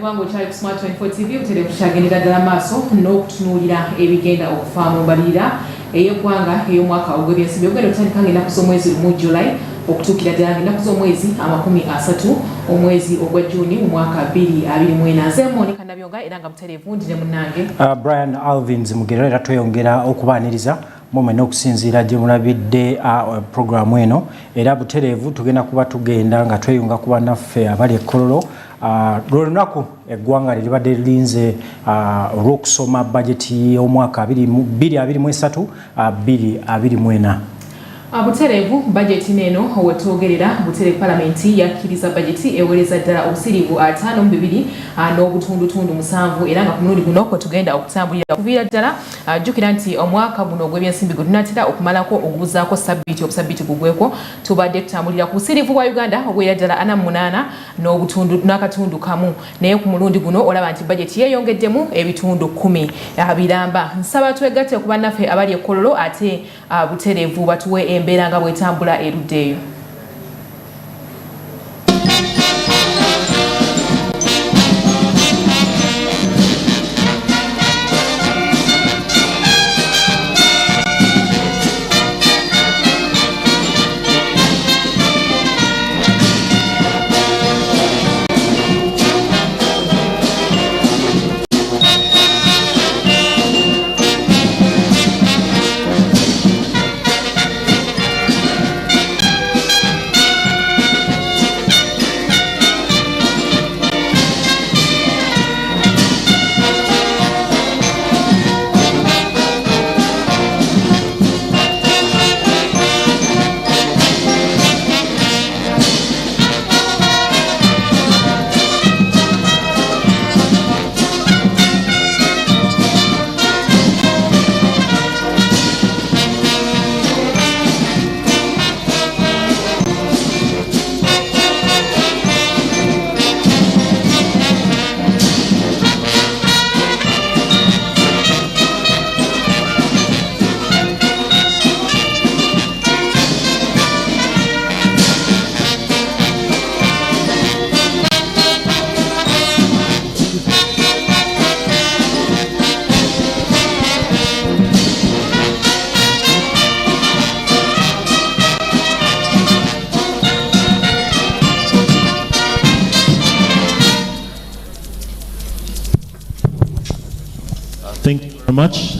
kubanga okyali ku Smart 24 TV oterefu kyagendera ddala maaso n'okutunuulira ebigenda okufa mu mbalirira ey'eggwanga ey'omwaka ogw'ebyensimbi ogenda otandika ng'ennaku z'omwezi mu July okutuukira ddala ng'ennaku z'omwezi 30 omwezi ogwa Juni mu mwaka 2024. Nze Monica Nabyonga era nga mutereevu ndi ne munnange Brian Alvins Mugerera era tweyongera okubaaniriza mumwe n'okusinziira gye mulabidde programu eno era butereevu tugenda kuba tugenda nga tweyunga ku bannaffe abali e Kololo lw'olunaku eggwanga liribadde lirinze olw'okusoma bajeti y'omwaka 2023-2024. Butereevu bajeti neno wetwogerera butereevu palamenti yakkiriza bajeti ewereza ddala obusiriivu 5.2 n'obutundutundu 7 era nga ku mulundi guno kwe tugenda okutambulira kuviira ddala jjukira nti omwaka guno ogw'ebyensimbi gwe tunatera okumalako okubuzaako obusabbiiti gugweko tubadde tutambulira ku busiriivu bwa Uganda obwera ddala 48 n'akatundu kamu naye ku mulundi guno olaba nti bajeti yeeyongeddemu ebitundu 10 biramba. Nsaba twegatte ku bannaffe abali e Kololo ate butereevu batuwe embeera nga bwetambula erudde eyo.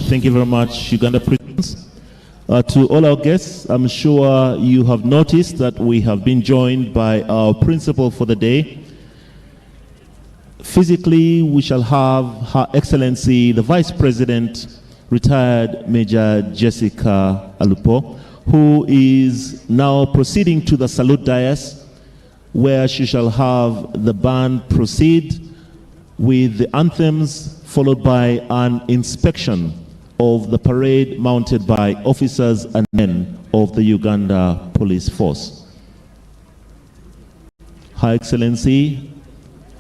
Thank you very much, Uganda Prisons. To all our guests, I'm sure you have noticed that we have been joined by our principal for the day. Physically, we shall have Her Excellency, the Vice President, retired Major Jessica Alupo, who is now proceeding to the salute dais, where she shall have the band proceed with the anthems, followed by an inspection of the parade mounted by officers and men of the Uganda Police Force. Her Excellency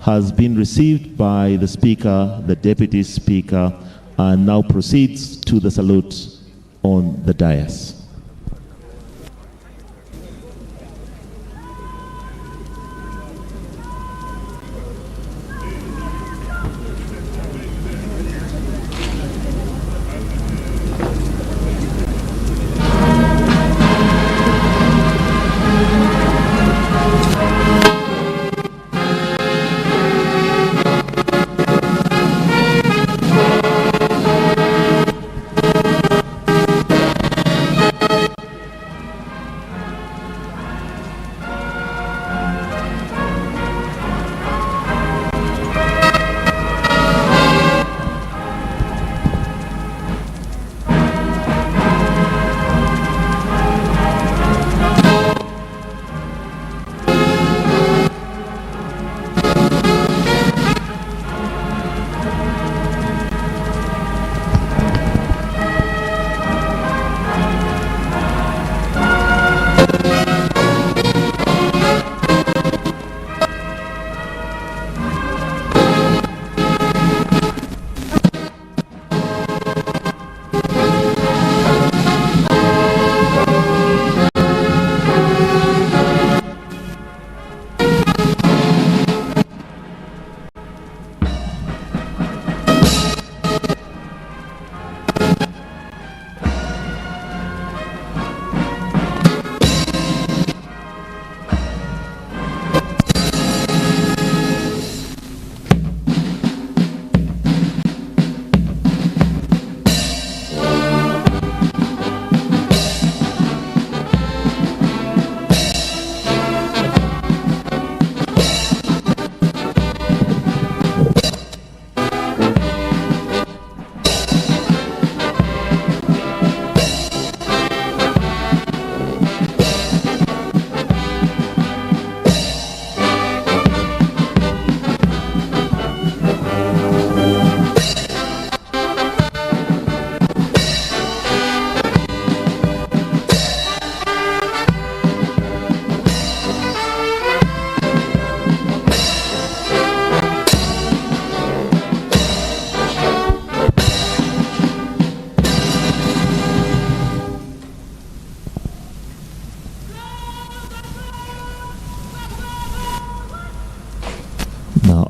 has been received by the Speaker, the Deputy Speaker, and now proceeds to the salute on the dais.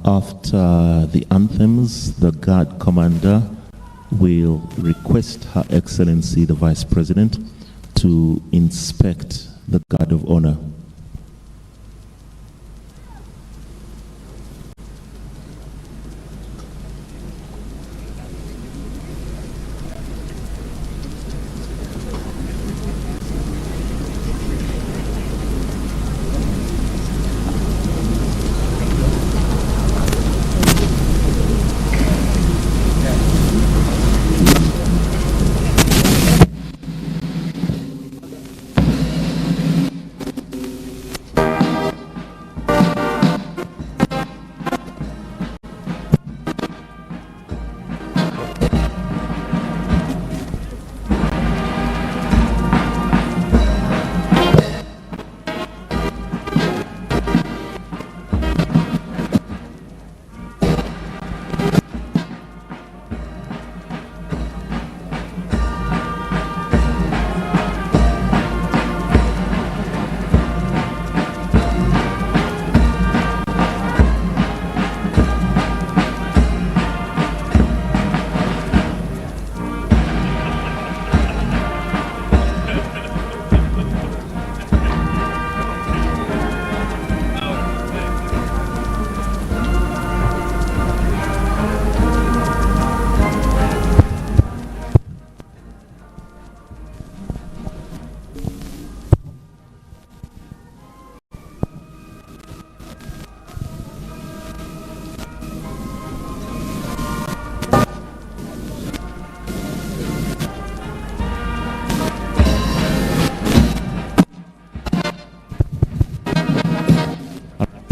After the anthems, the Guard Commander will request Her Excellency the Vice President to inspect the Guard of Honor.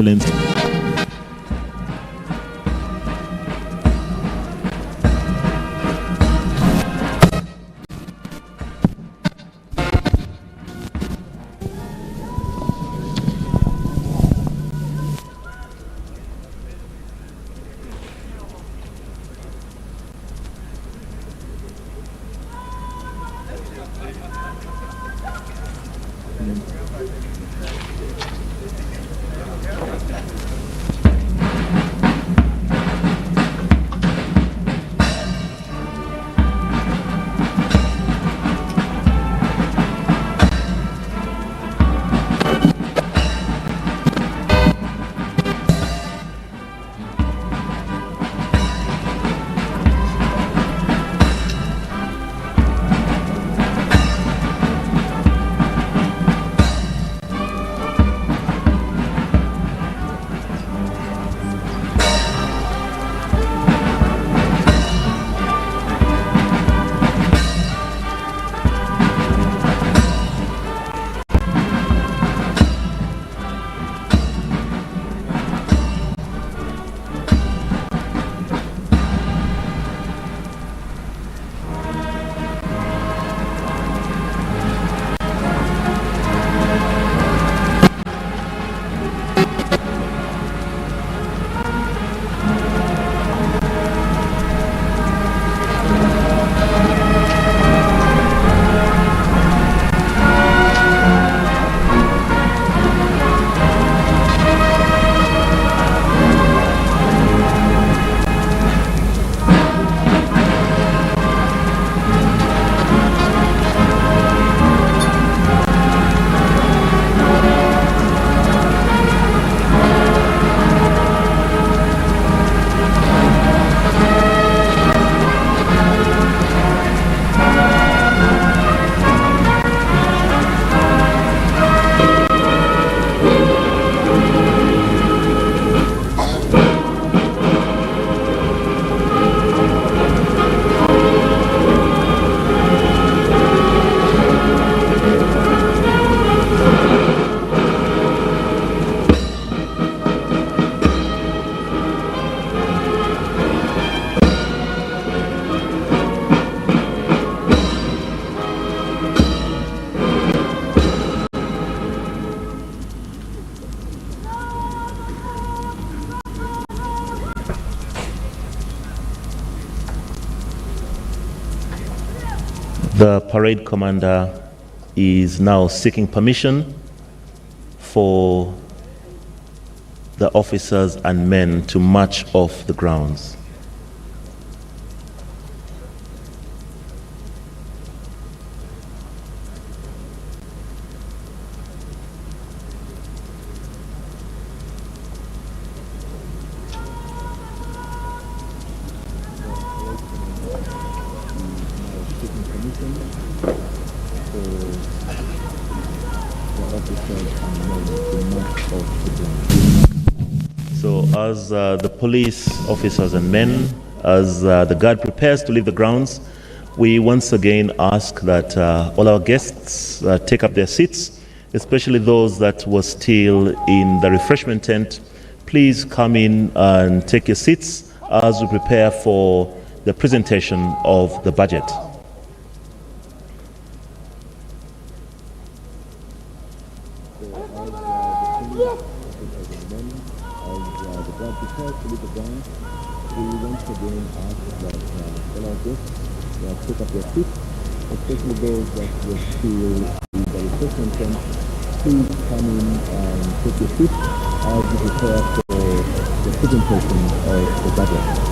Excellency. The parade commander is now seeking permission for the officers and men to march off the grounds. So as the police officers and men, as the guard prepares to leave the grounds, we once again ask that all our guests take up their seats, especially those that were still in the refreshment tent. Please come in and take your seats as we prepare for the presentation of the budget. Take up their seats, especially those that were still in the refreshment tent. Please come in and take your seats as we prepare for the presentation of the budget.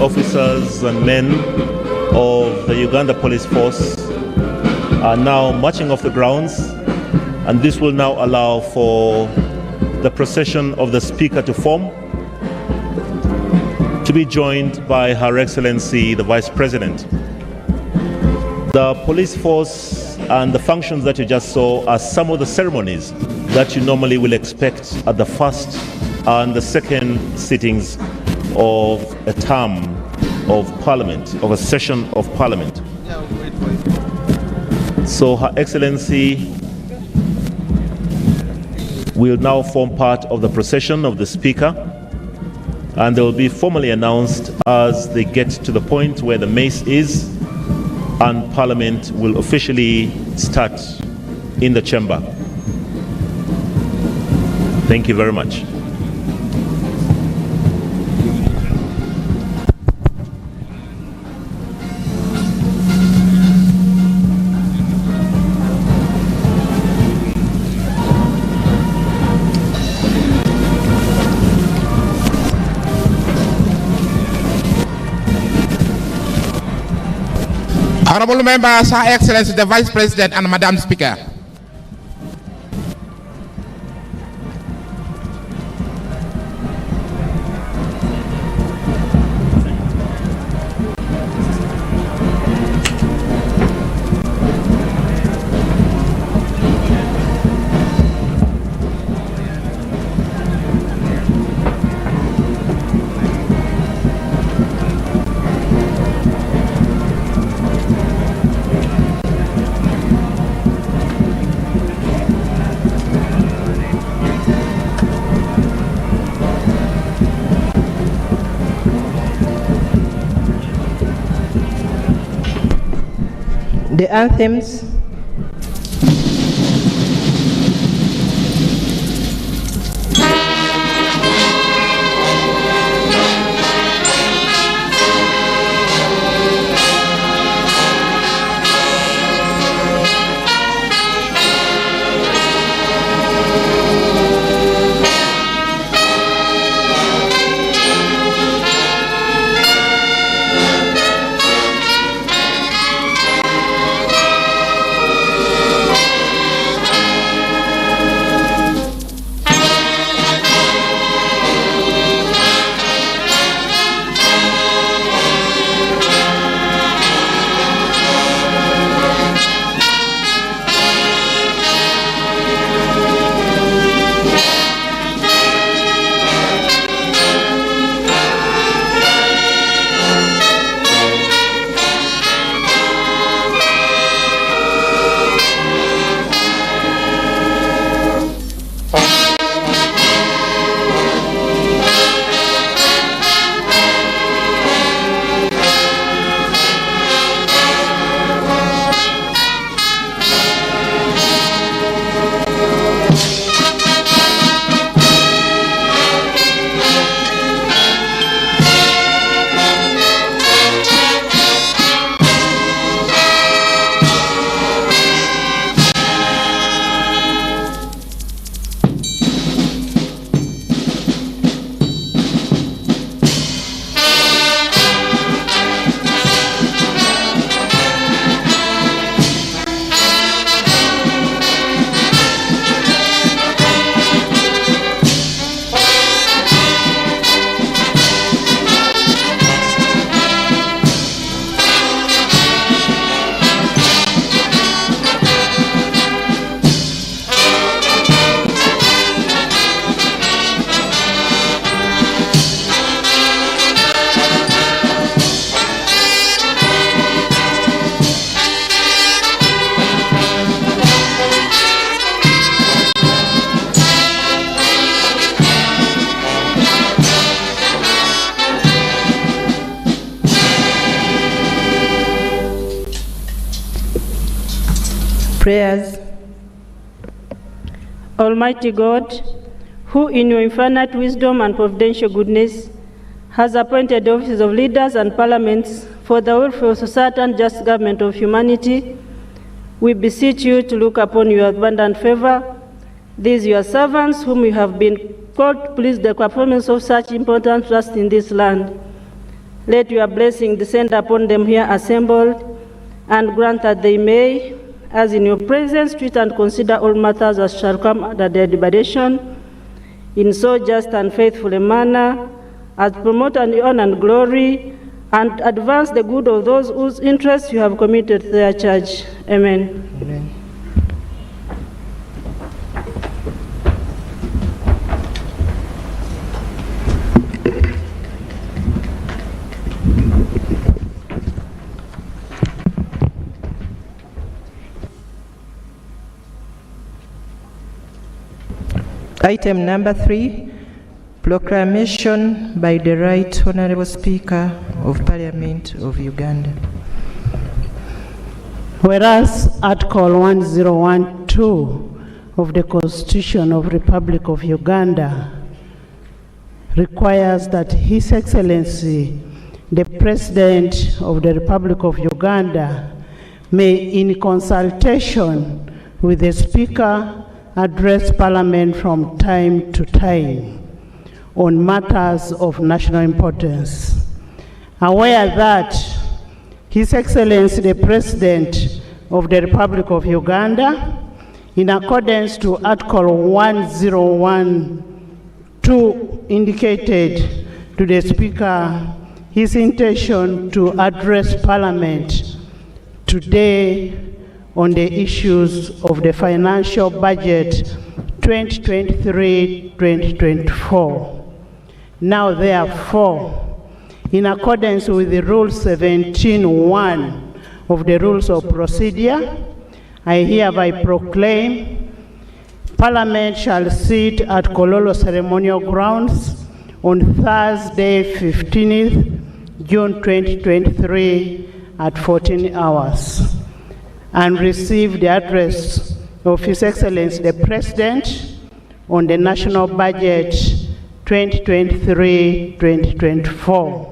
Officers and men of the Uganda Police Force are now marching off the grounds, and this will now allow for the procession of the Speaker to form, to be joined by Her Excellency the Vice President. The police force and the functions that you just saw are some of the ceremonies that you normally will expect at the first and the second sittings of a term of Parliament, of a session of Parliament. So Her Excellency will now form part of the procession of the Speaker, and they will be formally announced as they get to the point where the mace is, and Parliament will officially start in the chamber. Thank you very much. Honorable members, Her Excellency the Vice President and Madam Speaker. The anthems. Prayers. Almighty God, who in your infinite wisdom and providential goodness has appointed the offices of leaders and parliaments for the welfare of society and just government of humanity, we beseech you to look upon your abundant favor, these your servants whom you have been called to please the performance of such important trust in this land. Let your blessing descend upon them here assembled, and grant that they may, as in your presence, treat and consider all matters as shall come under their deliberation, in so just and faithful a manner, as promote and honor and glory, and advance the good of those whose interests you have committed to their charge. Amen. Amen. Item number 3, Proclamation by the Right Honourable Speaker of Parliament of Uganda. Whereas Article 1012 of the Constitution of the Republic of Uganda requires that His Excellency, the President of the Republic of Uganda, may, in consultation with the Speaker, address Parliament from time to time on matters of national importance. Aware that His Excellency the President of the Republic of Uganda, in accordance to Article 1012, indicated to the Speaker his intention to address Parliament today on the issues of the financial budget 2023-2024. Now, therefore, in accordance with the Rule 17.1 of the Rules of Procedure, I hereby proclaim Parliament shall sit at Kololo Ceremonial Grounds on Thursday, 15th June 2023 at 14 hours and receive the address of His Excellency the President on the National Budget 2023-2024.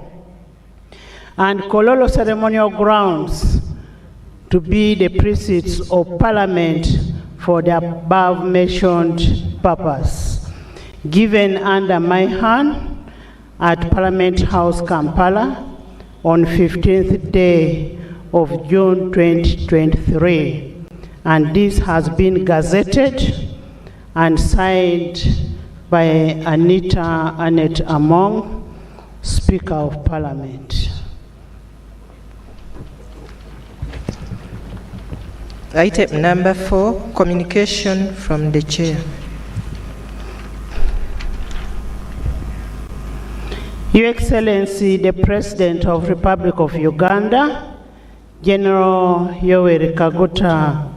And Kololo Ceremonial Grounds to be the precincts of Parliament for the above mentioned purpose, given under my hand at Parliament House, Kampala, on 15th day of June 2023. And this has been gazetted and signed by Anita Annette Among, Speaker of Parliament. Item number 4, communication from the Chair. Your Excellency, the President of the Republic of Uganda, General Yoweri Kaguta,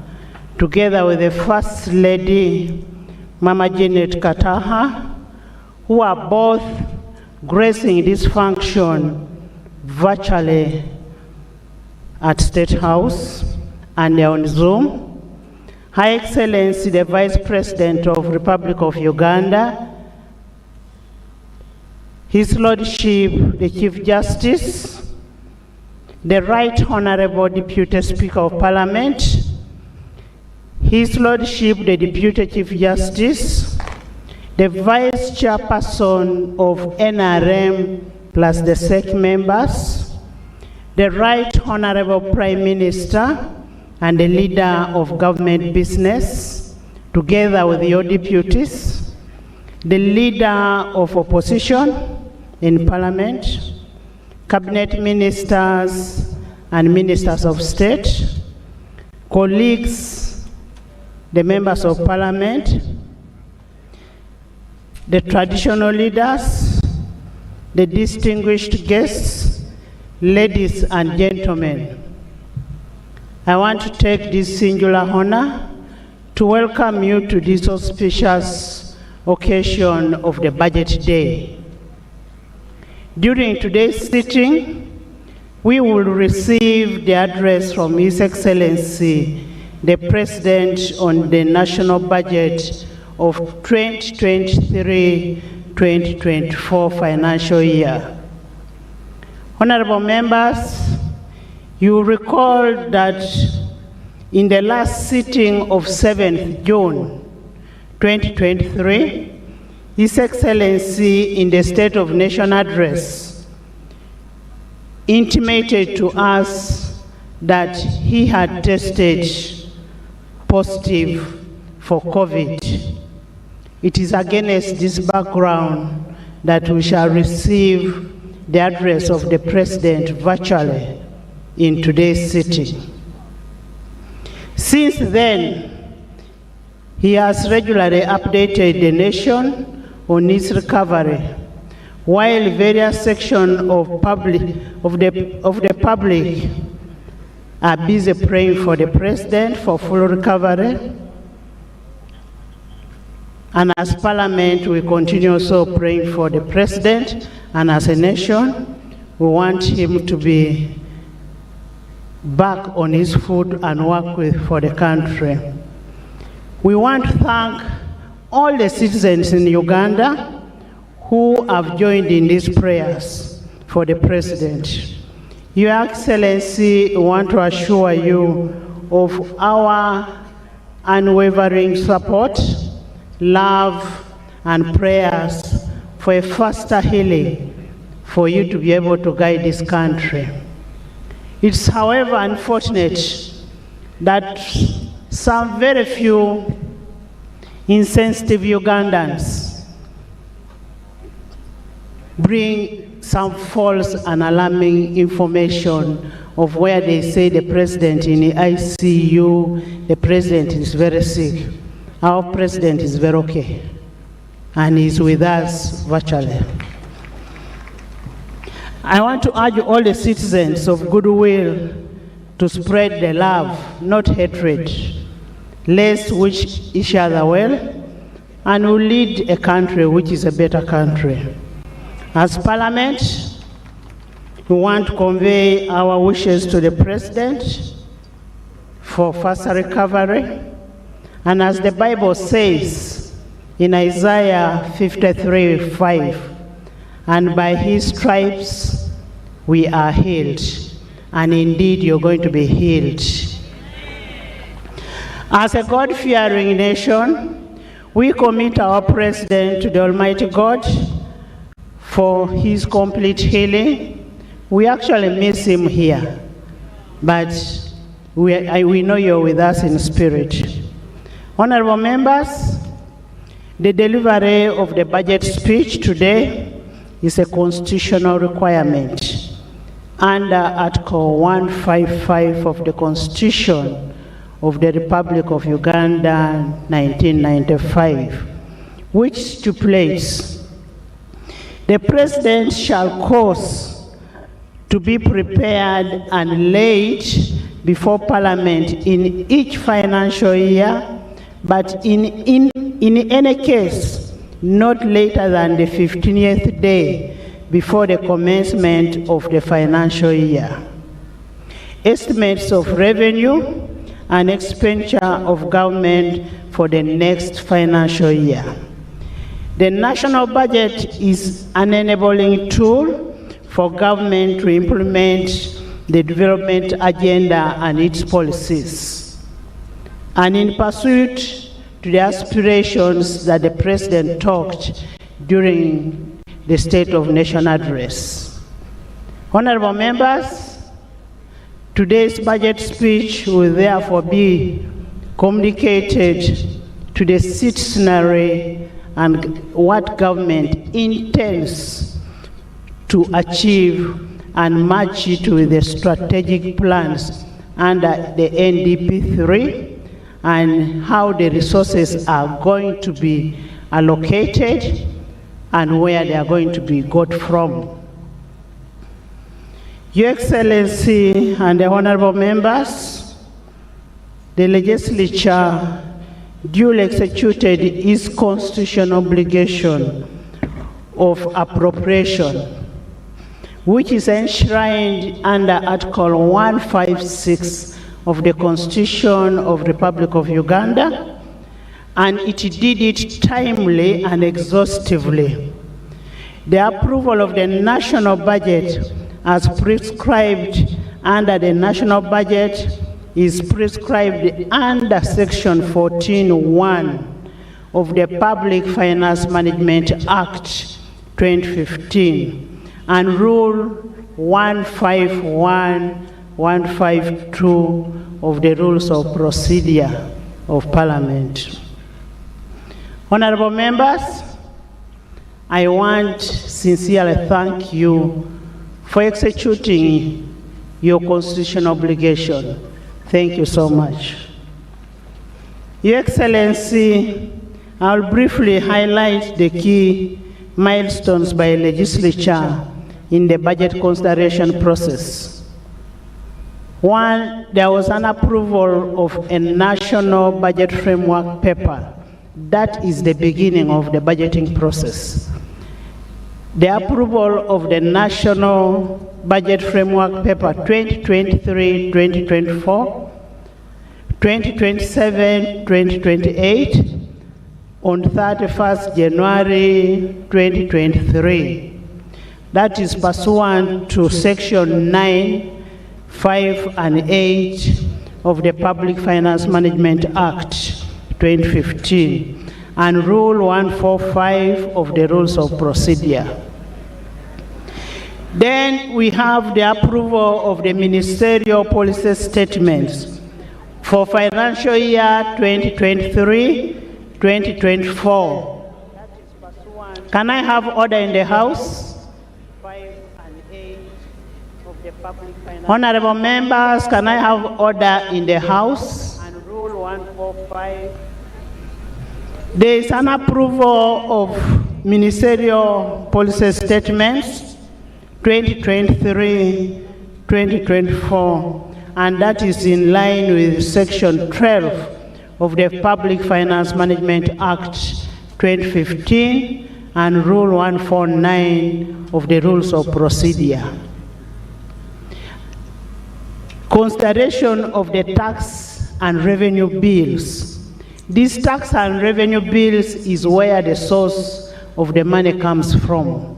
together with the First Lady, Mama Janet Kataha, who are both gracing this function virtually at State House and on Zoom. Her Excellency, the Vice President of the Republic of Uganda, His Lordship, the Chief Justice, the Right Honourable Deputy Speaker of Parliament, His Lordship, the Deputy Chief Justice, the Vice Chairperson of NRM plus the SEC members, the Right Honourable Prime Minister and the Leader of Government Business, together with your deputies, the Leader of Opposition in Parliament, Cabinet Ministers and Ministers of State, colleagues, the Members of Parliament, the traditional leaders, the distinguished guests, ladies and gentlemen. I want to take this singular honor to welcome you to this auspicious occasion of the Budget Day. During today's sitting, we will receive the address from His Excellency, the President, on the national budget of 2023-2024 financial year. Honorable members, you will recall that in the last sitting of 7th June 2023, His Excellency, in the State of Nation address, intimated to us that he had tested positive for COVID. It is against this background that we shall receive the address of the President virtually in today's sitting. Since then, he has regularly updated the nation on its recovery, while various sections of the public are busy praying for the President for full recovery. And as Parliament, we continue also praying for the President, and as a nation, we want him to be back on his foot and work for the country. We want to thank all the citizens in Uganda who have joined in these prayers for the President. Your Excellency, we want to assure you of our unwavering support, love, and prayers for a faster healing for you to be able to guide this country. It's, however, unfortunate that some very few insensitive Ugandans bring some false and alarming information of where they say the president in the ICU, the president is very sick. Our president is very okay, and he's with us virtually. I want to urge all the citizens of goodwill to spread the love, not hatred. Let's wish each other well, and we'll lead a country which is a better country. As Parliament, we want to convey our wishes to the President for faster recovery. And as the Bible says in Isaiah 53:5, and by his stripes we are healed. And indeed, you're going to be healed. As a God-fearing nation, we commit our President to the Almighty God for his complete healing. We actually miss him here, but we know you're with us in spirit. Honorable members, the delivery of the budget speech today is a constitutional requirement under Article 155 of the Constitution of the Republic of Uganda, 1995, which stipulates the President shall cause to be prepared and laid before Parliament in each financial year, but in any case, not later than the 15th day before the commencement of the financial year. Estimates of revenue and expenditure of government for the next financial year. The national budget is an enabling tool for government to implement the development agenda and its policies, and in pursuit to the aspirations that the President talked during the State of Nation address. Honorable members, today's budget speech will therefore be communicated to the citizenry and what government intends to achieve and match it with the strategic plans under the NDP3 and how the resources are going to be allocated and where they are going to be got from. Your Excellency and the honorable members, the legislature duly executed its constitutional obligation of appropriation, which is enshrined under Article 156 of the Constitution of the Republic of Uganda, and it did it timely and exhaustively. The approval of the national budget as prescribed under the national budget is prescribed under Section 14(1) of the Public Finance Management Act 2015 and Rule 151, 152 of the Rules of Procedure of Parliament. Honorable members, I want to sincerely thank you for executing your constitutional obligation. Thank you so much. Your Excellency, I'll briefly highlight the key milestones by legislature in the budget consideration process. One, there was an approval of a national budget framework paper that is the beginning of the budgeting process. The approval of the National Budget Framework Paper 2023-2024, 2027-2028 on 31st January 2023. That is pursuant to Section 9, 5, and 8 of the Public Finance Management Act 2015 and Rule 145 of the Rules of Procedure. Then we have the approval of the ministerial policy statements for financial year 2023-2024. Can I have order in the House? 5 and 8 of the Public Finance. Honorable members, can I have order in the House? And Rule 145. There is an approval of ministerial policy statements 2023-2024, and that is in line with Section 12 of the Public Finance Management Act 2015 and Rule 149 of the Rules of Procedure. Consideration of the tax and revenue bills. These tax and revenue bills is where the source of the money comes from.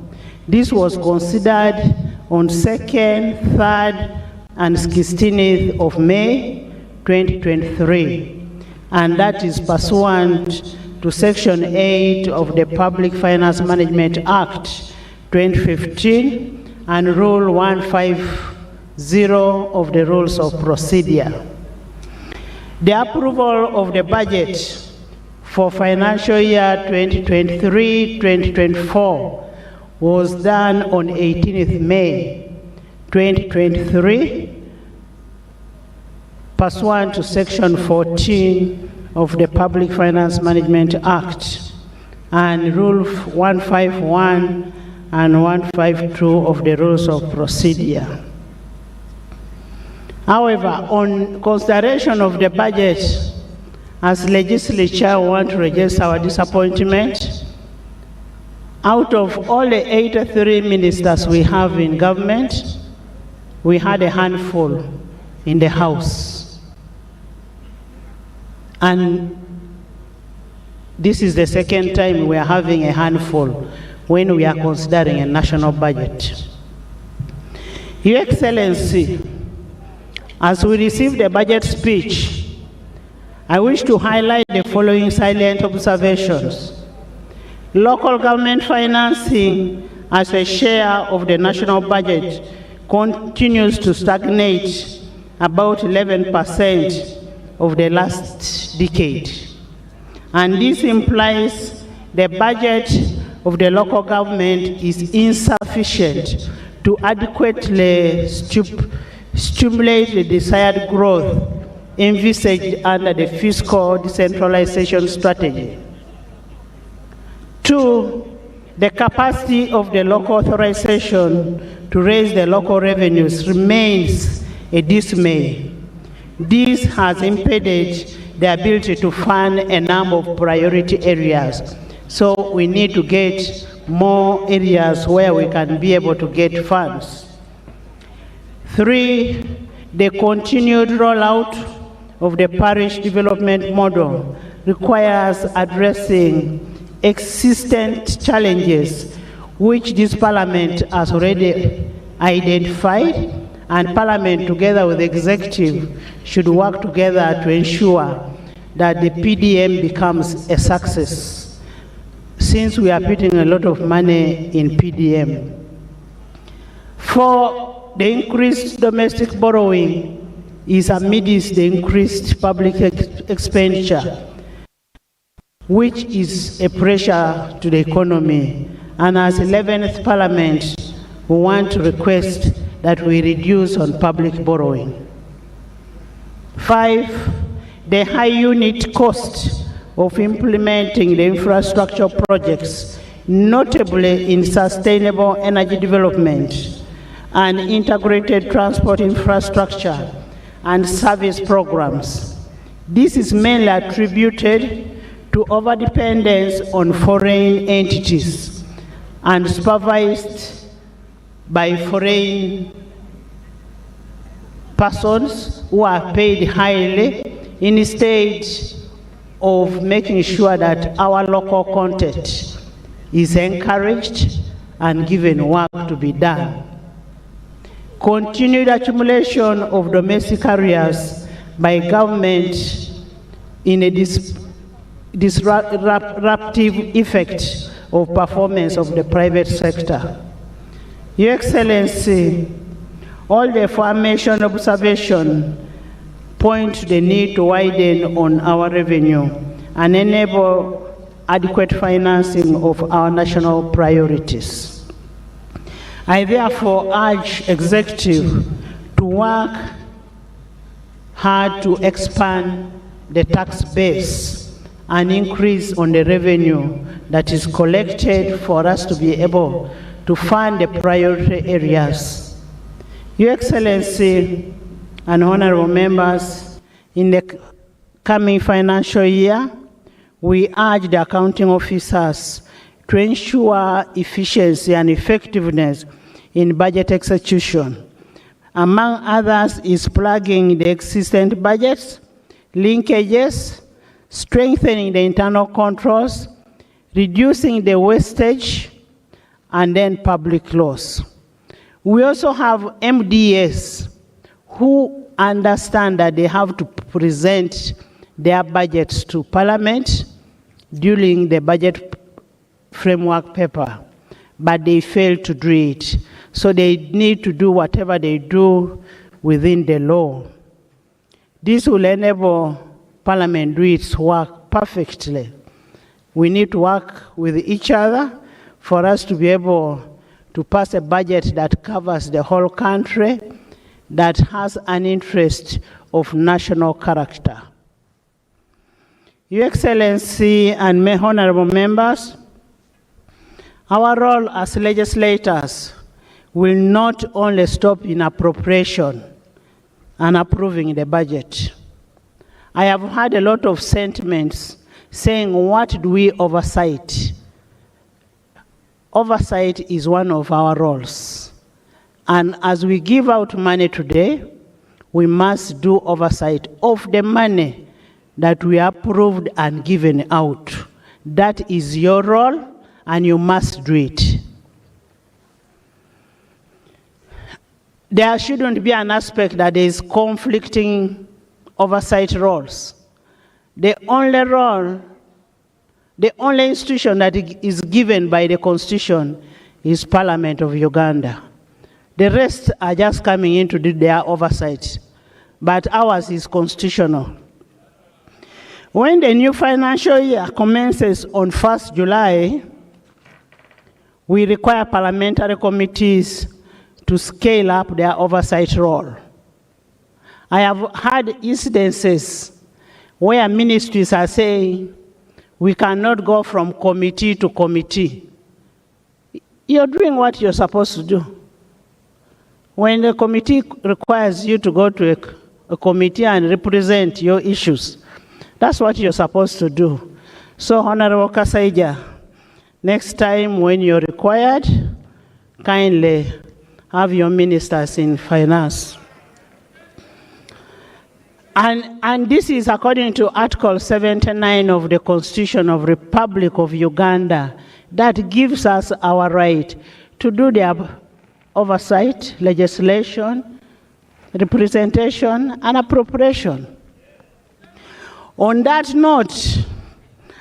This was considered on 2nd, 3rd, and 16th of May 2023, and that is pursuant to Section 8 of the Public Finance Management Act 2015 and Rule 150 of the Rules of Procedure. The approval of the budget for financial year 2023-2024 was done on 18th May 2023, pursuant to Section 14 of the Public Finance Management Act and Rule 151 and 152 of the Rules of Procedure. However, on consideration of the budget, as legislature, we want to register our disappointment. Out of all the 83 ministers we have in government, we had a handful in the House. And this is the second time we are having a handful when we are considering a national budget. Your Excellency, as we receive the budget speech, I wish to highlight the following salient observations. Local government financing as a share of the national budget continues to stagnate about 11% of the last decade. And this implies the budget of the local government is insufficient to adequately stimulate the desired growth envisaged under the fiscal decentralization strategy. 2, the capacity of the local authorization to raise the local revenues remains a dismay. This has impeded the ability to fund a number of priority areas. So we need to get more areas where we can be able to get funds. 3, the continued rollout of the parish development model requires addressing existent challenges which this Parliament has already identified, and Parliament together with the Executive should work together to ensure that the PDM becomes a success, since we are putting a lot of money in PDM. 4, the increased domestic borrowing is amidst the increased public expenditure, which is a pressure to the economy. And as 11th Parliament, we want to request that we reduce on public borrowing. 5, the high unit cost of implementing the infrastructure projects, notably in sustainable energy development and integrated transport infrastructure and service programs. This is mainly attributed to overdependence on foreign entities and supervised by foreign persons who are paid highly instead of making sure that our local content is encouraged and given work to be done. Continued accumulation of domestic areas by government in a disruptive effect of performance of the private sector. Your Excellency, all the aforementioned observations point to the need to widen on our revenue and enable adequate financing of our national priorities. I therefore urge Executive to work hard to expand the tax base and increase on the revenue that is collected for us to be able to fund the priority areas. Your Excellency and honorable members, in the coming financial year, we urge the accounting officers to ensure efficiency and effectiveness in budget execution. Among others is plugging the existing budgets, linkages, strengthening the internal controls, reducing the wastage, and then public loss. We also have MDS who understand that they have to present their budgets to Parliament during the budget framework paper, but they fail to do it. So they need to do whatever they do within the law. This will enable Parliament to do its work perfectly. We need to work with each other for us to be able to pass a budget that covers the whole country, that has an interest of national character. Your Excellency and honorable members, our role as legislators will not only stop in appropriation and approving the budget. I have had a lot of sentiments saying, what do we oversight? Oversight is one of our roles. And as we give out money today, we must do oversight of the money that we approved and given out. That is your role, and you must do it. There shouldn't be an aspect that there is conflicting oversight roles. The only institution that is given by the Constitution is Parliament of Uganda. The rest are just coming in to do their oversight, but ours is constitutional. When the new financial year commences on 1st July, we require parliamentary committees to scale up their oversight role. I have had incidences where ministries are saying, we cannot go from committee to committee. You're doing what you're supposed to do. When the committee requires you to go to a committee and represent your issues, that's what you're supposed to do. So, Honorable Kasaija, next time when you're required, kindly have your ministers in finance. And this is according to Article 79 of the Constitution of Republic of Uganda that gives us our right to do the oversight, legislation, representation, and appropriation. On that note,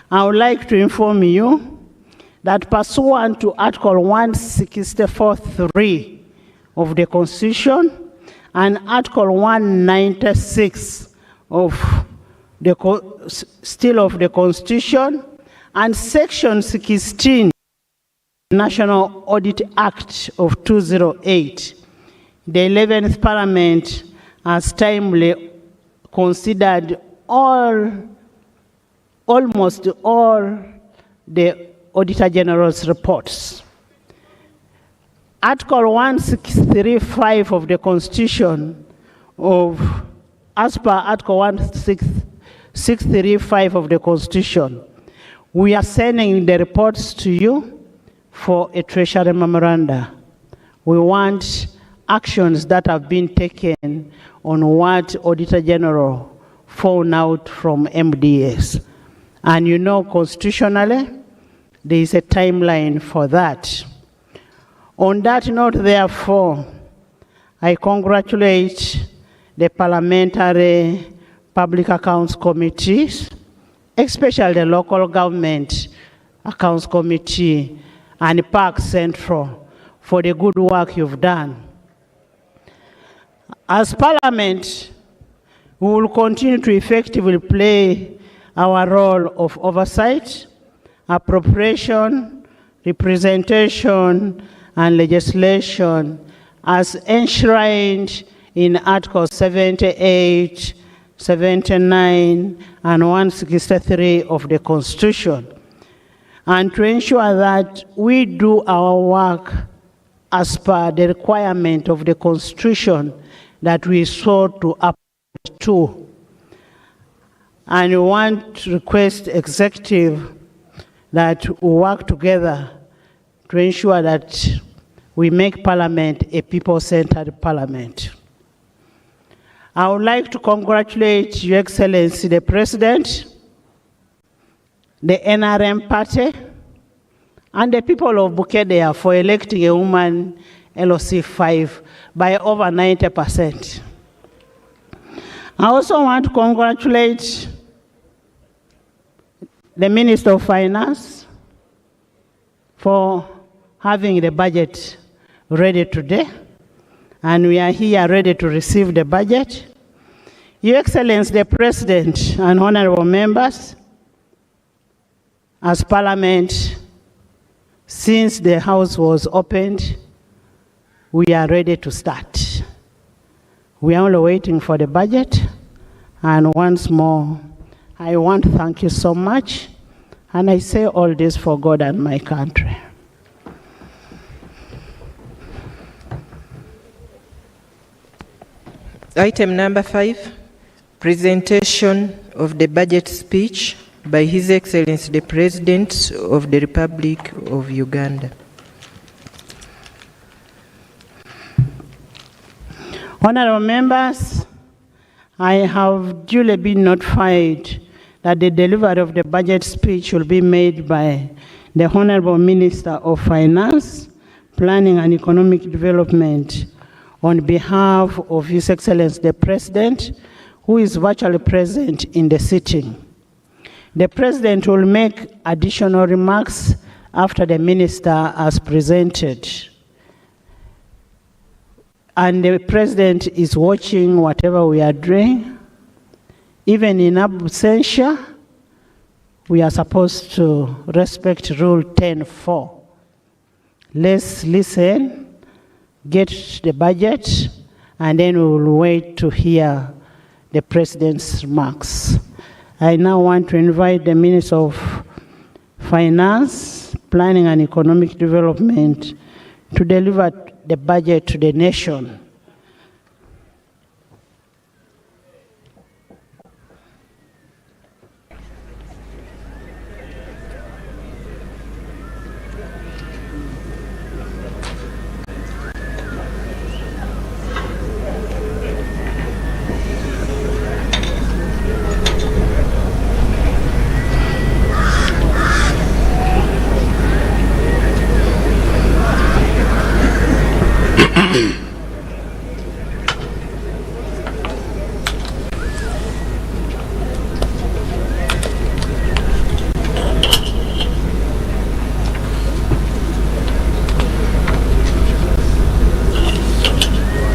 I would like to inform you that pursuant to Article 164(3) of the Constitution and Article 196 of the Constitution and Section 16 National Audit Act of 2008, the 11th Parliament has timely considered almost all the Auditor General's reports. Article 163(5) of the Constitution as per Article 163(5) of the Constitution, We are sending the reports to you for a treasury memoranda. We want actions that have been taken on what Auditor General found out from MDS. And you know, constitutionally, there is a timeline for that. On that note, therefore, I congratulate the Parliamentary Public Accounts Committees, especially the Local Government Accounts Committee and Park Central for the good work you've done. As Parliament, we will continue to effectively play our role of oversight, appropriation, representation, and legislation as enshrined in Article 78, 79, and 163 of the Constitution, and to ensure that we do our work as per the requirement of the Constitution that we sought to uphold to. And we want to request executive that we work together to ensure that we make Parliament a people-centered Parliament. I would like to congratulate Your Excellency the President, the NRM party, and the people of Bukedea for electing a woman LOC 5 by over 90%. I also want to congratulate the Minister of Finance for having the budget ready today, and we are here ready to receive the budget. Your Excellency the President and honorable members, as Parliament, since the House was opened, we are ready to start. We are only waiting for the budget, and once more, I want to thank you so much, and I say all this for God and my country. Item number 5, presentation of the budget speech by His Excellency the President of the Republic of Uganda. Honorable members, I have duly been notified that the delivery of the budget speech will be made by the Honorable Minister of Finance, Planning and Economic Development on behalf of His Excellency the President, who is virtually present in the sitting. The President will make additional remarks after the Minister has presented. And the President is watching whatever we are doing. Even in absentia, we are supposed to respect Rule 10.4. Let's listen, get the budget, and then we will wait to hear the President's remarks. I now want to invite the Minister of Finance, Planning and Economic Development to deliver the budget to the nation.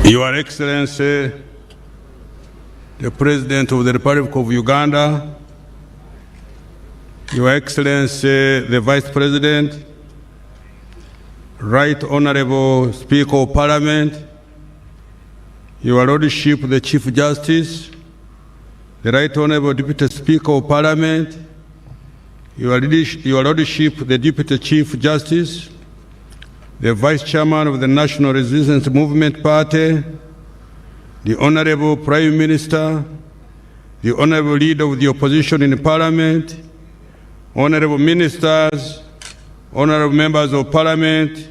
Your Excellency, the President of the Republic of Uganda, Your Excellency, the Vice President, Right Honorable Speaker of Parliament, Your Lordship, the Chief Justice, the Right Honorable Deputy Speaker of Parliament, Your Lordship, the Deputy Chief Justice, the Vice Chairman of the National Resistance Movement Party, the Honorable Prime Minister, the Honorable Leader of the Opposition in Parliament, honorable ministers, honorable members of parliament,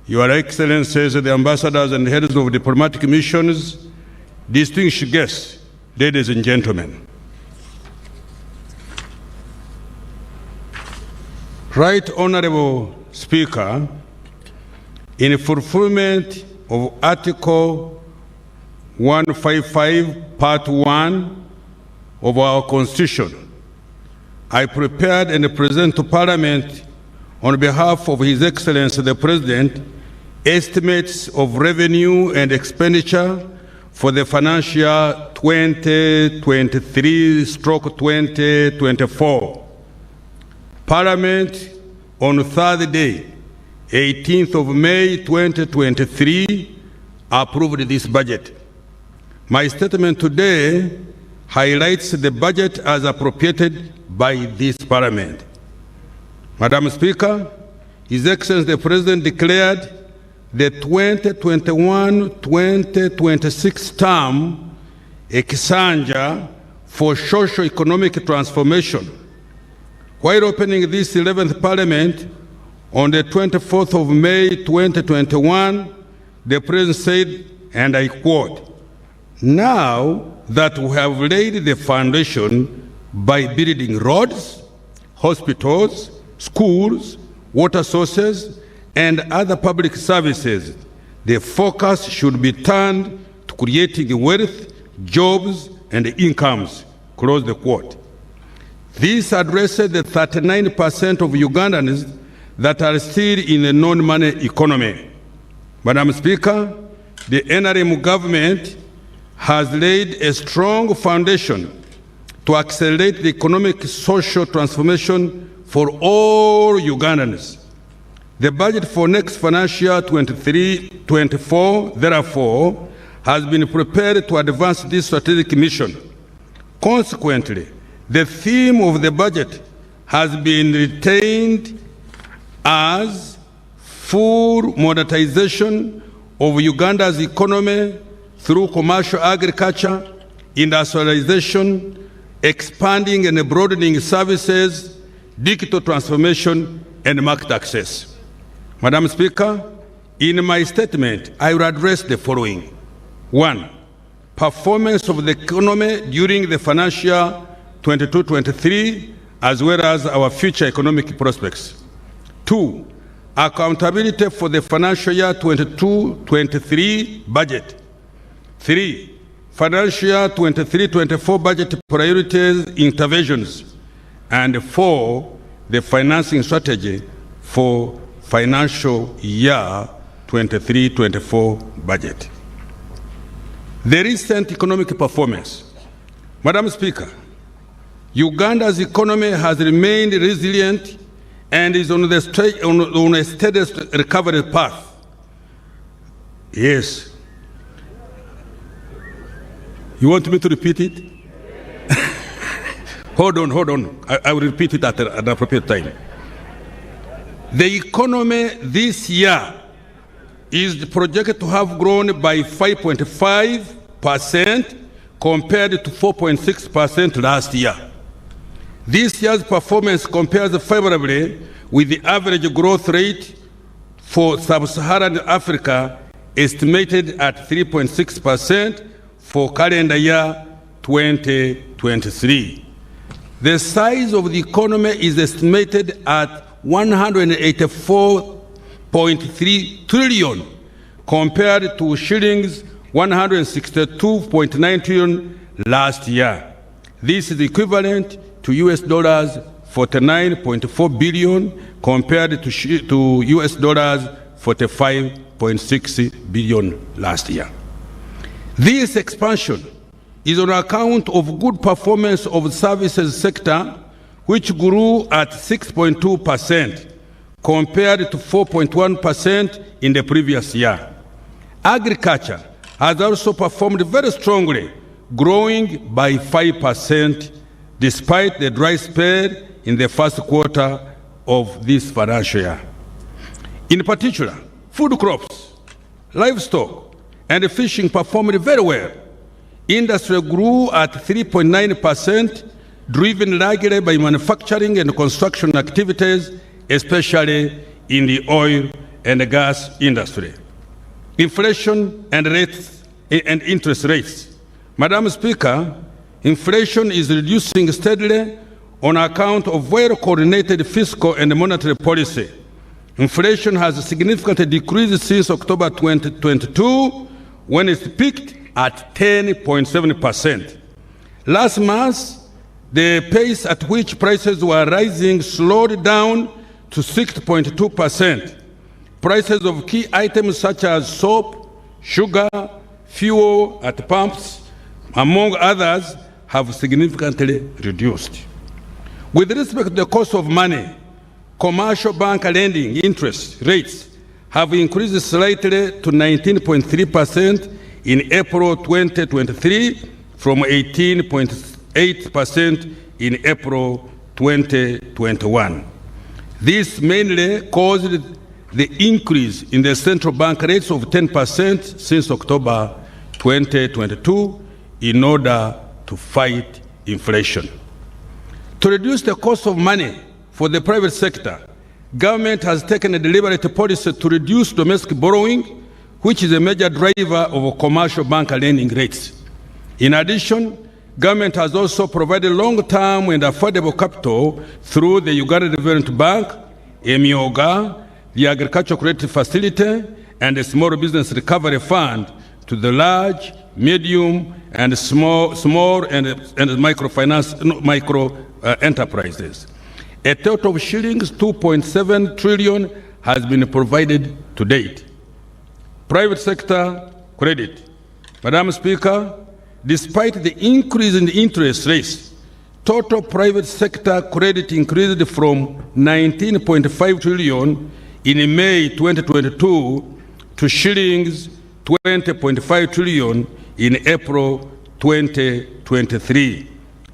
your excellencies, the ambassadors and heads of diplomatic missions, distinguished guests, ladies and gentlemen. Right Honorable Speaker, in fulfillment of Article 155, Part 1 of our Constitution, I prepared and present to Parliament on behalf of His Excellency the President estimates of revenue and expenditure for the financial 2023/2024. Parliament on Thursday, 18th of May 2023, approved this budget. My statement today highlights the budget as appropriated by this Parliament. Madam Speaker, His Excellency the President declared the 2021-2026 term Ekisanja for socio-economic transformation. While opening this 11th Parliament on the 24th of May 2021, the President said, and I quote, "Now that we have laid the foundation by building roads, hospitals, schools, water sources, and other public services, the focus should be turned to creating wealth, jobs, and incomes," close the quote. This addresses the 39% of Ugandans that are still in the non-money economy. Madam Speaker, the NRM government has laid a strong foundation to accelerate the economic social transformation for all Ugandans. The budget for next financial year 23-24, therefore, has been prepared to advance this strategic mission. Consequently, the theme of the budget has been retained as full monetization of Uganda's economy through commercial agriculture, industrialization, expanding and broadening services, digital transformation, and market access. Madam Speaker, in my statement, I will address the following. 1. Performance of the economy during the financial 22-23, as well as our future economic prospects. 2. Accountability for the financial year 22-23 budget. 3. Financial year 23-24 budget priorities, interventions. And 4. The financing strategy for financial year 23-24 budget. The recent economic performance. Madam Speaker, Uganda's economy has remained resilient and is on a steady recovery path. Yes. You want me to repeat it? Hold on. I will repeat it at an appropriate time. The economy this year is projected to have grown by 5.5% compared to 4.6% last year. This year's performance compares favorably with the average growth rate for sub-Saharan Africa, estimated at 3.6% for calendar year 2023. The size of the economy is estimated at 184.3 trillion compared to shillings 162.9 trillion last year. This is equivalent to US dollars 49.4 billion compared to US dollars 45.6 billion last year. This expansion is on account of good performance of the services sector, which grew at 6.2% compared to 4.1% in the previous year. Agriculture has also performed very strongly, growing by 5% despite the dry spell in the first quarter of this financial year. In particular, food crops, livestock, and fishing performed very well. Industry grew at 3.9%, driven largely by manufacturing and construction activities, especially in the oil and gas industry. Inflation and interest rates. Madam Speaker, inflation is reducing steadily on account of well-coordinated fiscal and monetary policy. Inflation has significantly decreased since October 2022, when it peaked at 10.7%. Last month, the pace at which prices were rising slowed down to 6.2%. Prices of key items such as soap, sugar, fuel at pumps, among others, have significantly reduced. With respect to the cost of money, commercial bank lending interest rates have increased slightly to 19.3% in April 2023 from 18.8% in April 2021. This mainly caused the increase in the central bank rates of 10% since October 2022 in order to fight inflation. To reduce the cost of money for the private sector, government has taken a deliberate policy to reduce domestic borrowing, which is a major driver of commercial bank lending rates. In addition, government has also provided long-term and affordable capital through the Uganda Development Bank, EMIOGA, the Agricultural Credit Facility, and the Small Business Recovery Fund to the large, medium, and small and micro enterprises. A total of shillings 2.7 trillion has been provided to date. Private sector credit. Madam Speaker, despite the increase in the interest rates, total private sector credit increased from 19.5 trillion in May 2022 to shillings 20.5 trillion in April 2023,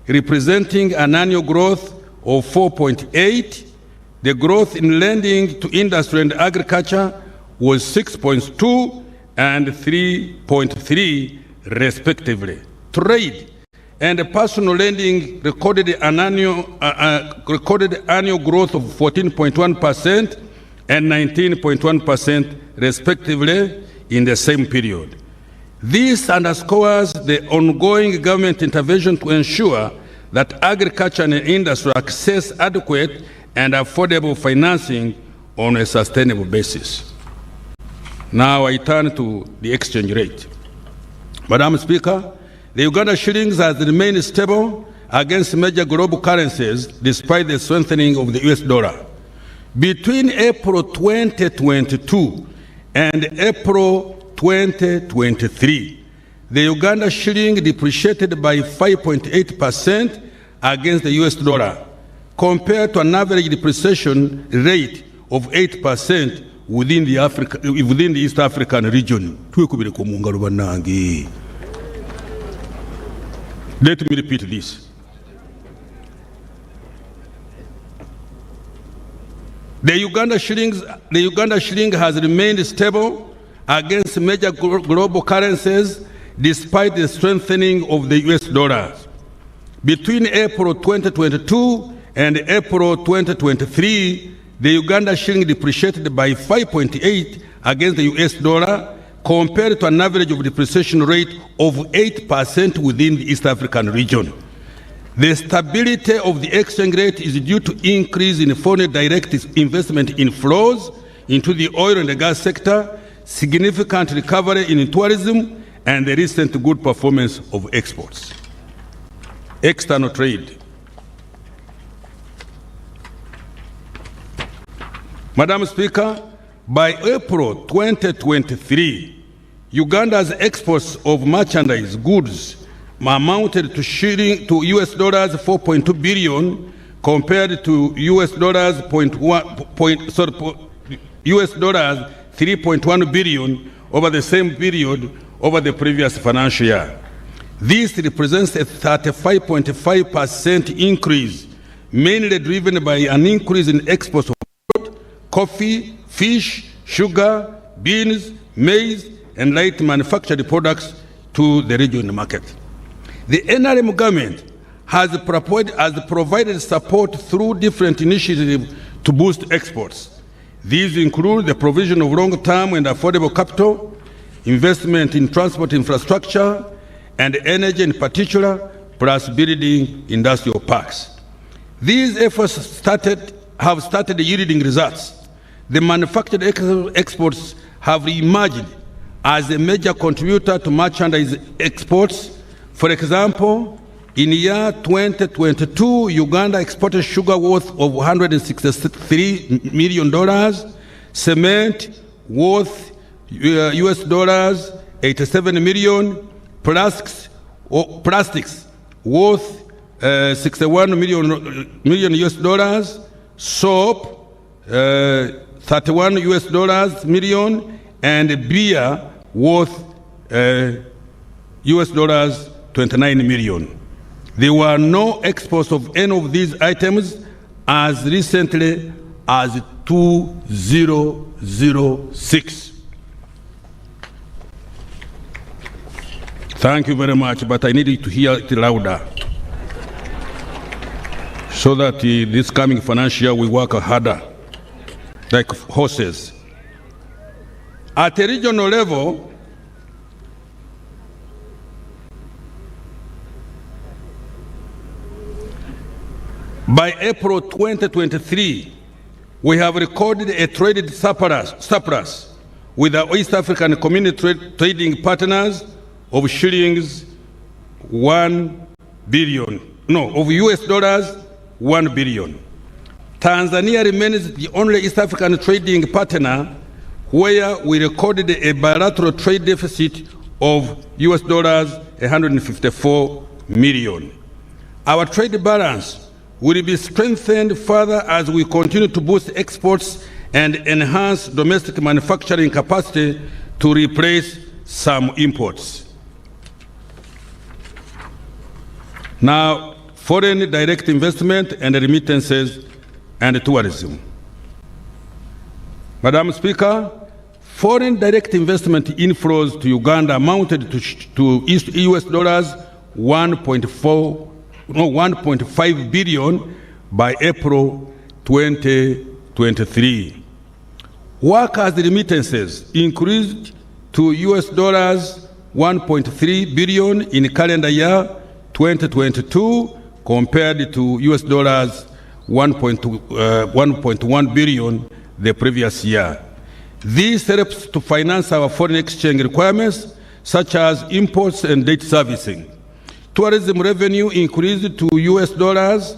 representing an annual growth of 4.8. The growth in lending to industry and agriculture was 6.2 and 3.3 respectively. Trade and personal lending recorded an annual growth of 14.1% and 19.1% respectively in the same period. This underscores the ongoing government intervention to ensure that agriculture and industry access adequate and affordable financing on a sustainable basis. Now I turn to the exchange rate. Madam Speaker, the Uganda shillings has remained stable against major global currencies despite the strengthening of the US dollar. Between April 2022 and April 2023, the Uganda shilling depreciated by 5.8% against the US dollar, compared to an average depreciation rate of 8% within the East African region. Let me repeat this. The Uganda shilling has remained stable against major global currencies despite the strengthening of the US dollar. Between April 2022 and April 2023, the Uganda shilling depreciated by 5.8% against the US dollar, compared to an average of depreciation rate of 8% within the East African region. The stability of the exchange rate is due to increase in foreign direct investment inflows into the oil and the gas sector, significant recovery in tourism, and the recent good performance of exports. External trade. Madam Speaker, by April 2023, Uganda's exports of merchandise goods amounted to US dollars 4.2 billion compared to US dollars 3.1 billion over the same period over the previous financial year. This represents a 35.5% increase, mainly driven by an increase in exports of fruit, coffee, fish, sugar, beans, maize, and light manufactured products to the regional market. The NRM government has provided support through different initiatives to boost exports. These include the provision of long-term and affordable capital, investment in transport infrastructure, and energy in particular, plus building industrial parks. These efforts have started yielding results. The manufactured exports have emerged as a major contributor to merchandise exports. For example, in year 2022, Uganda exported sugar worth of $163 million, cement worth US $87 million, plastics worth 61 million US dollars, soap 31 US dollars million, and beer worth US dollars 29 million. There were no exports of any of these items as recently as 2006. Thank you very much, but I need you to hear it louder so that this coming financial year we work harder like horses. At a regional level, by April 2023, we have recorded a traded surplus with our East African community trading partners of US dollars 1 billion. Tanzania remains the only East African trading partner where we recorded a bilateral trade deficit of US dollars 154 million. Our trade balance will be strengthened further as we continue to boost exports and enhance domestic manufacturing capacity to replace some imports. Now, foreign direct investment and remittances and tourism. Madam Speaker, foreign direct investment inflows to Uganda amounted to US dollars 1.5 billion by April 2023. Workers' remittances increased to US dollars 1.3 billion in calendar year 2022 compared to US dollars 1.1 billion the previous year. This helps to finance our foreign exchange requirements such as imports and debt servicing. Tourism revenue increased to US dollars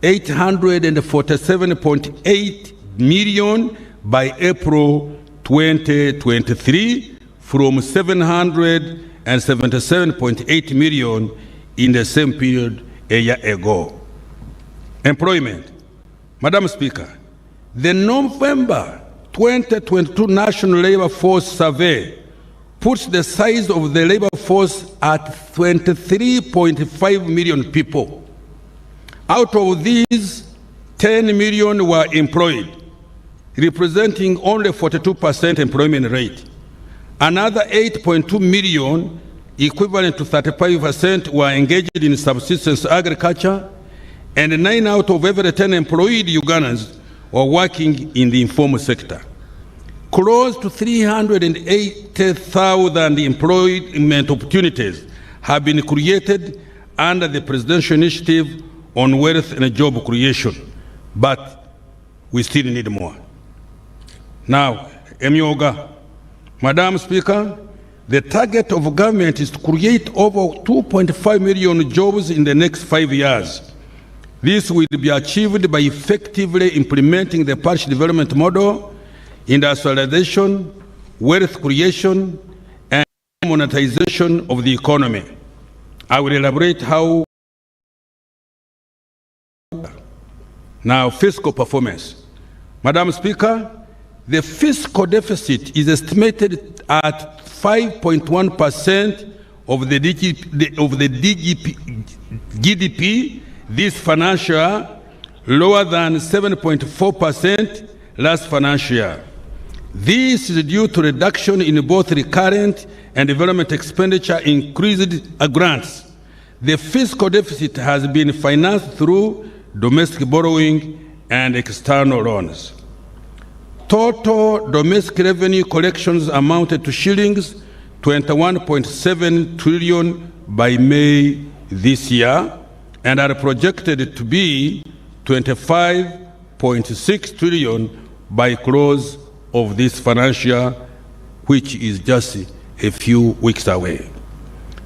847.8 million by April 2023 from 777.8 million in the same period a year ago. Employment. Madam Speaker, the November 2022 National Labor Force Survey puts the size of the labor force at 23.5 million people. Out of these, 10 million were employed, representing only 42% employment rate. Another 8.2 million, equivalent to 35%, were engaged in subsistence agriculture, and 9 out of every 10 employed Ugandans were working in the informal sector. Close to 380,000 employment opportunities have been created under the Presidential Initiative on Wealth and Job Creation, but we still need more. Now, Emioga, Madam Speaker, the target of government is to create over 2.5 million jobs in the next 5 years. This will be achieved by effectively implementing the partial development model, industrialization, wealth creation, and monetization of the economy. I will elaborate how. Now, fiscal performance. Madam Speaker, the fiscal deficit is estimated at 5.1% of the GDP this financial year, lower than 7.4% last financial year. This is due to reduction in both recurrent and development expenditure, increased grants. the fiscal deficit has been financed through domestic borrowing and external loans. Total domestic revenue collections amounted to shillings 21.7 trillion by May this year and are projected to be 25.6 trillion by close of this financial year, which is just a few weeks away.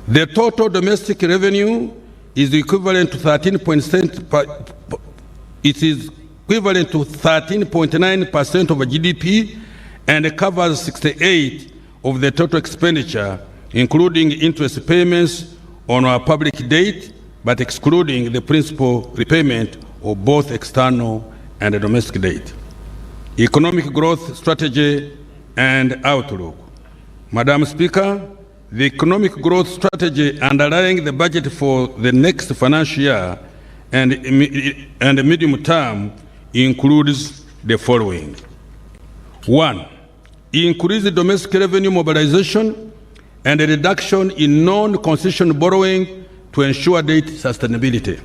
The total domestic revenue is equivalent to 13.9% of GDP and covers 68% of the total expenditure, including interest payments on our public debt, but excluding the principal repayment of both external and domestic debt. Economic growth strategy and outlook. Madam Speaker, the economic growth strategy underlying the budget for the next financial year and medium term includes the following. 1. Increase domestic revenue mobilization and a reduction in non-concession borrowing to ensure debt sustainability.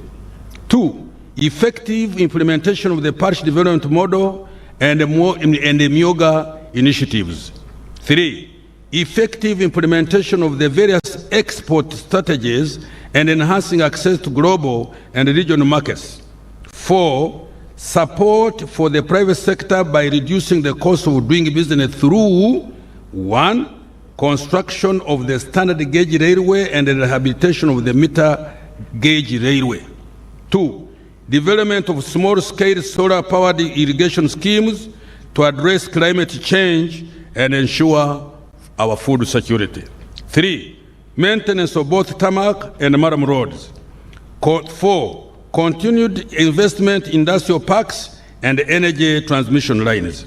2. Effective implementation of the parish development model and the MIOGA initiatives. 3. Effective implementation of the various export strategies and enhancing access to global and regional markets. 4. Support for the private sector by reducing the cost of doing business through 1. Construction of the standard gauge railway and the rehabilitation of the meter gauge railway. 2. Development of small-scale solar-powered irrigation schemes to address climate change and ensure our food security. 3. Maintenance of both tarmac and mudam roads. 4. Continued investment in industrial parks and energy transmission lines.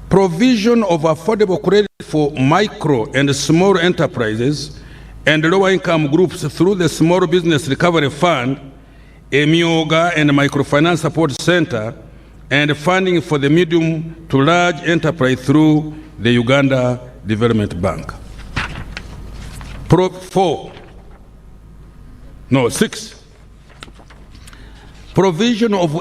Provision of affordable credit for micro and small enterprises and lower-income groups through the Small Business Recovery Fund, a MIOGA and Microfinance Support Center, and funding for the medium to large enterprise through the Uganda Development Bank. 6. Provision of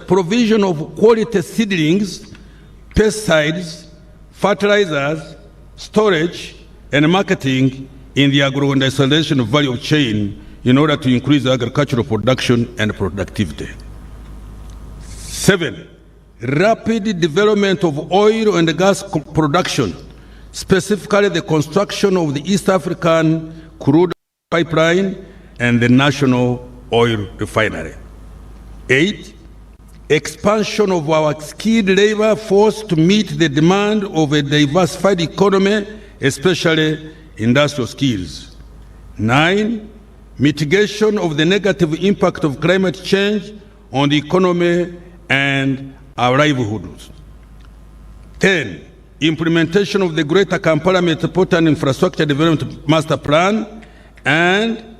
provision of quality seedlings, pesticides, fertilizers, storage, and marketing in the agro-industrialization value chain in order to increase agricultural production and productivity. 7. Rapid development of oil and gas production, specifically the construction of the East African crude pipeline and the national oil refinery. 8. Expansion of our skilled labor force to meet the demand of a diversified economy, especially industrial skills. 9. Mitigation of the negative impact of climate change on the economy and our livelihoods. 10. Implementation of the Greater Kampala Metropolitan Infrastructure Development Master Plan. And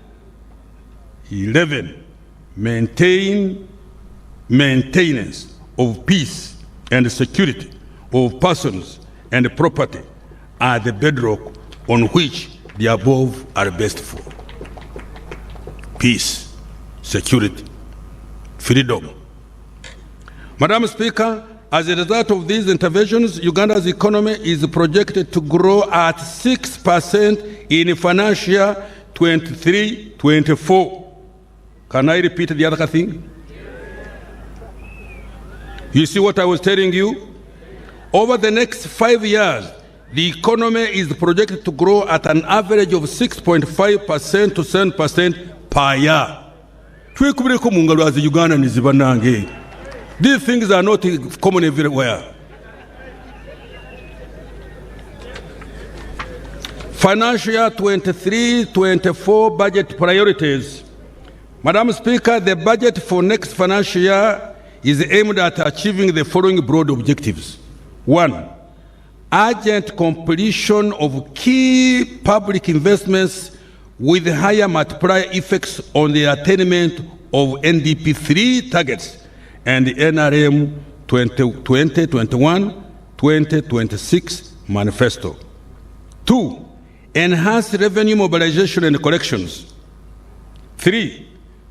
11. Maintenance of peace and security of persons and property are the bedrock on which the above are based for. Peace, security, freedom. Madam Speaker, as a result of these interventions, Uganda's economy is projected to grow at 6% in financial year 23-24. Can I repeat the other thing? You see what I was telling you? Over the next 5 years, the economy is projected to grow at an average of 6.5% to 7% per year. These things are not common everywhere. Financial year 23-24 budget priorities. Madam Speaker, the budget for next financial year is aimed at achieving the following broad objectives. 1. Urgent completion of key public investments with higher multiplier effects on the attainment of NDP 3 targets and the NRM 2021-2026 manifesto. 2. enhance revenue mobilization and collections. 3,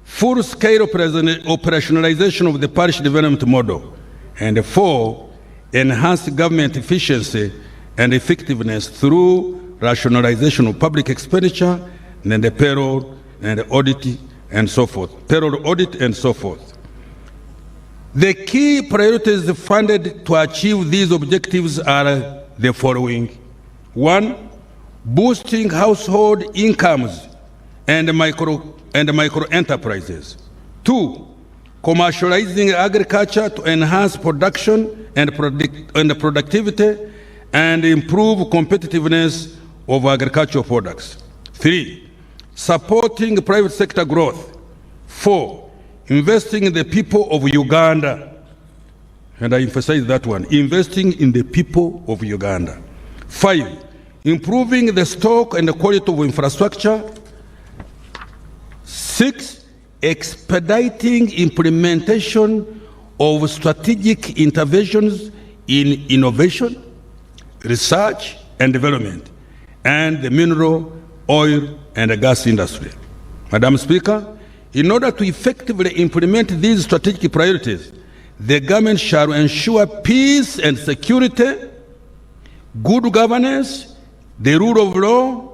full-scale operationalization of the parish development model. And 4, enhance government efficiency and effectiveness through rationalization of public expenditure and the payroll and the audit and so forth. Payroll audit and so forth. The key priorities funded to achieve these objectives are the following. 1, boosting household incomes and micro enterprises. 2, commercializing agriculture to enhance production and productivity and improve competitiveness of agricultural products. 3, supporting private sector growth. 4, investing in the people of Uganda. And I emphasize that one, investing in the people of Uganda. 5, improving the stock and the quality of infrastructure. 6, expediting implementation of strategic interventions in innovation, research and development, and the mineral, oil, and the gas industry. Madam Speaker, in order to effectively implement these strategic priorities, the government shall ensure peace and security, good governance, the rule of law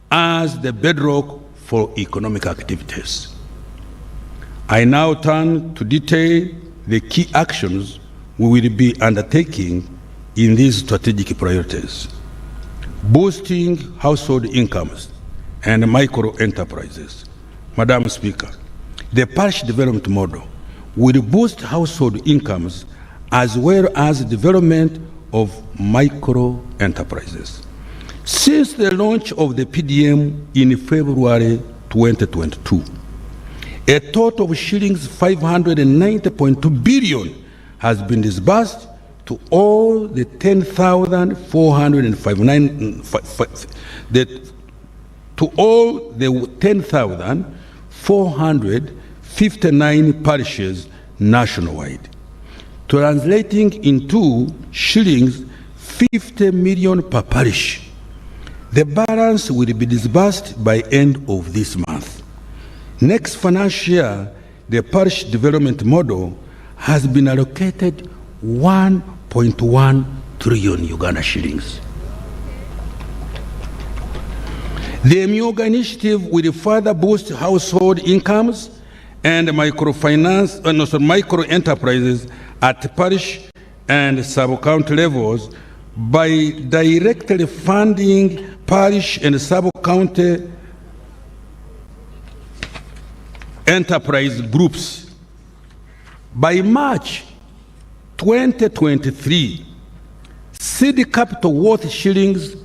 as the bedrock for economic activities. I now turn to detail the key actions we will be undertaking in these strategic priorities. Boosting household incomes and micro enterprises. Madam Speaker, the parish development model will boost household incomes as well as development of micro enterprises. Since the launch of the PDM in February 2022, a total of shillings 590.2 billion has been disbursed to all the 10,459 parishes nationwide, translating into shillings 50 million per parish. The balance will be disbursed by end of this month. Next financial year, the parish development model has been allocated 1.1 trillion Uganda shillings. The Myoga initiative will further boost household incomes and micro enterprises at parish and sub-county levels by directly funding parish and sub-county enterprise groups. By March 2023, seed capital worth shillings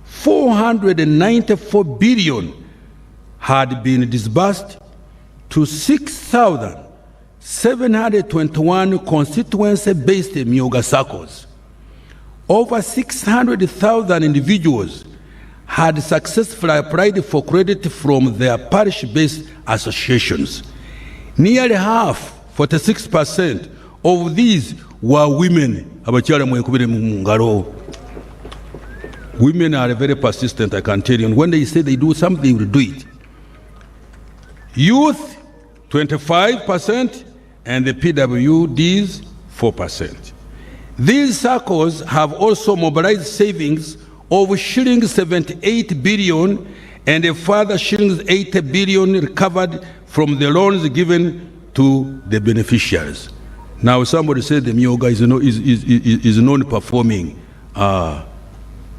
494 billion had been disbursed to 6,721 constituency-based Myoga circles. Over 600,000 individuals had successfully applied for credit from their parish-based associations. Nearly half, 46%, of these were women. Women are very persistent, I can tell you. And when they say they do something, they will do it. Youth, 25%, and the PWDs, 4%. These circles have also mobilized savings of shillings 78 billion and a further shillings 80 billion recovered from the loans given to the beneficiaries. Now somebody said the Myoga is non-performing.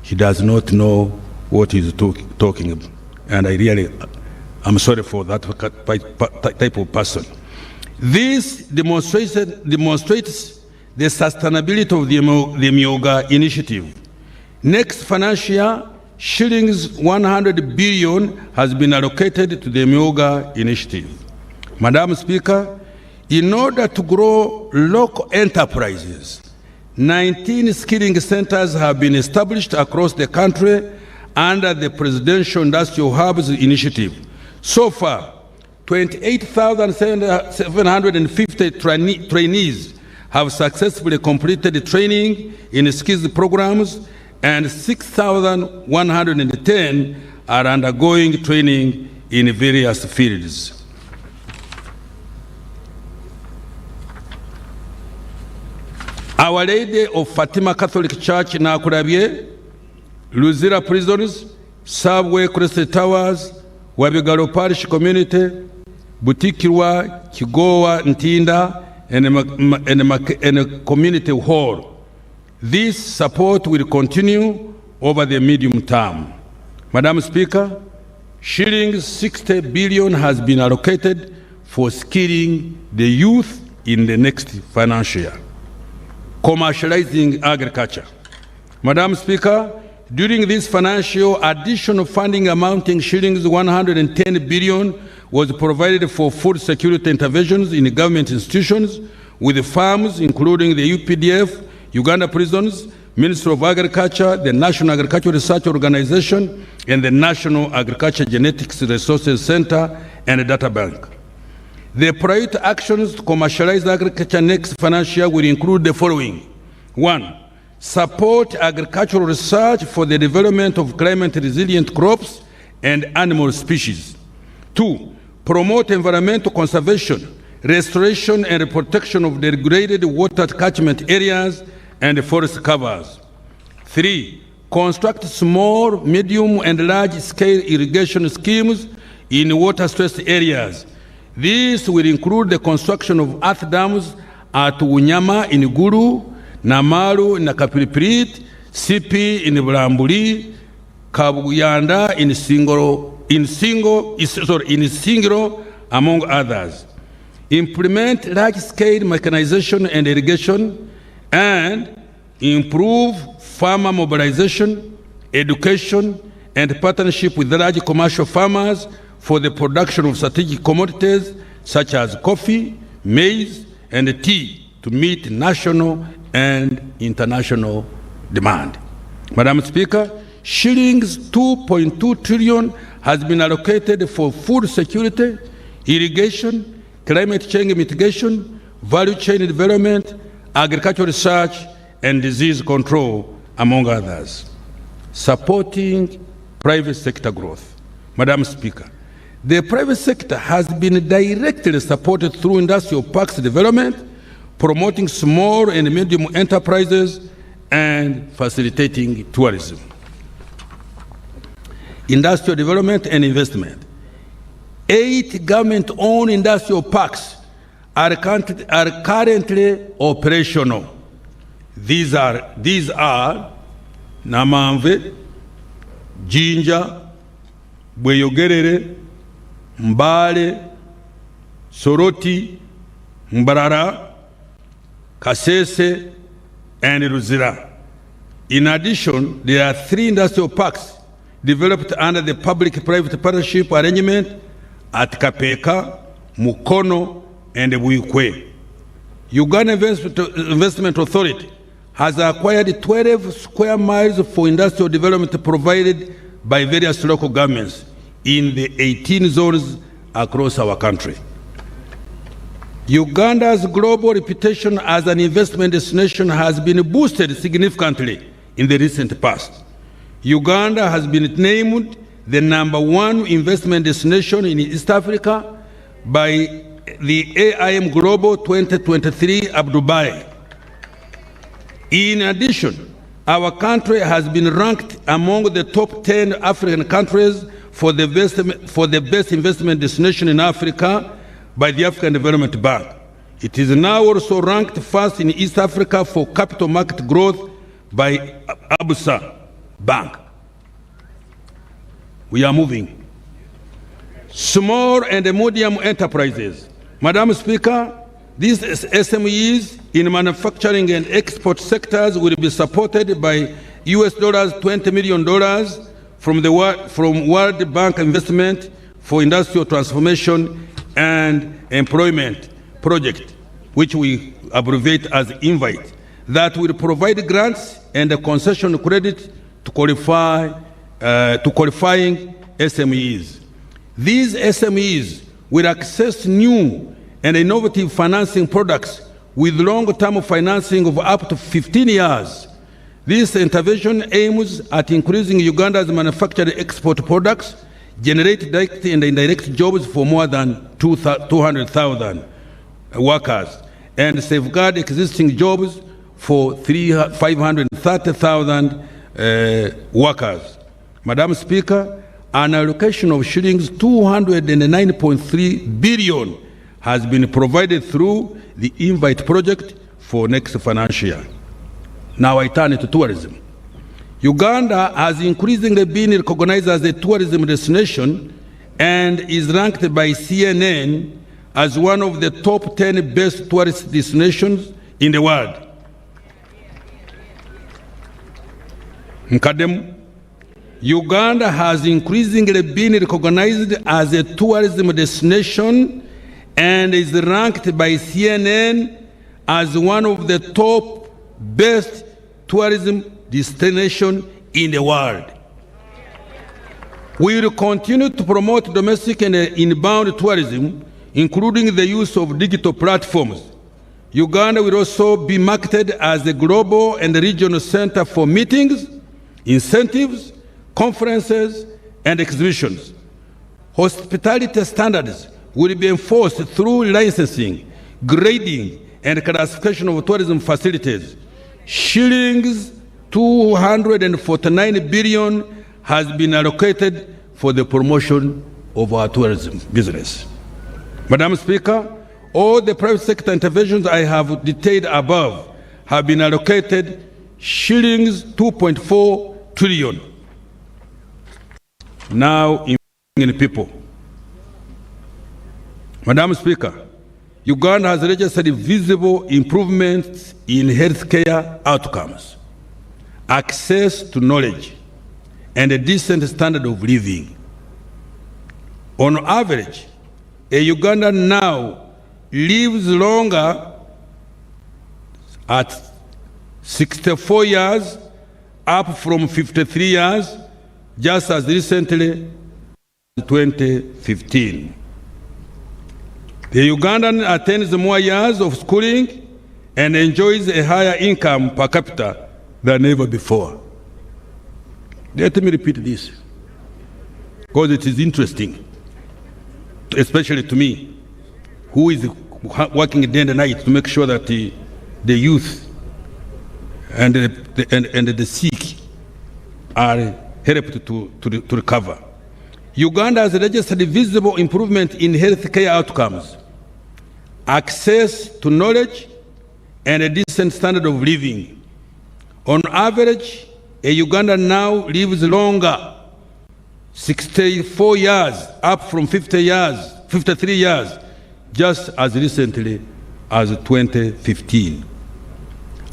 He does not know what he's talking about. And I'm sorry for that type of person. This demonstrates the sustainability of the Myoga initiative. Next financial year, shillings 100 billion has been allocated to the Myoga initiative. Madam Speaker, in order to grow local enterprises, 19 skilling centers have been established across the country under the Presidential Industrial Hubs initiative. So far, 28,750 trainees have successfully completed training in skills programs, and 6,110 are undergoing training in various fields. Our Lady of Fatima Catholic Church Nakurabye, Luzira Prisons, Subway Crest Towers, Wabigaro Parish Community, Butikirwa, Kigowa, Ntinda, and a community hall. This support will continue over the medium term. Madam Speaker, shillings 60 billion has been allocated for skilling the youth in the next financial year. Commercializing agriculture. Madam Speaker, during this financial, additional funding amounting shillings 110 billion was provided for food security interventions in government institutions with farms, including the UPDF, Uganda Prisons, Ministry of Agriculture, the National Agricultural Research Organization, and the National Agriculture Genetics Resources Center and Data Bank. The priority actions to commercialize agriculture next financial year will include the following. 1. Support agricultural research for the development of climate-resilient crops and animal species. 2. Promote environmental conservation, restoration and protection of the degraded water catchment areas and forest covers. 3. Construct small, medium, and large-scale irrigation schemes in water-stressed areas. This will include the construction of earth dams at Unyama in Gulu, Namaru in Kapiliprit, Sipi in Bulambuli, Kabuyanda in Singro, among others. Implement large-scale mechanization and irrigation, and improve farmer mobilization, education, and partnership with large commercial farmers for the production of strategic commodities such as coffee, maize, and tea to meet national and international demand. Madam Speaker, shillings 2.2 trillion has been allocated for food security, irrigation, climate change mitigation, value chain development, agricultural research, and disease control, among others. Supporting private sector growth. Madam Speaker, the private sector has been directly supported through industrial parks development, promoting small and medium enterprises, and facilitating tourism. Industrial development and investment. 8 government-owned industrial parks are currently operational. These are Namamve, Jinja, Bweyogerere, Mbale, Soroti, Mbarara, Kasese, and Ruzira. In addition, there are 3 industrial parks developed under the public-private partnership arrangement at Kapeka, Mukono, and Buikwe. Uganda Investment Authority has acquired 12 square miles for industrial development provided by various local governments in the 18 zones across our country. Uganda's global reputation as an investment destination has been boosted significantly in the recent past. Uganda has been named the #1 investment destination in East Africa by the AIM Global 2023 Abu Dhabi. In addition, our country has been ranked among the top 10 African countries for the best investment destination in Africa by the African Development Bank. It is now also ranked first in East Africa for capital market growth by Abusa Bank. We are moving. Small and medium enterprises. Madam Speaker, these SMEs in manufacturing and export sectors will be supported by $20 million from World Bank Investment for Industrial Transformation and Employment Project, which we abbreviate as INVITE, that will provide grants and a concession credit to qualifying SMEs. These SMEs will access new and innovative financing products with long-term financing of up to 15 years. This intervention aims at increasing Uganda's manufactured export products, generate direct and indirect jobs for more than 200,000 workers, and safeguard existing jobs for 530,000 workers. Madam Speaker, an allocation of shillings 209.3 billion has been provided through the Invite project for next financial year. Now I turn to tourism. Uganda has increasingly been recognized as a tourism destination and is ranked by CNN as one of the top 10 best tourist destinations in the world. Nkademu, Uganda has increasingly been recognized as a tourism destination and is ranked by CNN as one of the top best tourism destination in the world. We will continue to promote domestic and inbound tourism, including the use of digital platforms. Uganda will also be marketed as a global and regional center for meetings, incentives, conferences, and exhibitions. Hospitality standards will be enforced through licensing, grading, and classification of tourism facilities. Shillings 249 billion has been allocated for the promotion of our tourism business. Madam Speaker, all the private sector interventions I have detailed above have been allocated shillings 2.4 trillion. Now, in people. Madam Speaker, Uganda has registered visible improvements in healthcare outcomes, access to knowledge, and a decent standard of living. On average, a Ugandan now lives longer at 64 years, up from 53 years, just as recently, 2015. The Ugandan attains more years of schooling and enjoys a higher income per capita than ever before. Let me repeat this, because it is interesting, especially to me, who is working day and night to make sure that the youth and the sick are helped to recover. Uganda has registered visible improvement in healthcare outcomes, access to knowledge, and a decent standard of living. On average, a Ugandan now lives longer, 64 years, up from 53 years, just as recently as 2015.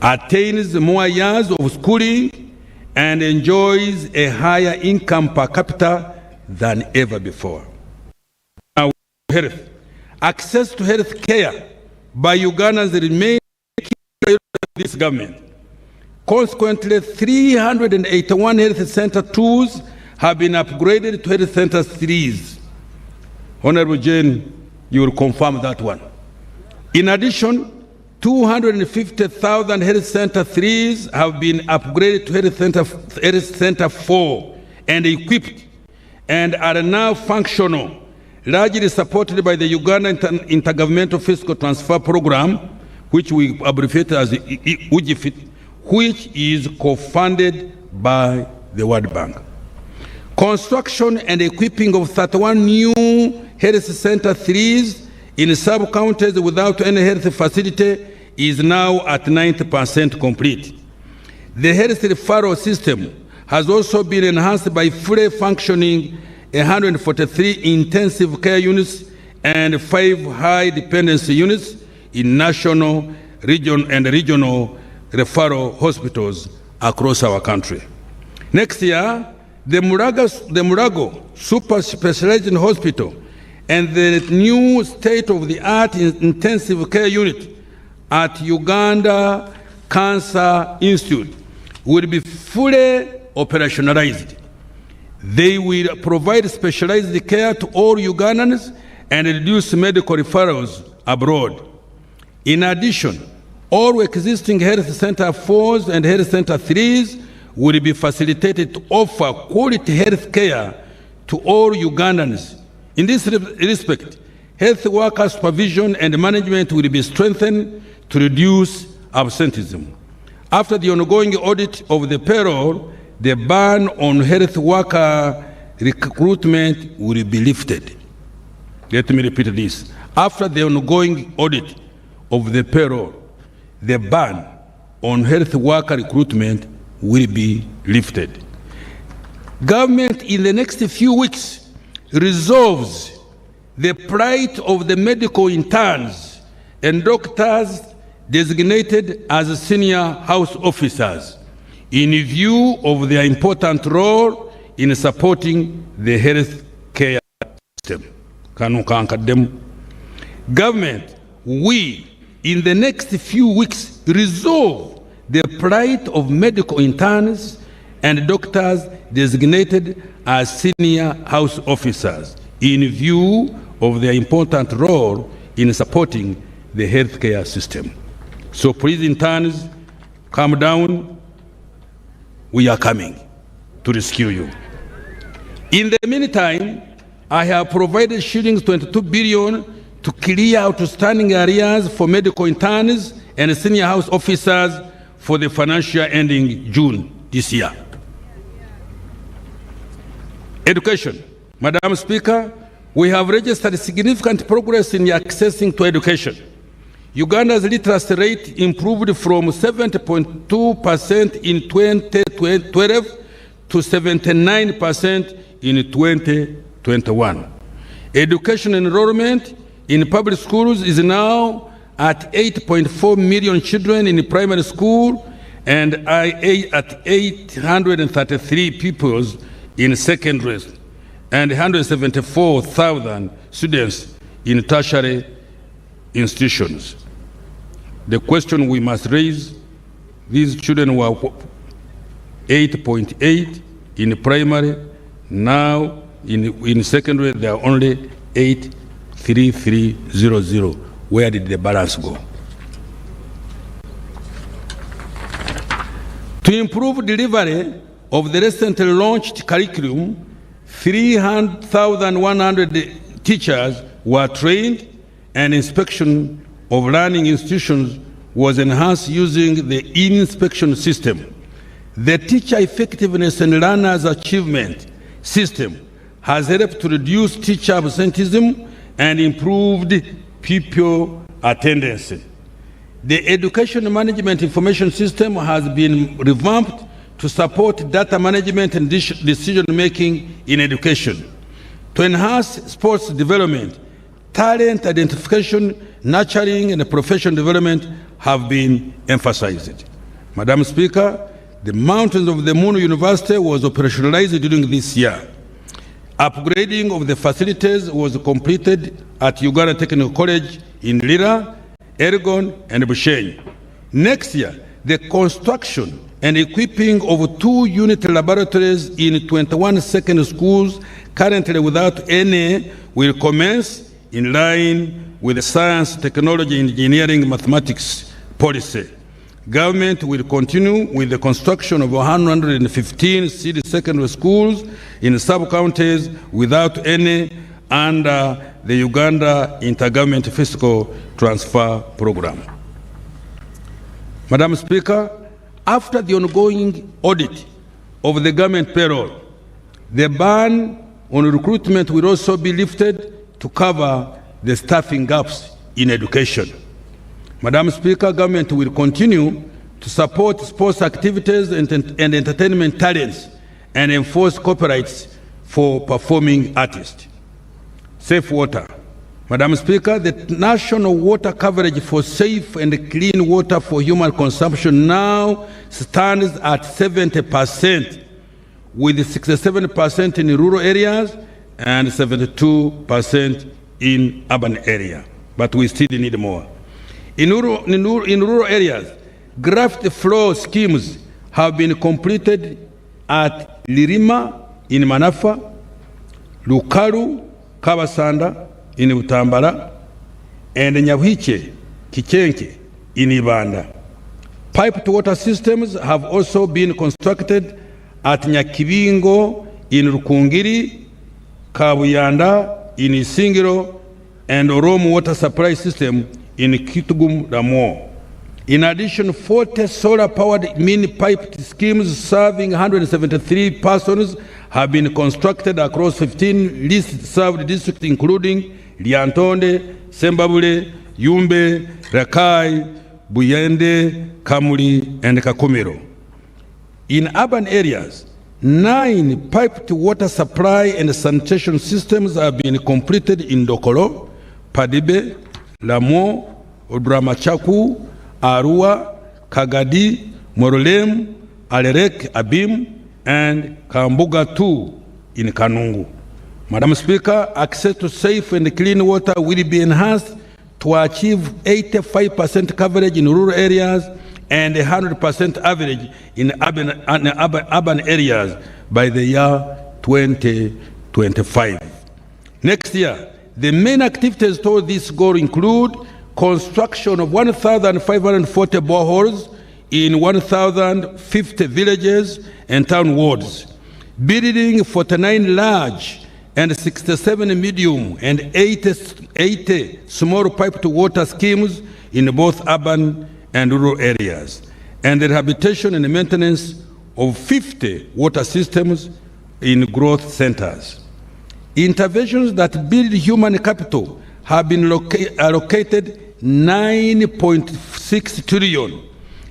Attains more years of schooling and enjoys a higher income per capita than ever before. Now, health. Access to health care by Ugandans remains key priority of this government. Consequently, 381 health center 2s have been upgraded to health center 3s. Honorable Jane, you will confirm that one. In addition, 250,000 health center 3s have been upgraded to health center 4 and equipped and are now functional, largely supported by the Uganda Intergovernmental Fiscal Transfer Program, which we abbreviate as UGFIT, which is co-funded by the World Bank. Construction and equipping of 31 new health center 3s in sub-counties without any health facility is now at 90% complete. The health referral system has also been enhanced by fully functioning 143 intensive care units and 5 high dependency units in national, regional referral hospitals across our country. Next year, the Murago Super Specialized Hospital and the new state-of-the-art intensive care unit at Uganda Cancer Institute will be fully operationalized. They will provide specialized care to all Ugandans and reduce medical referrals abroad. In addition, All existing health center 4s and health center 3s will be facilitated to offer quality health care to all Ugandans. In this respect, health worker supervision and management will be strengthened to reduce absenteeism. After the ongoing audit of the payroll, the ban on health worker recruitment will be lifted. Let me repeat this. After the ongoing audit of the payroll, the ban on health worker recruitment will be lifted. Government in the next few weeks resolves the plight of the medical interns and doctors designated as senior house officers in view of their important role in supporting the health care system. Government, we in the next few weeks resolve the plight of medical interns and doctors designated as senior house officers in view of their important role in supporting the healthcare system. So please, interns, calm down. We are coming to rescue you. In the meantime, I have provided shillings 22 billion to clear outstanding areas for medical interns and senior house officers for the financial year ending June this year. Education. Madam Speaker, we have registered significant progress in accessing to education. Uganda's literacy rate improved from 70.2% in 2012 to 79% in 2021. Education enrollment in public schools is now at 8.4 million children in primary school and at 833 pupils in secondary and 174,000 students in tertiary institutions. The question we must raise, these children were 8.8 in primary, now in secondary they are only 83300. Where did the balance go? To improve delivery of the recently launched curriculum, 300,100 teachers were trained and inspection of learning institutions was enhanced using the inspection system. The teacher effectiveness and learners achievement system has helped to reduce teacher absenteeism and improved pupil attendance. The education management information system has been revamped to support data management and decision making in education. To enhance sports development, talent identification, nurturing, and professional development have been emphasized. Madam Speaker, the Mountains of the Moon University was operationalized during this year. Upgrading of the facilities was completed at Uganda Technical College in Lira, Elgon, and Bushenyi. Next year, the construction and equipping of 2 unit laboratories in 21 secondary schools currently without any will commence in line with the science, technology, engineering, mathematics policy. Government will continue with the construction of 115 city secondary schools in sub-counties without any under the Uganda Intergovernmental Fiscal Transfer Program. Madam Speaker, after the ongoing audit of the government payroll, the ban on recruitment will also be lifted to cover the staffing gaps in education. Madam Speaker, government will continue to support sports activities and entertainment talents and enforce copyrights for performing artists. Safe water. Madam Speaker, the national water coverage for safe and clean water for human consumption now stands at 70%, with 67% in rural areas and 72% in urban areas. But we still need more. In rural areas, graft flow schemes have been completed at Lirima in Manafa, Lukalu, Kabasanda in Utambala, and Nyawiche, Kichenke in Ibanda. Piped water systems have also been constructed at Nyakibingo in Rukungiri, Kabuyanda in Isingiro, and Oromo water supply system in Kitugum Ramo. In addition, 40 solar-powered mini-piped schemes serving 173 persons have been constructed across 15 least-served districts, including Liantonde, Sembabule, Yumbe, Rakai, Buyende, Kamuli, and Kakumiro. In urban areas, 9 piped water supply and sanitation systems have been completed in Dokolo, Padibe, Lamo, Odramachaku, Arua, Kagadi, Morolem, Alerek, Abim, and Kambuga 2 in Kanungu. Madam Speaker, access to safe and clean water will be enhanced to achieve 85% coverage in rural areas and 100% average in urban areas by the year 2025. Next year, the main activities toward this goal include construction of 1,540 boreholes in 1,050 villages and town wards, building 49 large and 67 medium and 80 small piped water schemes in both urban and rural areas, and the rehabilitation and maintenance of 50 water systems in growth centers. Interventions that build human capital have been allocated 9.6 trillion.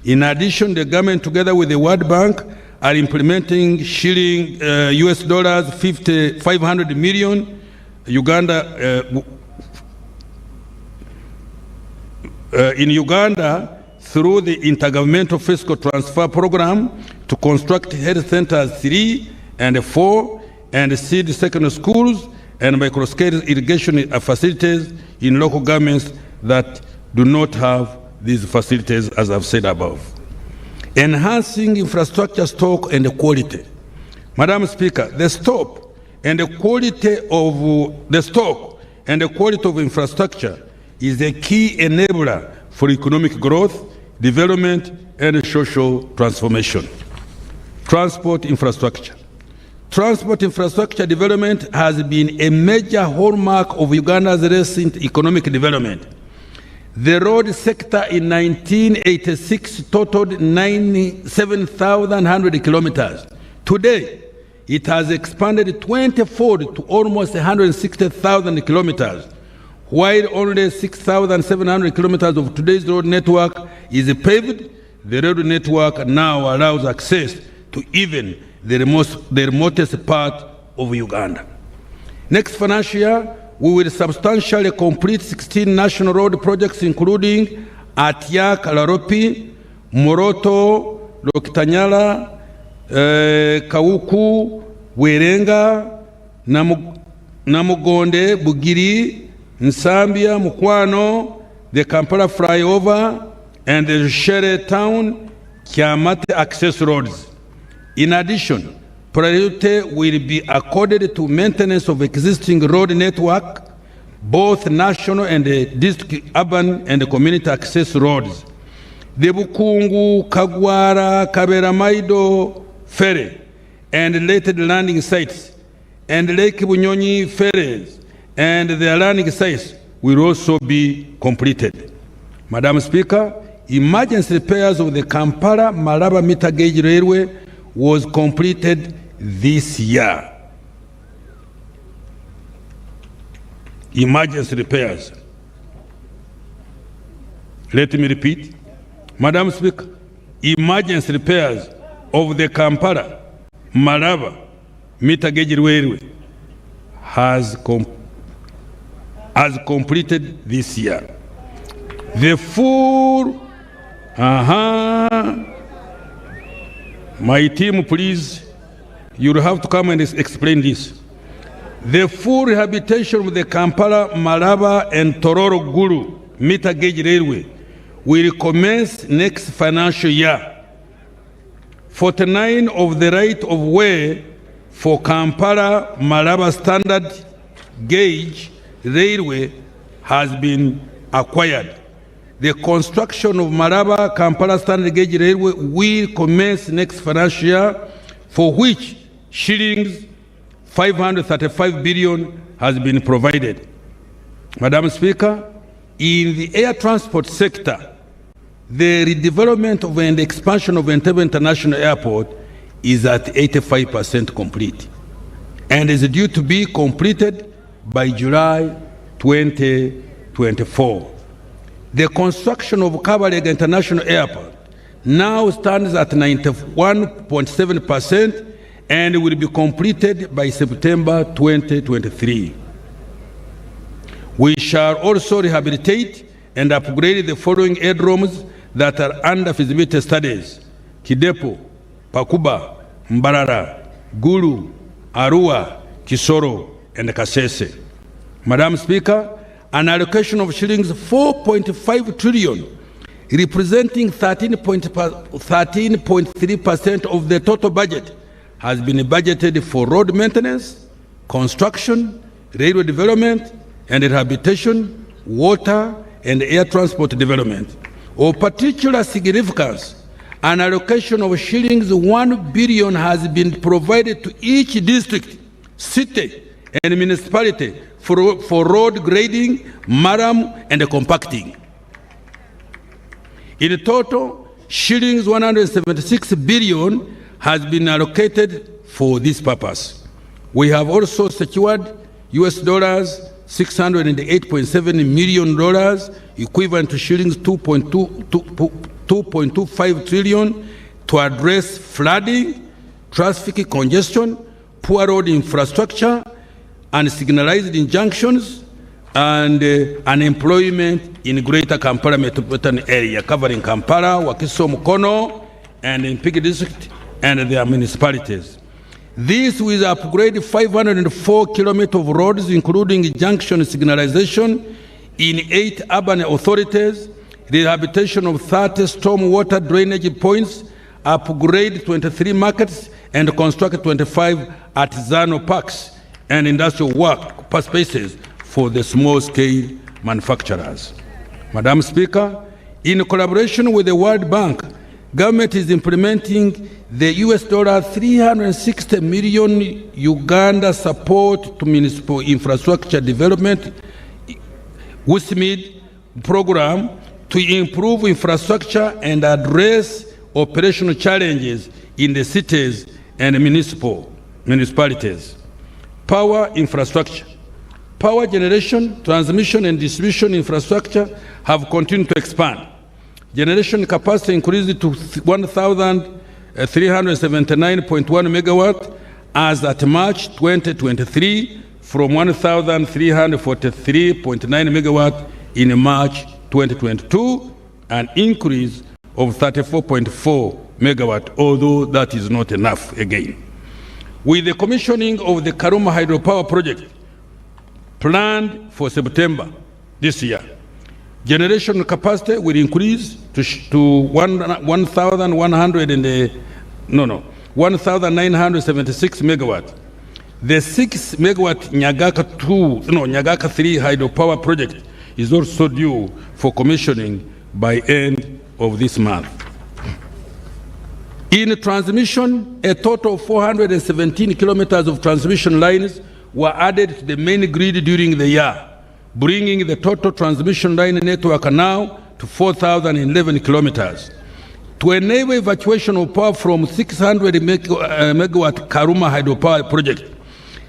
In addition, the government, together with the World Bank, are implementing shilling US dollars 500 million in Uganda through the Intergovernmental Fiscal Transfer Program to construct health centers 3 and 4 and seed secondary schools and microscale irrigation facilities in local governments that do not have these facilities, as I've said above. Enhancing infrastructure stock and quality. Madam Speaker, the stock and the quality of infrastructure is a key enabler for economic growth, development, and social transformation. Transport infrastructure. Transport infrastructure development has been a major hallmark of Uganda's recent economic development. The road sector in 1986 totaled 97,100 kilometers. Today, it has expanded 20-fold to almost 160,000 kilometers, while only 6,700 kilometers of today's road network is paved. The road network now allows access to even the remotest part of Uganda. Next financial year, we will substantially complete 16 national road projects, including Atia Kalaropi, Moroto, Lokitanyala, Kauku, Werenga, Namugonde, Bugiri, Nsambia, Mukwano, the Kampala flyover, and the Shere Town, Kiamate access roads. In addition, priority will be accorded to maintenance of existing road network, both national and district, urban and community access roads. The Bukungu, Kagwara, Kaberamaido ferry and related landing sites, and Lake Bunyonyi ferries and their landing sites will also be completed. Madam Speaker, emergency repairs of the Kampala-Malaba meter gauge railway was completed this year. Emergency repairs. Let me repeat. Madam Speaker, emergency repairs of the Kampala-Malaba meter gauge railway has completed this year. The full, my team, please, you'll have to come and explain this. The full rehabilitation of the Kampala, Malaba, and Tororo Gulu meter gauge railway will commence next financial year. 49 of the right of way for Kampala, Malaba standard gauge railway has been acquired. the construction of Maraba-Kampala standard gauge railway will commence next financial year, for which shillings 535 billion has been provided. Madam Speaker, in the air transport sector, the redevelopment of and expansion of Entebbe International Airport is at 85% complete and is due to be completed by July 2024. The construction of Kabalega International Airport now stands at 91.7% and will be completed by September 2023. We shall also rehabilitate and upgrade the following aerodromes that are under feasibility studies: Kidepo, Pakuba, Mbarara, Gulu, Arua, Kisoro, and Kasese. Madam Speaker, an allocation of shillings 4.5 trillion, representing 13.3% of the total budget, has been budgeted for road maintenance, construction, railway development and rehabilitation, water and air transport development. Of particular significance, an allocation of shillings 1 billion has been provided to each district, city and municipality for road grading, maram and compacting. In total, shillings 176 billion has been allocated for this purpose. We have also secured $608.7 million, equivalent to shillings 2.25 trillion, to address flooding, traffic congestion, poor road infrastructure, and signalized injunctions, and unemployment in Greater Kampala metropolitan area, covering Kampala, Wakiso, Mukono, and in Mpigi district and their municipalities. This will upgrade 504 kilometers of roads, including junction signalization in 8 urban authorities, rehabilitation of 30 stormwater drainage points, upgrade 23 markets, and construct 25 artisanal parks and industrial work spaces for the small-scale manufacturers. Madam Speaker, in collaboration with the World Bank, government is implementing the $360 million Uganda support to municipal infrastructure development WISMID program to improve infrastructure and address operational challenges in the cities and municipalities. Power infrastructure. Power generation, transmission and distribution infrastructure have continued to expand. Generation capacity increased to 1,379.1 megawatt as at March 2023 from 1,343.9 megawatt in March 2022, an increase of 34.4 megawatt, although that is not enough again. With the commissioning of the Karuma hydropower project planned for September this year, generation capacity will increase to 1,976 megawatt. The 6 megawatt Nyagaka 3 hydropower project is also due for commissioning by end of this month. In transmission, a total of 417 kilometers of transmission lines were added to the main grid during the year, bringing the total transmission line network now to 4,011 kilometers. To enable evacuation of power from 600 megawatt Karuma hydropower project,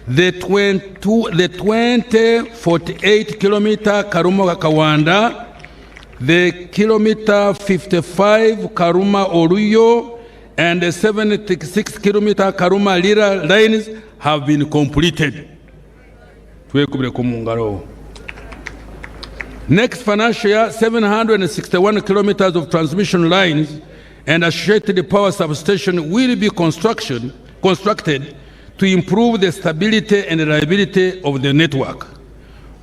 the 2048 kilometer Karuma Kawanda, the kilometer 55 Karuma Oruyo, and the 76 kilometer Karuma Lira lines have been completed. Next financial year, 761 kilometers of transmission lines and associated power substation will be constructed to improve the stability and reliability of the network.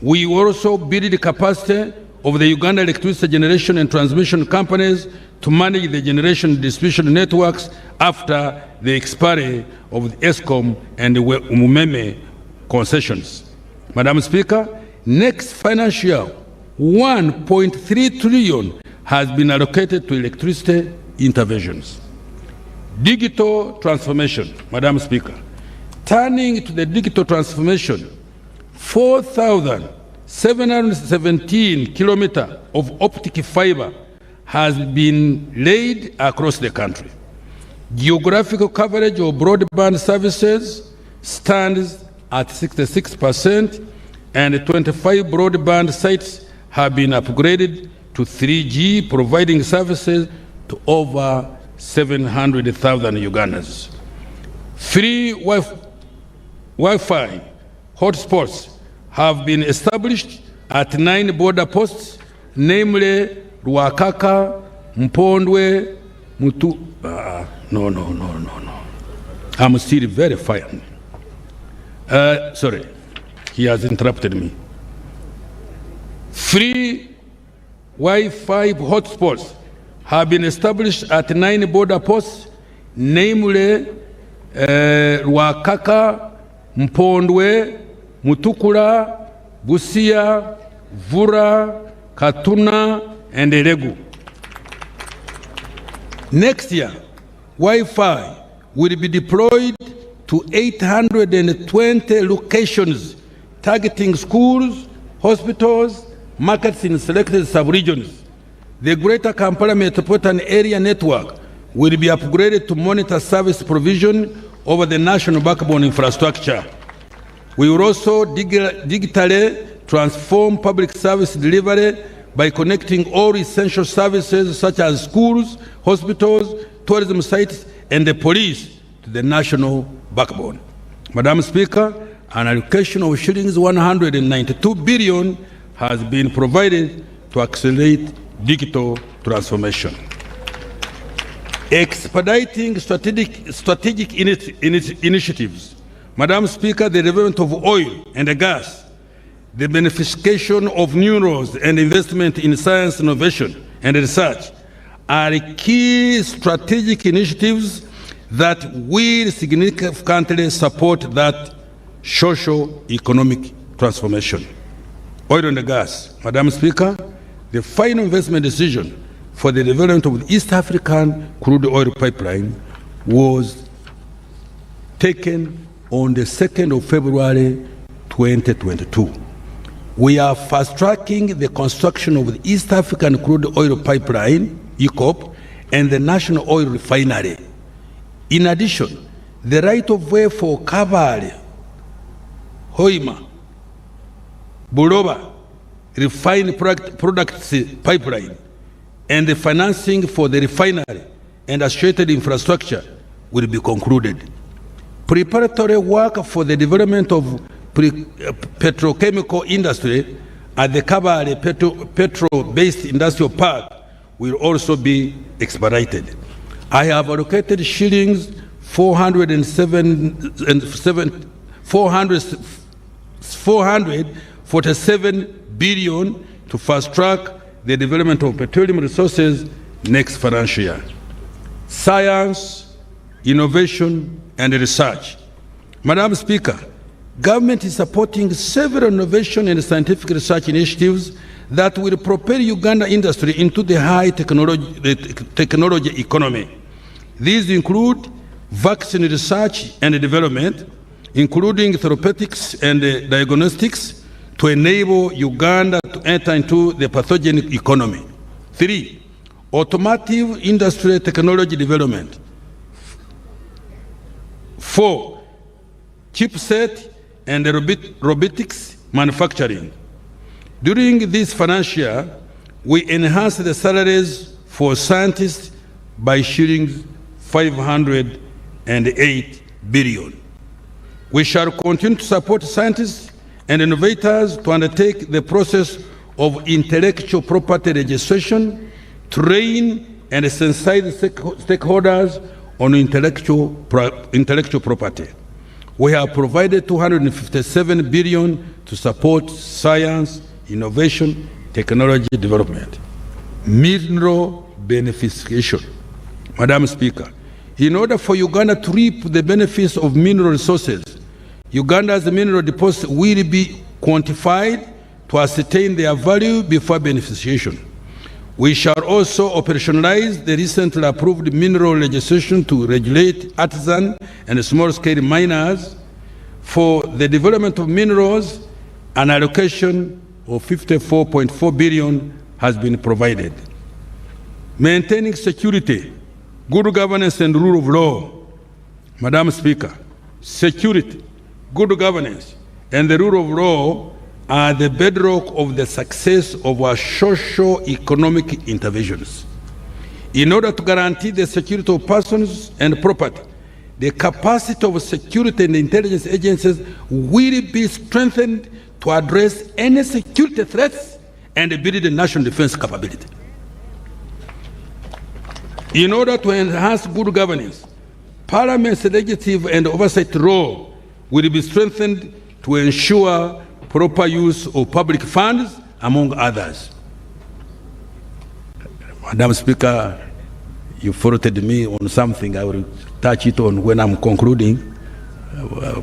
We also build the capacity of the Uganda electricity generation and transmission companies to manage the generation and distribution networks after the expiry of the ESCOM and the Umeme concessions. Madam Speaker, next financial year 1.3 trillion has been allocated to electricity interventions. Digital transformation, Madam Speaker. Turning to the digital transformation, 4,717 kilometers of optic fiber has been laid across the country. Geographical coverage of broadband services stands at 66%, and 25 broadband sites have been upgraded to 3G, providing services to over 700,000 Ugandans. Free Wi-Fi hotspots have been established at 9 border posts, namely Ruakaka, Mpondwe, Mutu. No. I'm still verifying. Sorry, he has interrupted me. Free Wi-Fi hotspots have been established at 9 border posts, namely Ruakaka, Mpondwe, Mutukula, Busia, Vura, Katuna, and Eregu. Next year, Wi-Fi will be deployed to 820 locations, targeting schools, hospitals, markets in selected sub-regions. The Greater Kampala Metropolitan Area Network will be upgraded to monitor service provision over the national backbone infrastructure. We will also digitally transform public service delivery by connecting all essential services such as schools, hospitals, tourism sites, and the police to the national backbone. Madam Speaker, an allocation of shillings 192 billion has been provided to accelerate digital transformation. Expediting strategic initiatives. Madam Speaker, the development of oil and gas, the beneficiation of minerals, and investment in science, innovation, and research are key strategic initiatives that will significantly support that socio-economic transformation. Oil and gas. Madam Speaker, the final investment decision for the development of the East African crude oil pipeline was taken on the 2nd of February 2022. We are fast-tracking the construction of the East African crude oil pipeline, EACOP, and the National Oil Refinery. In addition, the right-of-way for Kabale, Hoima, Buloba refined products pipeline and the financing for the refinery and associated infrastructure will be concluded. Preparatory work for the development of petrochemical industry at the Kabale Petro-based industrial park will also be expedited. I have allocated shillings 447 billion to fast-track the development of petroleum resources next financial year. Science, innovation, and research. Madam Speaker, government is supporting several innovation and scientific research initiatives that will propel Uganda industry into the high technology economy. These include vaccine research and development, including therapeutics and diagnostics, to enable Uganda to enter into the pathogenic economy. 3, automotive industry technology development. 4, chipset and robotics manufacturing. During this financial year, we enhanced the salaries for scientists by shillings 508 billion. We shall continue to support scientists and innovators to undertake the process of intellectual property registration, train and sensitize stakeholders on intellectual property. We have provided 257 billion to support science, innovation, technology development. Mineral beneficiation. Madam Speaker, in order for Uganda to reap the benefits of mineral resources, Uganda's mineral deposits will be quantified to ascertain their value before beneficiation. We shall also operationalize the recently approved mineral legislation to regulate artisan and small-scale miners. For the development of minerals, an allocation of 54.4 billion has been provided. Maintaining security, good governance and rule of law. Madam Speaker, security, good governance, and the rule of law are the bedrock of the success of our socio-economic interventions. In order to guarantee the security of persons and property, the capacity of security and intelligence agencies will be strengthened to address any security threats and build the national defense capability. In order to enhance good governance, Parliament's legislative and oversight role will be strengthened to ensure proper use of public funds, among others. Madam Speaker, you faulted me on something. I will touch it on when I'm concluding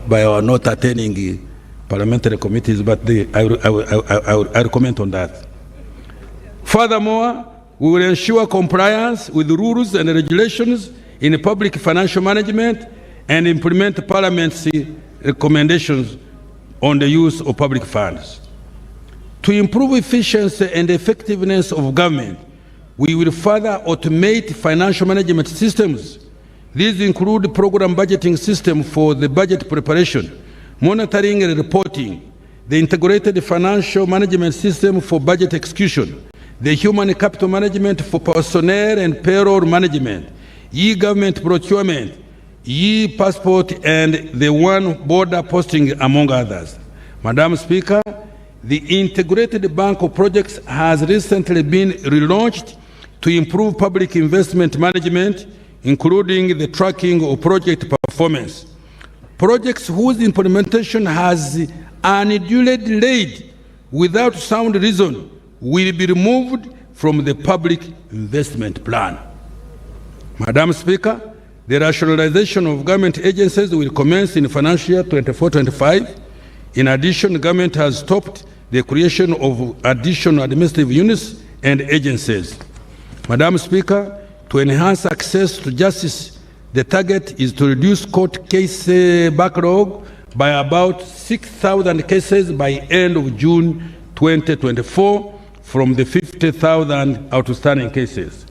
by our not attending parliamentary committees, but I will comment on that. Furthermore, we will ensure compliance with rules and regulations in public financial management and implement Parliament's recommendations on the use of public funds. To improve efficiency and effectiveness of government, we will further automate financial management systems. These include program budgeting system for the budget preparation, monitoring and reporting, the integrated financial management system for budget execution, the human capital management for personnel and payroll management, e-government procurement, e-passport, and the one border posting, among others. Madam Speaker, the integrated bank of projects has recently been relaunched to improve public investment management, including the tracking of project performance. Projects whose implementation has unduly delayed without sound reason will be removed from the public investment plan. Madam Speaker, the rationalization of government agencies will commence in financial year 24-25. In addition, the government has stopped the creation of additional administrative units and agencies. Madam Speaker, to enhance access to justice, the target is to reduce court case backlog by about 6,000 cases by end of June 2024 from the 50,000 outstanding cases.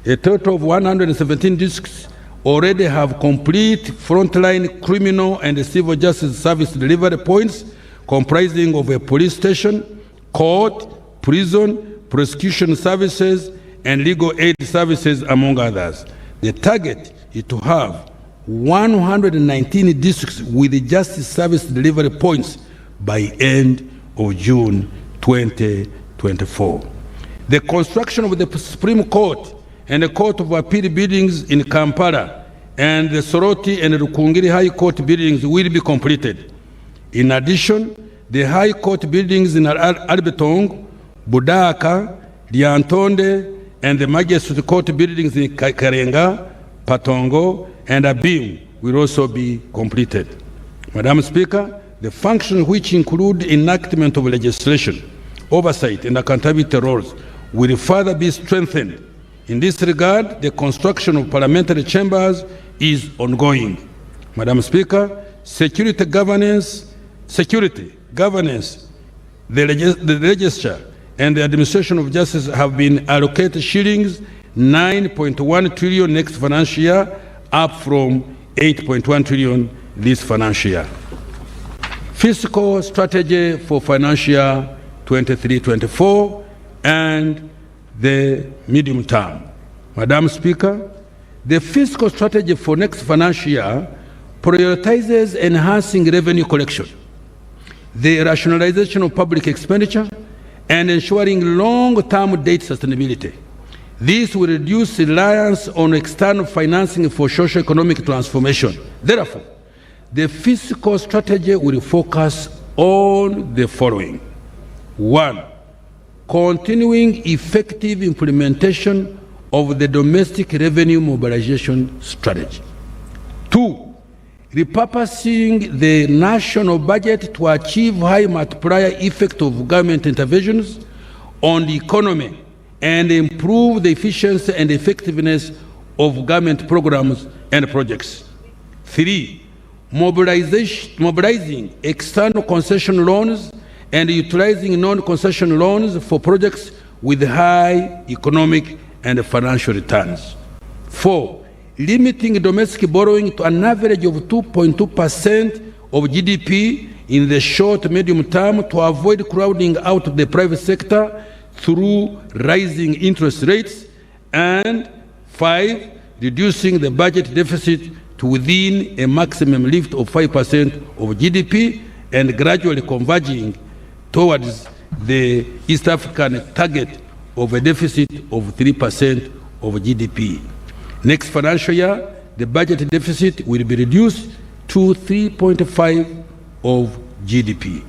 A total of 117 districts already have complete frontline criminal and civil justice service delivery points comprising of a police station, court, prison, prosecution services, and legal aid services, among others. The target is to have 119 districts with justice service delivery points by end of June 2024. The construction of the Supreme Court and the Court of Appeal buildings in Kampala and the Soroti and Rukungiri High Court buildings will be completed. In addition, the High Court buildings in Albetong, Budaka, Liantonde, and the Magistrate Court buildings in Karenga, Patongo, and Abim will also be completed. Madam Speaker, the functions which include enactment of legislation, oversight, and accountability roles will further be strengthened. In this regard, the construction of parliamentary chambers is ongoing. Madam Speaker, governance, the legislature, and the administration of justice have been allocated shillings 9.1 trillion next financial year, up from 8.1 trillion this financial year. Fiscal strategy for financial year 23-24 and the medium term. Madam Speaker, the fiscal strategy for next financial year prioritizes enhancing revenue collection, the rationalization of public expenditure, and ensuring long-term debt sustainability. This will reduce reliance on external financing for socio-economic transformation. Therefore, the fiscal strategy will focus on the following. 1. Continuing effective implementation of the domestic revenue mobilization strategy. 2. repurposing the national budget to achieve high multiplier effect of government interventions on the economy and improve the efficiency and effectiveness of government programs and projects. 3, mobilizing external concession loans and utilizing non-concession loans for projects with high economic and financial returns. 4, limiting domestic borrowing to an average of 2.2% of GDP in the short medium term to avoid crowding out of the private sector through rising interest rates. And 5, reducing the budget deficit to within a maximum lift of 5% of GDP and gradually converging towards the East African target of a deficit of 3% of GDP. Next financial year, the budget deficit will be reduced to 3.5% of GDP.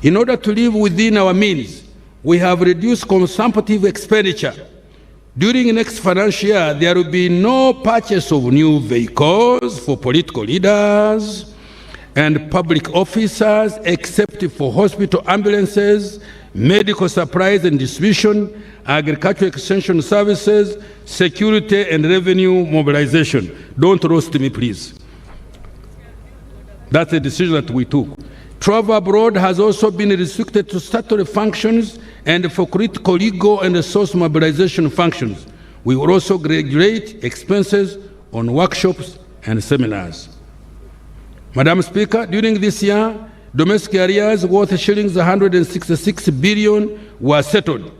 In order to live within our means, we have reduced consumptive expenditure. During next financial year, there will be no purchase of new vehicles for political leaders and public officers except for hospital ambulances, medical supplies and distribution, agricultural extension services, security and revenue mobilization. Don't roast me, please. That's a decision that we took. Travel abroad has also been restricted to statutory functions and for critical legal and resource mobilization functions. We will also regulate expenses on workshops and seminars. Madam Speaker, during this year, domestic arrears worth shillings 166 billion were settled.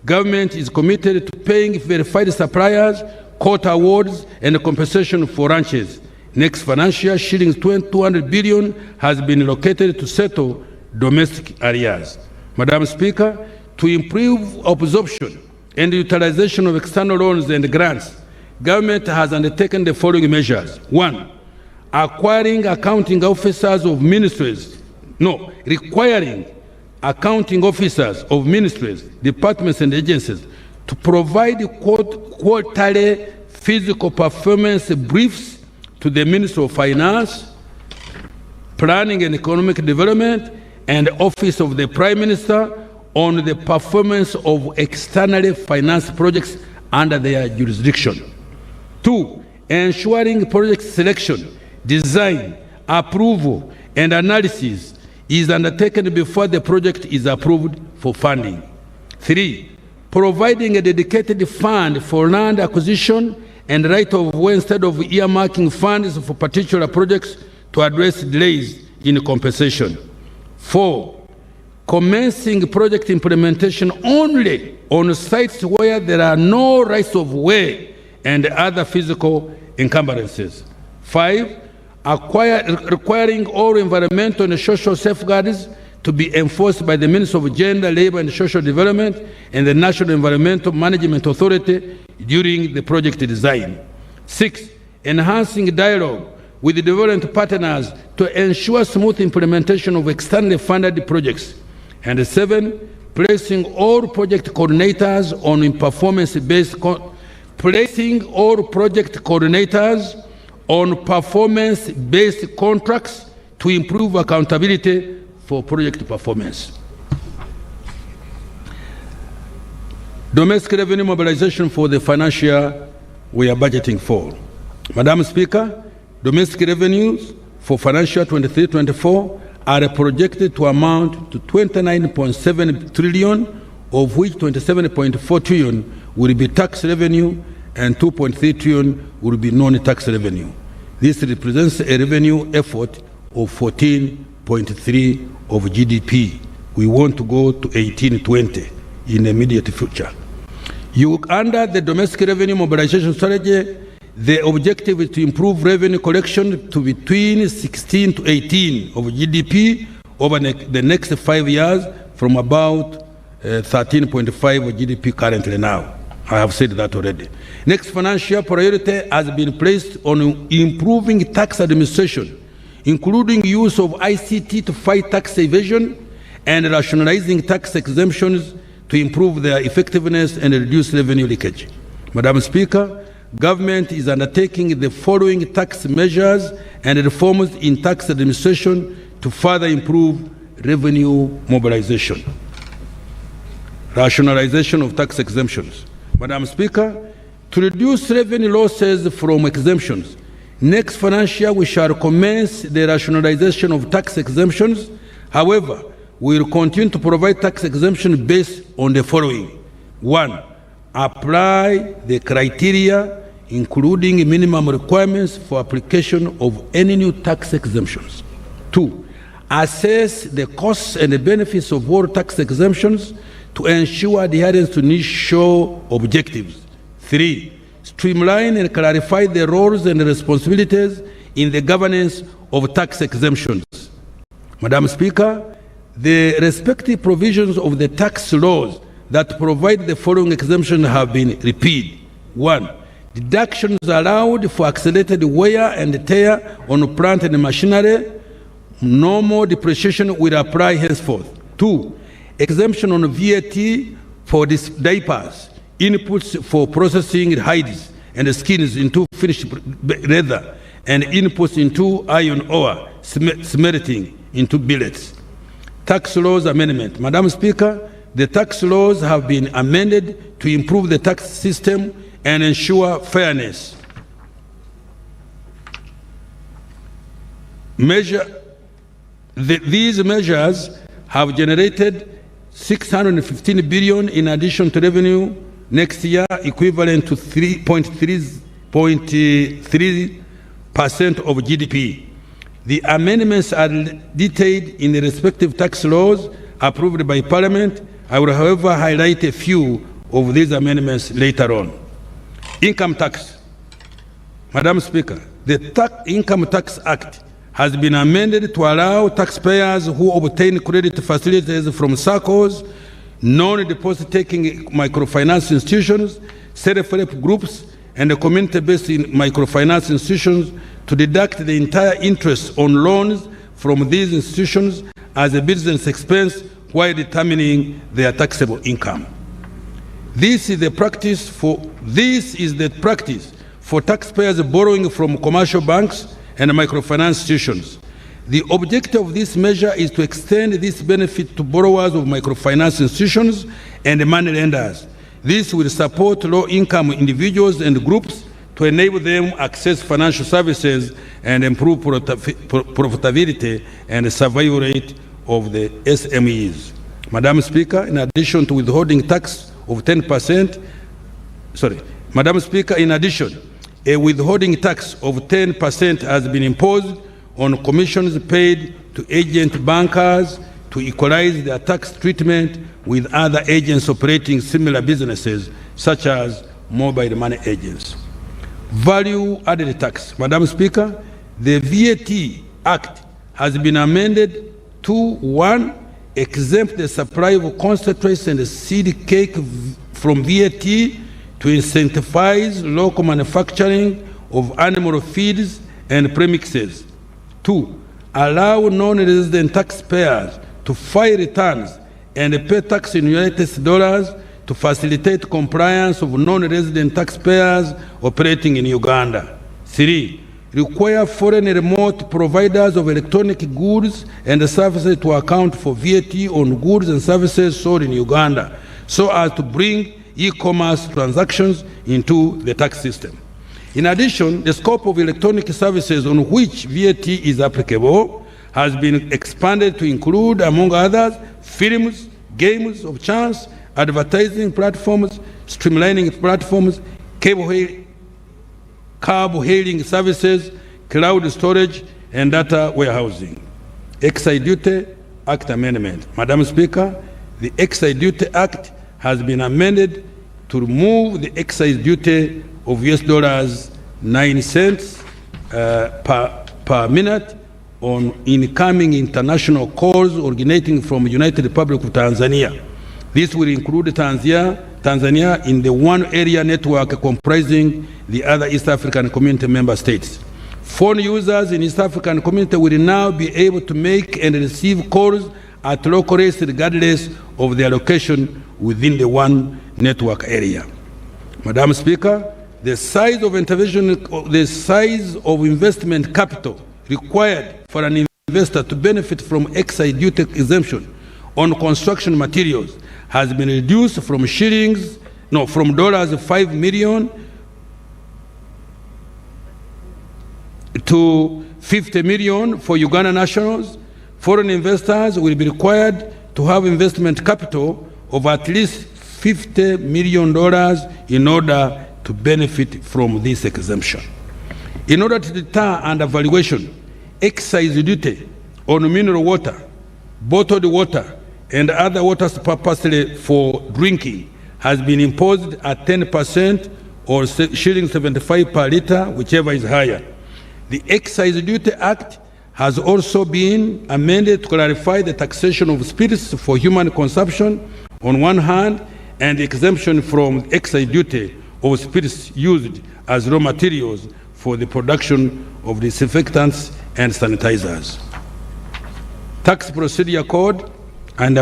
Government is committed to paying verified suppliers, quota awards, and compensation for ranches. Next financial year, shillings 200 billion has been allocated to settle domestic arrears. Madam Speaker, to improve absorption and utilization of external loans and grants, government has undertaken the following measures. 1, requiring accounting officers of ministries, departments and agencies to provide quarterly physical performance briefs to the Minister of Finance, Planning and Economic Development, and Office of the Prime Minister on the performance of externally financed projects under their jurisdiction. 2, ensuring project selection, design, approval, and analysis is undertaken before the project is approved for funding. 3, providing a dedicated fund for land acquisition and right of way instead of earmarking funds for particular projects to address delays in compensation. 4, commencing project implementation only on sites where there are no rights of way and other physical encumbrances. 5, requiring all environmental and social safeguards to be enforced by the Minister of Gender, Labour and Social Development and the National Environmental Management Authority during the project design. 6, enhancing dialogue with the development partners to ensure smooth implementation of externally funded projects. And 7, placing all project coordinators on performance-based contracts to improve accountability for project performance. Domestic revenue mobilization for the financial year we are budgeting for. Madam Speaker, domestic revenues for financial 23-24 are projected to amount to 29.7 trillion, of which 27.4 trillion will be tax revenue and 2.3 trillion will be non-tax revenue. This represents a revenue effort of 14.3% of GDP. We want to go to 18-20 in the immediate future. Under the domestic revenue mobilization strategy, the objective is to improve revenue collection to between 16 to 18 of GDP over the next 5 years from about 13.5 of GDP currently now. I have said that already. Next financial priority has been placed on improving tax administration, including use of ICT to fight tax evasion and rationalizing tax exemptions to improve their effectiveness and reduce revenue leakage. Madam Speaker, government is undertaking the following tax measures and reforms in tax administration to further improve revenue mobilization. Rationalization of tax exemptions. Madam Speaker, to reduce revenue losses from exemptions, next financial year we shall commence the rationalization of tax exemptions. However, we will continue to provide tax exemption based on the following. 1. Apply the criteria including minimum requirements for application of any new tax exemptions. 2. Assess the costs and the benefits of all tax exemptions to ensure adherence to initial objectives. 3. Streamline and clarify the roles and responsibilities in the governance of tax exemptions. Madam Speaker, the respective provisions of the tax laws that provide the following exemptions have been repealed. 1. Deductions allowed for accelerated wear and tear on plant and machinery. No more depreciation will apply henceforth. 2. Exemption on VAT for diapers, inputs for processing hides and skins into finished leather, and inputs into iron ore, smelting into billets. Tax laws amendment. Madam Speaker, the tax laws have been amended to improve the tax system and ensure fairness. These measures have generated 615 billion in addition to revenue next year, equivalent to 3.3% of GDP. The amendments are detailed in the respective tax laws approved by Parliament. I will, however, highlight a few of these amendments later on. Income tax. Madam Speaker, the Income Tax Act has been amended to allow taxpayers who obtain credit facilities from SACCOs, non-deposit-taking microfinance institutions, self-help groups, and community-based microfinance institutions to deduct the entire interest on loans from these institutions as a business expense while determining their taxable income. This is the practice for taxpayers borrowing from commercial banks and microfinance institutions. The objective of this measure is to extend this benefit to borrowers of microfinance institutions and money lenders. This will support low-income individuals and groups to enable them access financial services and improve profitability and survival rate of the SMEs. Madam Speaker, in addition to withholding tax of 10%, Madam Speaker, in addition, a withholding tax of 10% has been imposed on commissions paid to agent bankers to equalize their tax treatment with other agents operating similar businesses, such as mobile money agents. Value-added tax. Madam Speaker, the VAT Act has been amended to 1. Exempt the supply of concentrates and seed cake from VAT to incentivize local manufacturing of animal feeds and premixes. 2. Allow non-resident taxpayers to file returns and pay tax in United dollars to facilitate compliance of non-resident taxpayers operating in Uganda. 3. Require foreign remote providers of electronic goods and services to account for VAT on goods and services sold in Uganda, so as to bring e-commerce transactions into the tax system. In addition, the scope of electronic services on which VAT is applicable has been expanded to include, among others, films, games of chance, advertising platforms, streamlining platforms, cab-hailing services, cloud storage, and data warehousing. Excise Duty Act Amendment. Madam Speaker, the Excise Duty Act has been amended to remove the excise duty of $9 per minute on incoming international calls originating from the United Republic of Tanzania. This will include Tanzania in the one area network comprising the other East African Community member states. Phone users in East African Community will now be able to make and receive calls at local rates regardless of their location within the one network area. Madam Speaker, the size of investment capital required for an investor to benefit from excise duty exemption on construction materials has been reduced from $5 million to $50 million for Uganda nationals. Foreign investors will be required to have investment capital of at least $50 million in order to benefit from this exemption. In order to deter undervaluation, excise duty on mineral water, bottled water, and other waters purposely for drinking has been imposed at 10% or $75 per litre, whichever is higher. The Excise Duty Act has also been amended to clarify the taxation of spirits for human consumption on one hand, and the exemption from excise duty of spirits used as raw materials for the production of disinfectants and sanitizers. Tax Procedure Code and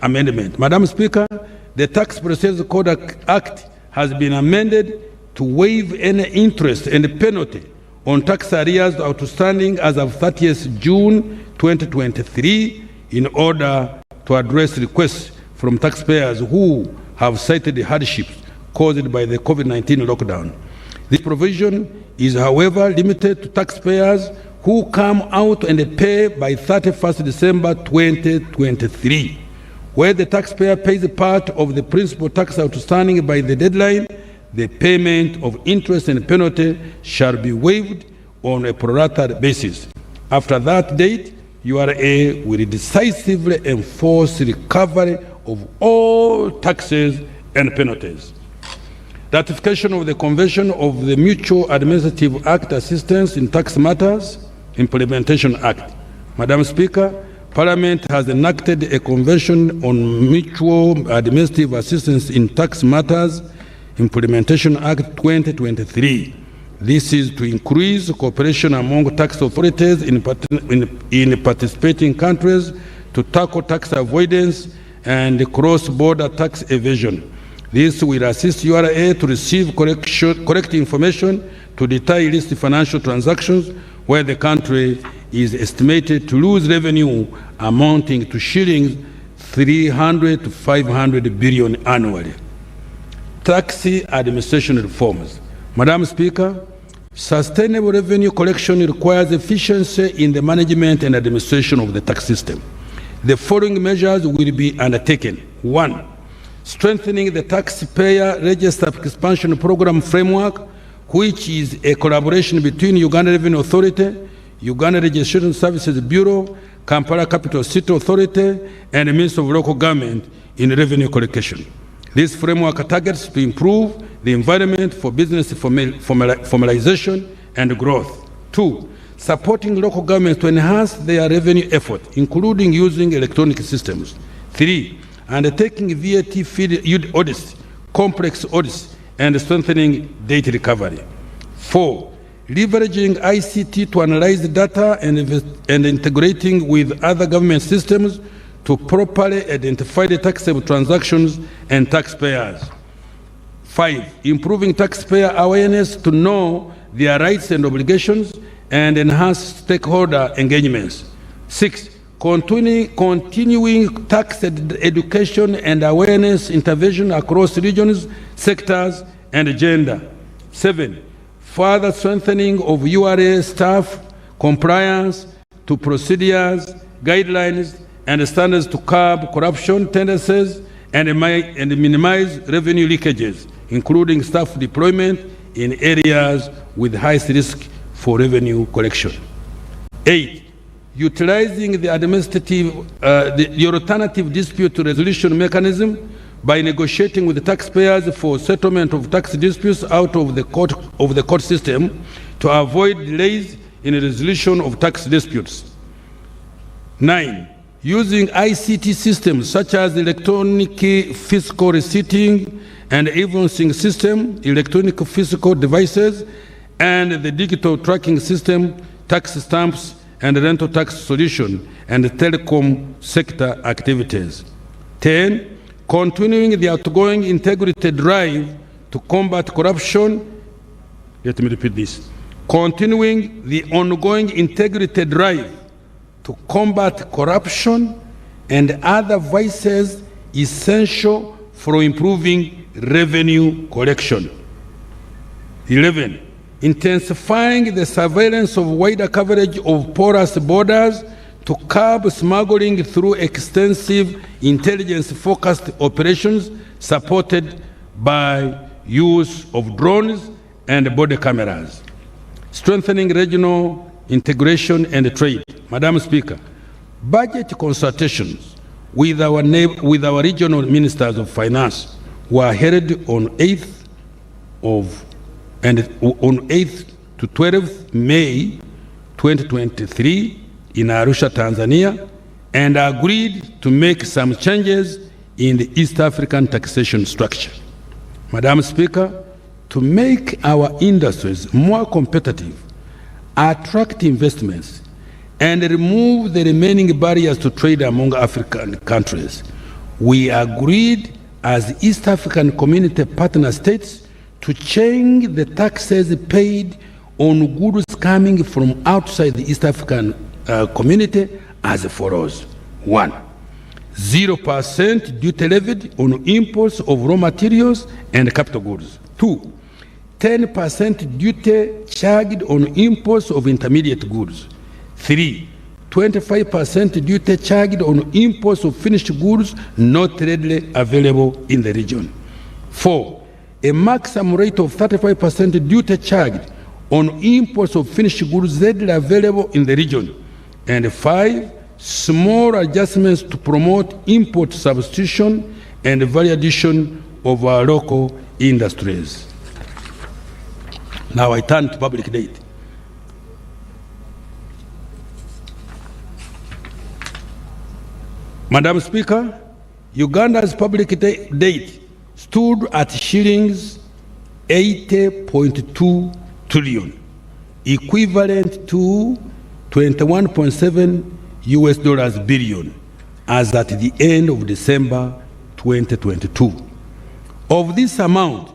Amendment. Madam Speaker, the Tax Procedure Code Act has been amended to waive any interest and penalty on tax arrears outstanding as of 30th June 2023 in order to address requests from taxpayers who have cited the hardships caused by the COVID-19 lockdown. This provision is, however, limited to taxpayers who come out and pay by 31st December 2023. Where the taxpayer pays part of the principal tax outstanding by the deadline, the payment of interest and penalty shall be waived on a pro rata basis. After that date, URA will decisively enforce recovery of all taxes and penalties. Ratification of the Convention of the Mutual Administrative Act Assistance in Tax Matters Implementation Act. Madam Speaker, Parliament has enacted a Convention on Mutual Administrative Assistance in Tax Matters Implementation Act 2023. This is to increase cooperation among tax authorities in participating countries to tackle tax avoidance and cross-border tax evasion. This will assist URA to receive correct information to deter illicit financial transactions where the country is estimated to lose revenue amounting to shillings 300 to 500 billion annually. Tax administration reforms. Madam Speaker, sustainable revenue collection requires efficiency in the management and administration of the tax system. The following measures will be undertaken. 1. Strengthening the taxpayer register expansion program framework, which is a collaboration between Uganda Revenue Authority, Uganda Registration Services Bureau, Kampala Capital City Authority, and the Ministry of Local Government in revenue collection. This framework targets to improve the environment for business formalization and growth. 2. Supporting local governments to enhance their revenue effort, including using electronic systems. 3. Undertaking VAT field audits, complex audits, and strengthening data recovery. 4. Leveraging ICT to analyze the data and integrating with other government systems to properly identify the taxable transactions and taxpayers. 5. Improving taxpayer awareness to know their rights and obligations and enhance stakeholder engagements. 6. Continuing tax education and awareness intervention across regions, sectors, and gender. 7. Further strengthening of URA staff compliance to procedures, guidelines, and standards to curb corruption tendencies and minimize revenue leakages, including staff deployment in areas with highest risk for revenue collection. 8. Utilizing the alternative dispute resolution mechanism by negotiating with the taxpayers for settlement of tax disputes out of the court system to avoid delays in the resolution of tax disputes. 9. Using ICT systems such as electronic fiscal receipting and evidencing system, electronic fiscal devices, and the digital tracking system, tax stamps, and rental tax solution, and the telecom sector activities. 10. Continuing the outgoing integrity drive to combat corruption Let me repeat this. Continuing the ongoing integrity drive to combat corruption and other vices essential for improving revenue collection. 11, intensifying the surveillance of wider coverage of porous borders to curb smuggling through extensive intelligence-focused operations supported by use of drones and body cameras. Strengthening regional integration and trade. Madam Speaker, budget consultations with our regional ministers of finance were held on 8th to 12th May 2023 in Arusha, Tanzania, and agreed to make some changes in the East African taxation structure. Madam Speaker, to make our industries more competitive, attract investments, and remove the remaining barriers to trade among African countries, we agreed as East African Community partner states to change the taxes paid on goods coming from outside the East African Community as follows. 1. 0% duty levied on imports of raw materials and capital goods. 2. 10% duty charged on imports of intermediate goods. 3. 25% duty charged on imports of finished goods not readily available in the region. 4. A maximum rate of 35% duty charged on imports of finished goods readily available in the region. And 5. Small adjustments to promote import substitution and value addition of our local industries. Now I turn to public debt. Madam Speaker, Uganda's public debt stood at shillings 80.2 trillion, equivalent to 21.7 US dollars billion as at the end of December 2022. Of this amount,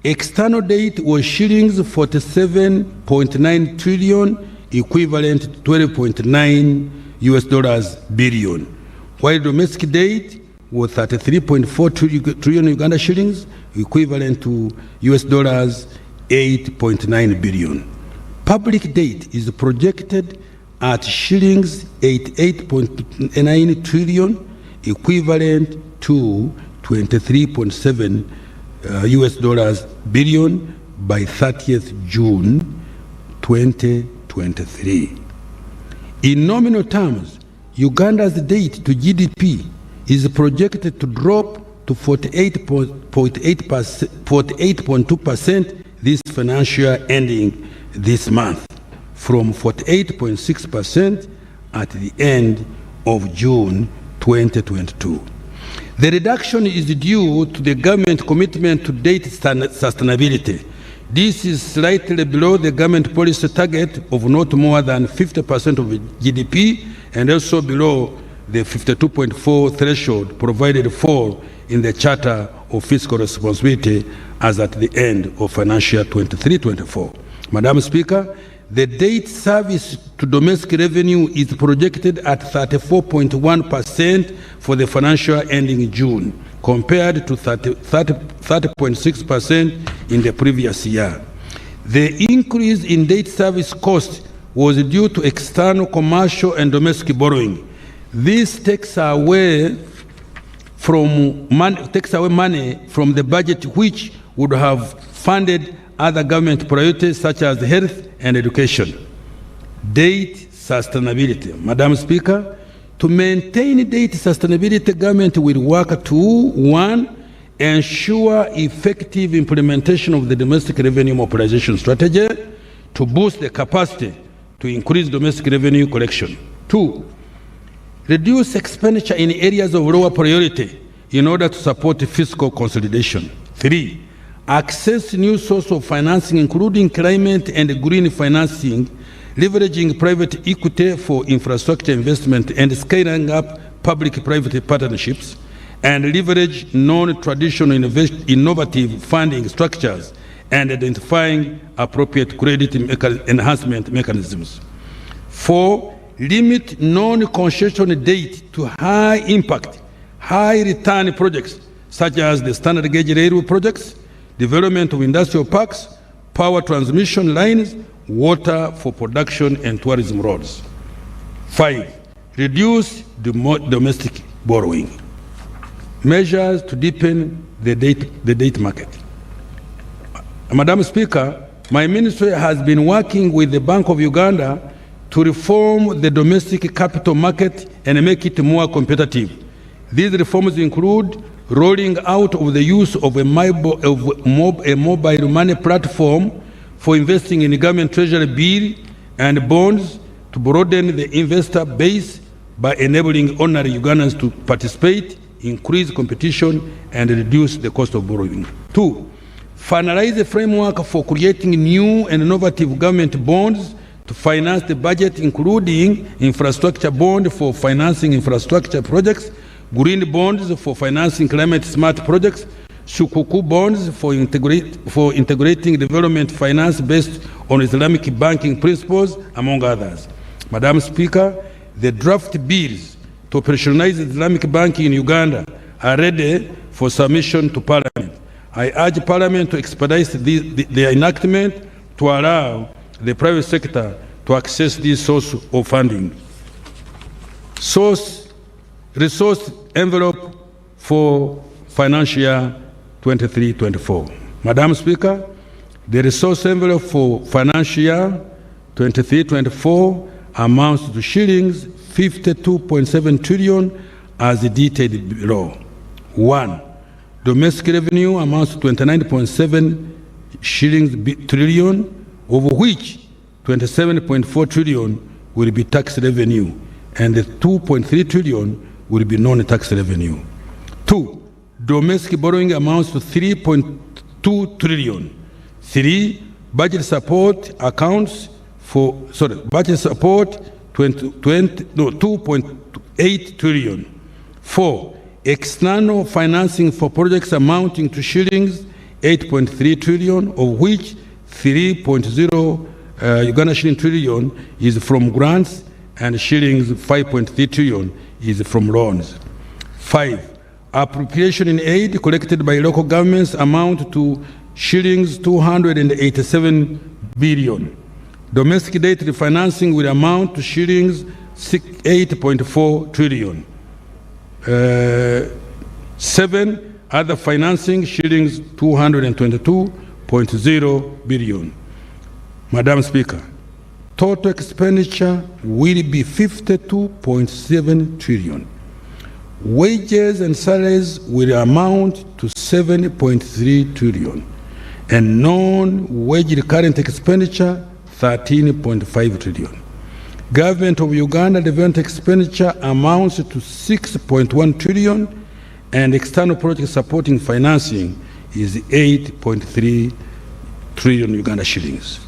external debt was shillings 47.9 trillion, equivalent to 12.9 US dollars billion, while domestic debt was 33.4 trillion Uganda shillings, equivalent to US dollars 8.9 billion. Public debt is projected at shillings 88.9 trillion, equivalent to 23.7 US dollars billion by 30th June 2023. In nominal terms, Uganda's debt to GDP is projected to drop to 48.2% this financial year ending this month, from 48.6% at the end of June 2022. The reduction is due to the government commitment to debt sustainability. This is slightly below the government policy target of not more than 50% of GDP, and also below the 52.4 threshold provided for in the Charter of Fiscal Responsibility as at the end of financial year 23-24. Madam Speaker, the debt service to domestic revenue is projected at 34.1% for the financial year ending June, compared to 30.6% in the previous year. The increase in debt service cost was due to external commercial and domestic borrowing. This takes away money from the budget, which would have funded other government priorities such as health and education. Debt sustainability. Madam Speaker, to maintain debt sustainability, government will work to 1. Ensure effective implementation of the domestic revenue mobilization strategy to boost the capacity to increase domestic revenue collection. 2. Reduce expenditure in areas of lower priority in order to support fiscal consolidation. 3. Access new sources of financing, including climate and green financing, leveraging private equity for infrastructure investment and scaling up public-private partnerships, and leverage non-traditional innovative funding structures and identifying appropriate credit enhancement mechanisms. 4, limit non-concession date to high-impact, high-return projects such as the standard gauge railway projects, development of industrial parks, power transmission lines, water for production and tourism roads. 5, reduce domestic borrowing. Measures to deepen the debt market. Madam Speaker, my ministry has been working with the Bank of Uganda to reform the domestic capital market and make it more competitive. These reforms include rolling out of the use of a mobile money platform for investing in government treasury bill and bonds to broaden the investor base by enabling ordinary Ugandans to participate, increase competition, and reduce the cost of borrowing. 2, finalize a framework for creating new and innovative government bonds to finance the budget, including infrastructure bond for financing infrastructure projects, green bonds for financing climate-smart projects, Sukuku bonds for integrating development finance based on Islamic banking principles, among others. Madam Speaker, the draft bills to operationalize Islamic banking in Uganda are ready for submission to Parliament. I urge Parliament to expedite the enactment to allow the private sector to access this source of funding. Resource envelope for financial year 23-24. Madam Speaker, the resource envelope for financial year 23-24 amounts to shillings 52.7 trillion as detailed below. 1. Domestic revenue amounts to 29.7 trillion, of which 27.4 trillion will be tax revenue, and the 2.3 trillion will be non-tax revenue. 2. Domestic borrowing amounts to 3.2 trillion. 3. Budget support accounts for, budget support 2.8 trillion. 4. External financing for projects amounting to shillings 8.3 trillion, of which 3.0 Uganda shilling trillion is from grants and shillings 5.3 trillion is from loans. 5. Appropriation in aid collected by local governments amount to shillings 287 billion. Domestic debt refinancing will amount to shillings 8.4 trillion. 7. Other financing shillings 222.0 billion. Madam Speaker, total expenditure will be 52.7 trillion. Wages and salaries will amount to 7.3 trillion, and non-wage recurrent expenditure 13.5 trillion. Government of Uganda development expenditure amounts to 6.1 trillion, and external project supporting financing is 8.3 trillion Uganda shillings.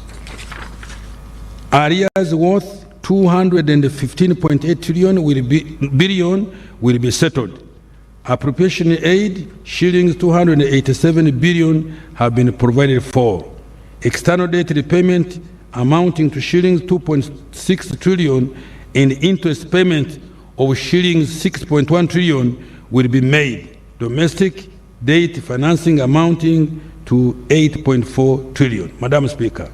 Areas worth 215.8 billion will be settled. Appropriation aid shillings 287 billion have been provided for. External debt repayment amounting to shillings 2.6 trillion and interest payment of shillings 6.1 trillion will be made. Domestic debt financing amounting to 8.4 trillion. Madam Speaker,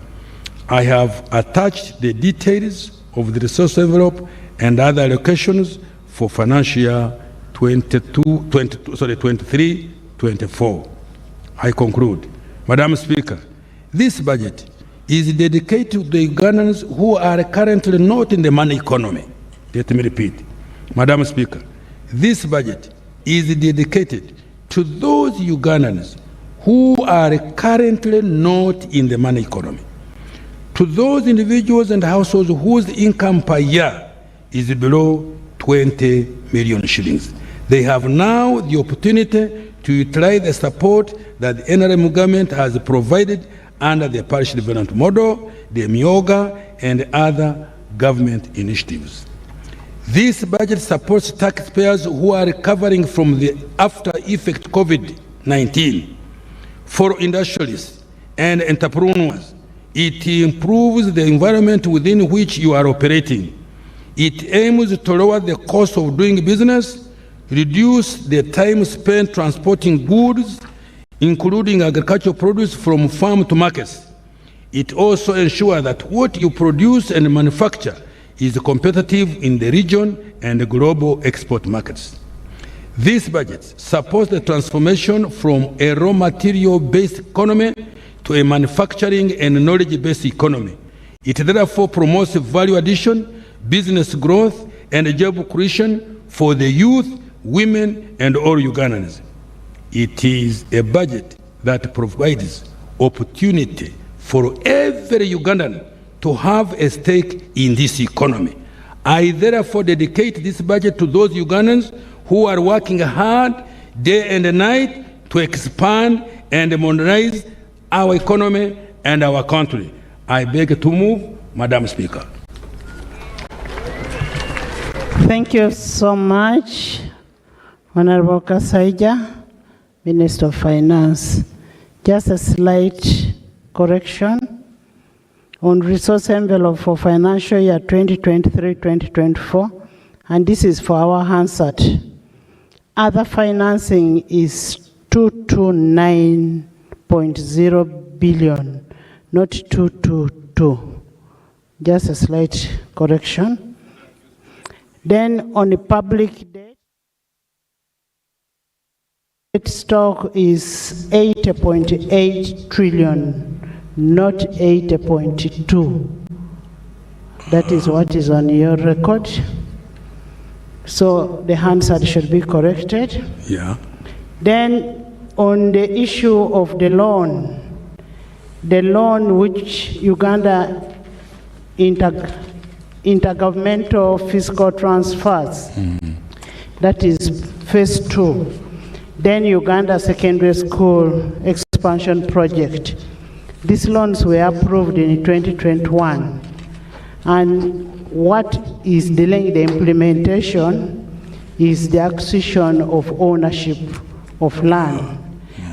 I have attached the details of the resource envelope and other allocations for financial year 23-24. I conclude. Madam Speaker, this budget is dedicated to the Ugandans who are currently not in the money economy. Let me repeat. Madam Speaker, this budget is dedicated to those Ugandans who are currently not in the money economy. To those individuals and households whose income per year is below 20 million shillings. They have now the opportunity to utilize the support that the NRM government has provided under the parish development model, the MIOGA, and other government initiatives. This budget supports taxpayers who are recovering from the after effect COVID-19. For industrialists and entrepreneurs. It improves the environment within which you are operating. It aims to lower the cost of doing business, reduce the time spent transporting goods, including agricultural produce from farm to markets. It also ensures that what you produce and manufacture is competitive in the region and global export markets. This budget supports the transformation from a raw material-based economy to a manufacturing and knowledge-based economy. It therefore promotes value addition, business growth, and job creation for the youth, women, and all Ugandans. It is a budget that provides opportunity for every Ugandan to have a stake in this economy. I therefore dedicate this budget to those Ugandans who are working hard day and night to expand and modernize our economy and our country. I beg to move, Madam Speaker. Thank you so much, Honorable Kasaija, Minister of Finance. Just a slight correction. On resource envelope for financial year 2023-2024, and this is for our Hansard. Other financing is 229.0 billion, not 222. Just a slight correction. Then on the public debt, stock is 80.8 trillion. Not 80.2. That is what is on your record. So the Hansard should be corrected. Yeah. Then on the issue of the loan which Uganda intergovernmental fiscal transfers, that is phase 2. Then Uganda Secondary School Expansion Project. These loans were approved in 2021. And what is delaying the implementation is the acquisition of ownership of land.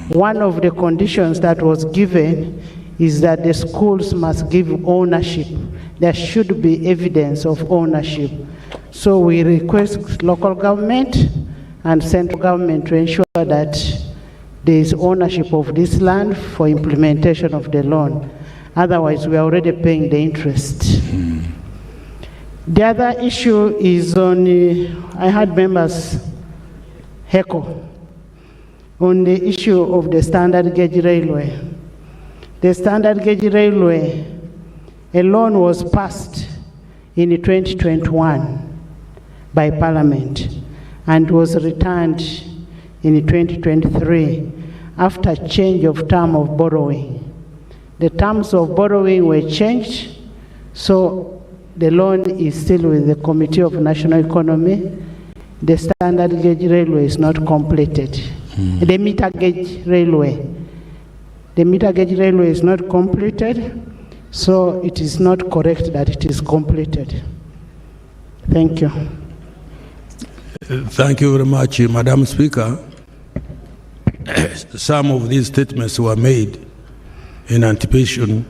One of the conditions that was given is that the schools must give ownership. There should be evidence of ownership. So we request local government and central government to ensure that there is ownership of this land for implementation of the loan. Otherwise, we are already paying the interest. The other issue is on, I had members heckle on the issue of the standard gauge railway. The standard gauge railway, a loan was passed in 2021 by Parliament and was returned in 2023 after change of term of borrowing. The terms of borrowing were changed, so the loan is still with the Committee of National Economy. The standard gauge railway is not completed. The meter gauge railway. The meter gauge railway is not completed, so it is not correct that it is completed. Thank you. Thank you very much, Madam Speaker. Some of these statements were made in anticipation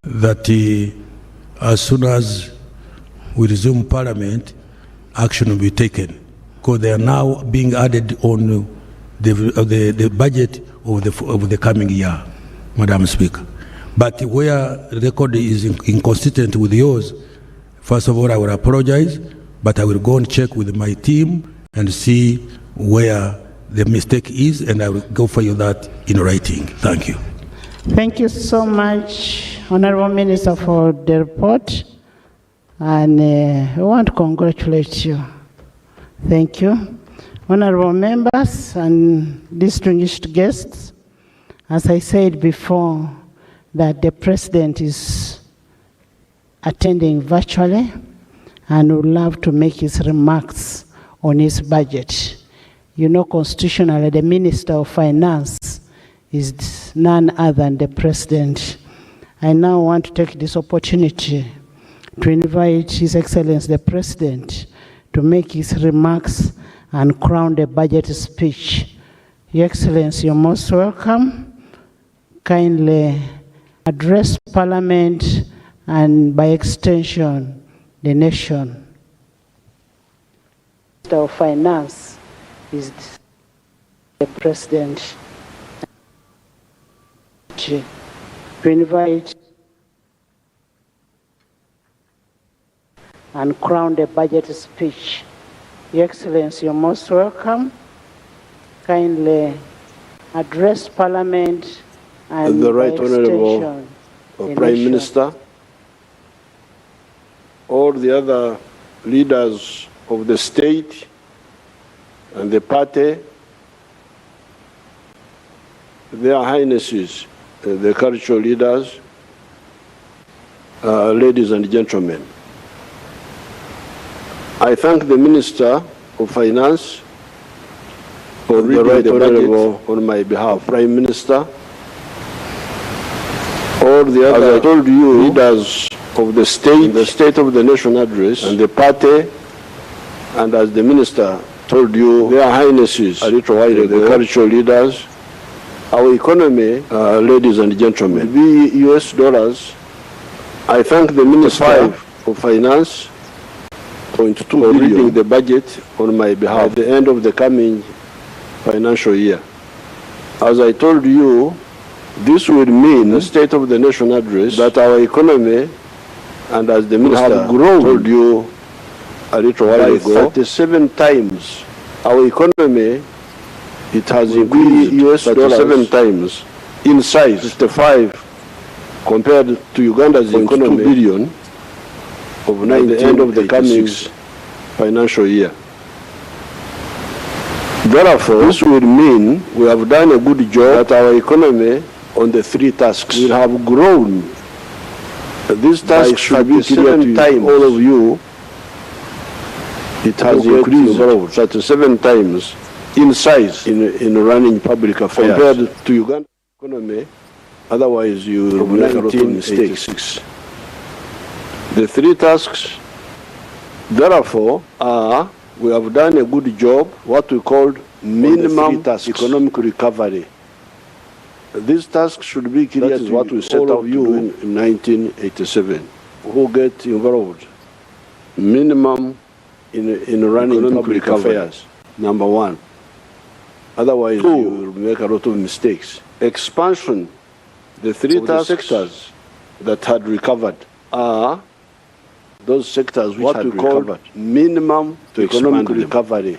that as soon as we resume Parliament, action will be taken, because they are now being added on the budget of the coming year, Madam Speaker. But where the record is inconsistent with yours, first of all, I will apologize, but I will go and check with my team and see where the mistake is, and I will go for you that in writing. Thank you. Thank you so much, Honorable Minister, for the report. And I want to congratulate you. Thank you. Honorable members and distinguished guests, as I said before, that the President is attending virtually and would love to make his remarks on his budget. You know, constitutionally, the Minister of Finance is none other than the President. I now want to take this opportunity to invite His Excellency the President to make his remarks and crown the budget speech. Your Excellency, you're most welcome. kindly address Parliament and by extension the nation. Minister of Finance is the President. To invite and crown the budget speech. Your Excellency, you're most welcome. Kindly address Parliament and the Right by Honourable the Prime nation. Minister, all the other leaders of the state and the party, their highnesses, the cultural leaders, ladies and gentlemen. I thank the Minister of Finance for reading the budget on my behalf. Prime Minister, all the other, as I told you, leaders of the State of the Nation address, and the party, and as the Minister told you, their highnesses, a little while ago, the cultural leaders, our economy, ladies and gentlemen, be US dollars. I thank the Minister of Finance for reading the budget on my behalf at the end of the coming financial year. As I told you, this would mean the State of the Nation address that our economy, and as the Minister have grown, told you a little while ago, 37 times. Our economy, it has increased US $37 times in size, 65 compared to Uganda's economy, 2 billion of 19 at the end of the coming financial year. Therefore, this would mean we have done a good job at our economy on the 3 tasks. We have grown. This task should be clear to all of you. It has increased 37 times in size in running public affairs compared to Uganda economy. Otherwise, you will make a lot of mistakes. The 3 tasks, therefore, are we have done a good job, what we called minimum economic recovery. This task should be clear to what we set out to do in 1987. Who get involved? Minimum in running public affairs, number 1. Otherwise, you will make a lot of mistakes. Expansion, the 3 sectors that had recovered are those sectors which had recovered. Minimum to economic recovery.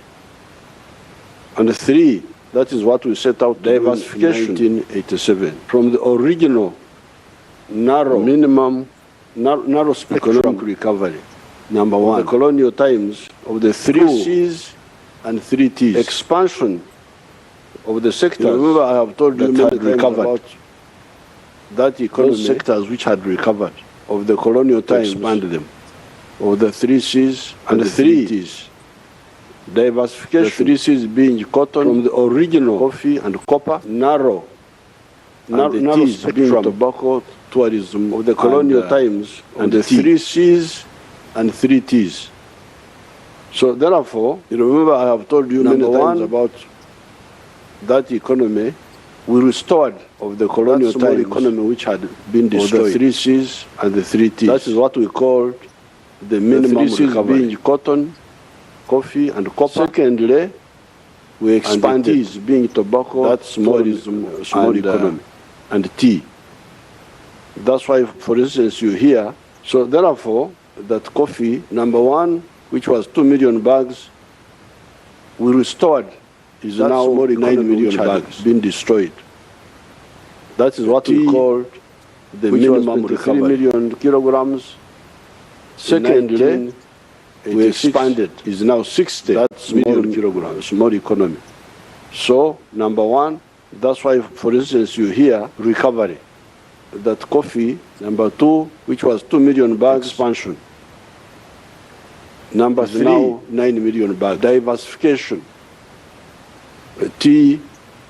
And 3, that is what we set out, diversification in 1987. From the original narrow spectrum economic recovery, number 1. The colonial times of the 3 C's and 3 T's. Expansion of the sectors. Remember, I have told you that had recovered. About that economy, those sectors which had recovered of the colonial times, expand them. Of the 3 C's and the 3 T's. Diversification, the 3 C's being cotton, from the original coffee and copper, narrow spectrum being tobacco, tourism, of the colonial times, and the 3 C's and 3 T's. So therefore, you remember I have told you many times about that economy we restored of the colonial times economy which had been destroyed. The 3 C's and the 3 T's. That is what we call the minimum recovery. Being cotton, coffee, and copper. Secondly, we expanded T's being tobacco, that's tourism, small economy, and tea. That's why, for instance, you hear. So therefore, that coffee, number 1, which was 2 million bags, we restored, is now 9 million bags being destroyed. That is what we call the minimum recovery. 3 million kilograms. Secondly, we expanded, is now 60 million kilograms, small economy. So, number 1, that's why, for instance, you hear recovery. That coffee, number 2, which was 2 million bags, expansion. Number 3, now 9 million bags. Diversification. Tea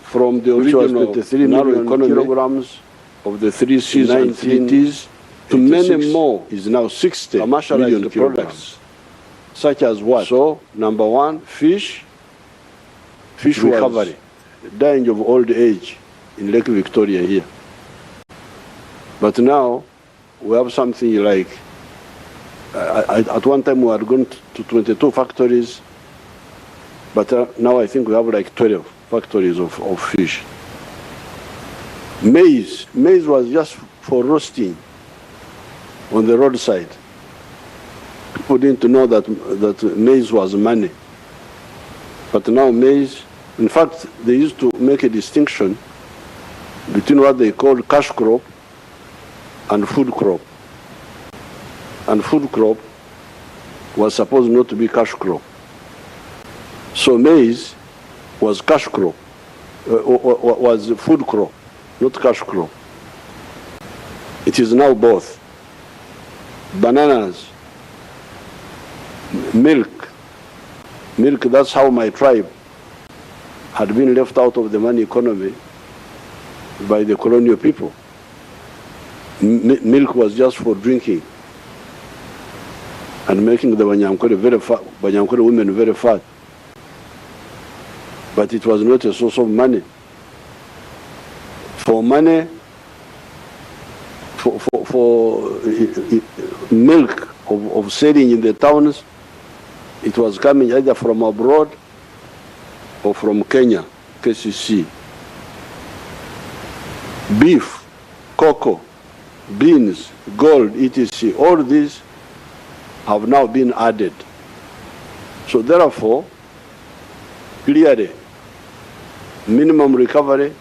from the original 3 million kilograms of the 3 C's and 3 T's to many more is now 60 million products. Such as what? So, number 1, fish recovery, dying of old age in Lake Victoria here. But now we have something like, at one time we had gone to 22 factories, but now I think we have like 12 factories of fish. Maize was just for roasting on the roadside. People didn't know that maize was money. But now maize, in fact, they used to make a distinction between what they call cash crop and food crop. And food crop was supposed not to be cash crop. So maize was cash crop, was food crop, not cash crop. It is now both. Bananas, milk, that's how my tribe had been left out of the money economy by the colonial people. Milk was just for drinking and making the Banyankole women very fat. But it was not a source of money. For money, for milk of selling in the towns, it was coming either from abroad or from Kenya, KCC. Beef, cocoa, beans, gold, etc. All these have now been added. So therefore, clearly, minimum recovery,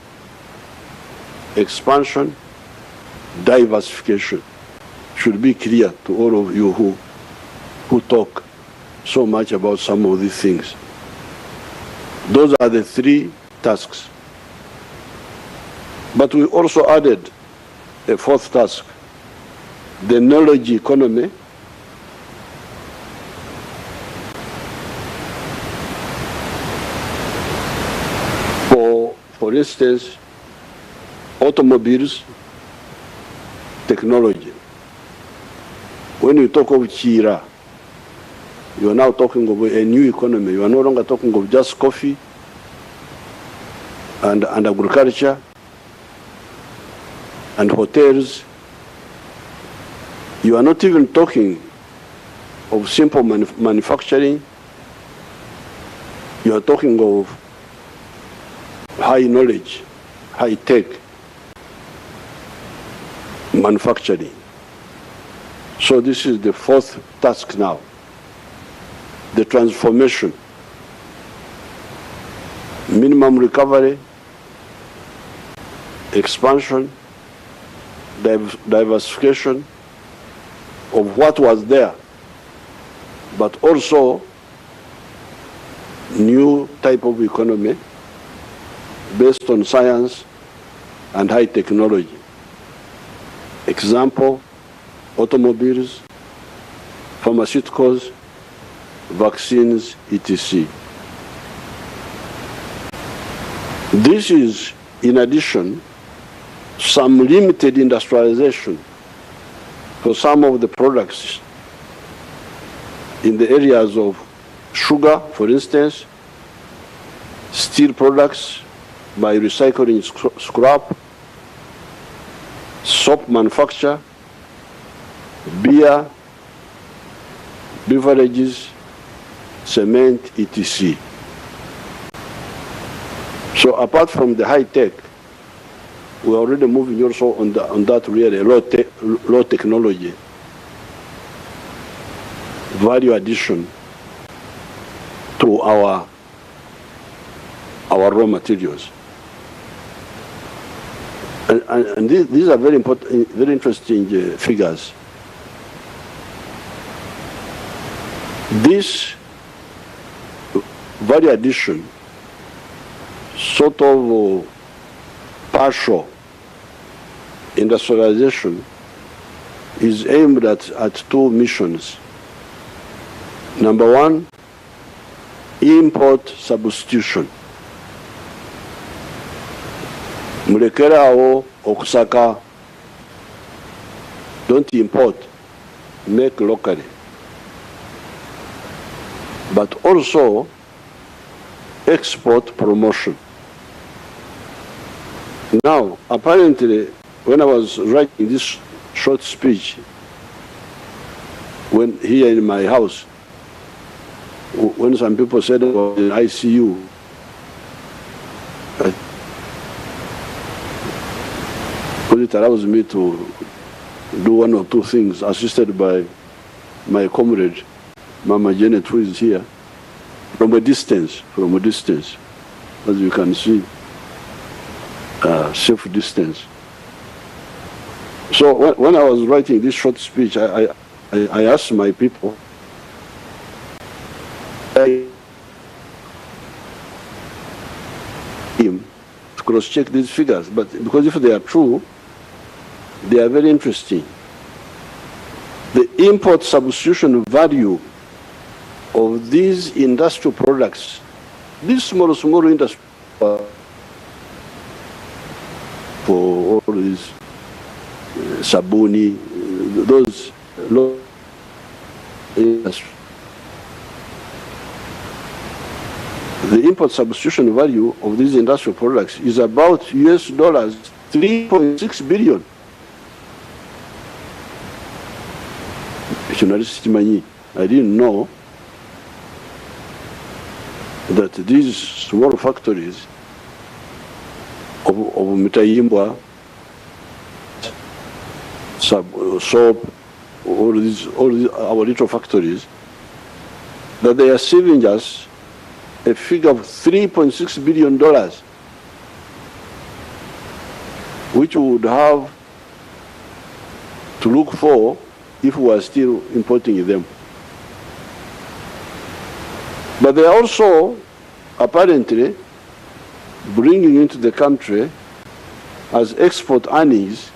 expansion, diversification should be clear to all of you who talk so much about some of these things. Those are the three tasks. But we also added a fourth task, the knowledge economy. For instance, automobiles, technology. When you talk of Chira, you are now talking of a new economy. You are no longer talking of just coffee and agriculture and hotels. You are not even talking of simple manufacturing. You are talking of high knowledge, high tech manufacturing. So this is the fourth task now, the transformation, minimum recovery, expansion, diversification of what was there, but also new type of economy based on science and high technology. Example, automobiles, pharmaceuticals, vaccines, etc. This is, in addition, some limited industrialization for some of the products in the areas of sugar, for instance, steel products by recycling scrap, soap manufacture, beer, beverages, cement, etc. So apart from the high tech, we're already moving also on that really low technology, value addition to our raw materials. And these are very important, very interesting figures. This value addition, sort of partial industrialization, is aimed at two missions. Number one, import substitution. Mulekerawo okusaka, don't import, make locally. But also export promotion. Now, apparently, when I was writing this short speech, when here in my house, when some people said about in ICU, because it allows me to do one or two things, assisted by my comrade, Mama Janet, who is here, from a distance, as you can see, safe distance. So when I was writing this short speech, I asked my people, to cross-check these figures, but because if they are true, they are very interesting. The import substitution value of these industrial products, these small industry, for all these sabuni, those low industry. The import substitution value of these industrial products is about US dollars 3.6 billion. I didn't know that these small factories of Mitayimbwa, soap, all these our little factories, that they are saving us a figure of $3.6 billion, which we would have to look for if we are still importing them. But they are also apparently bringing into the country as export earnings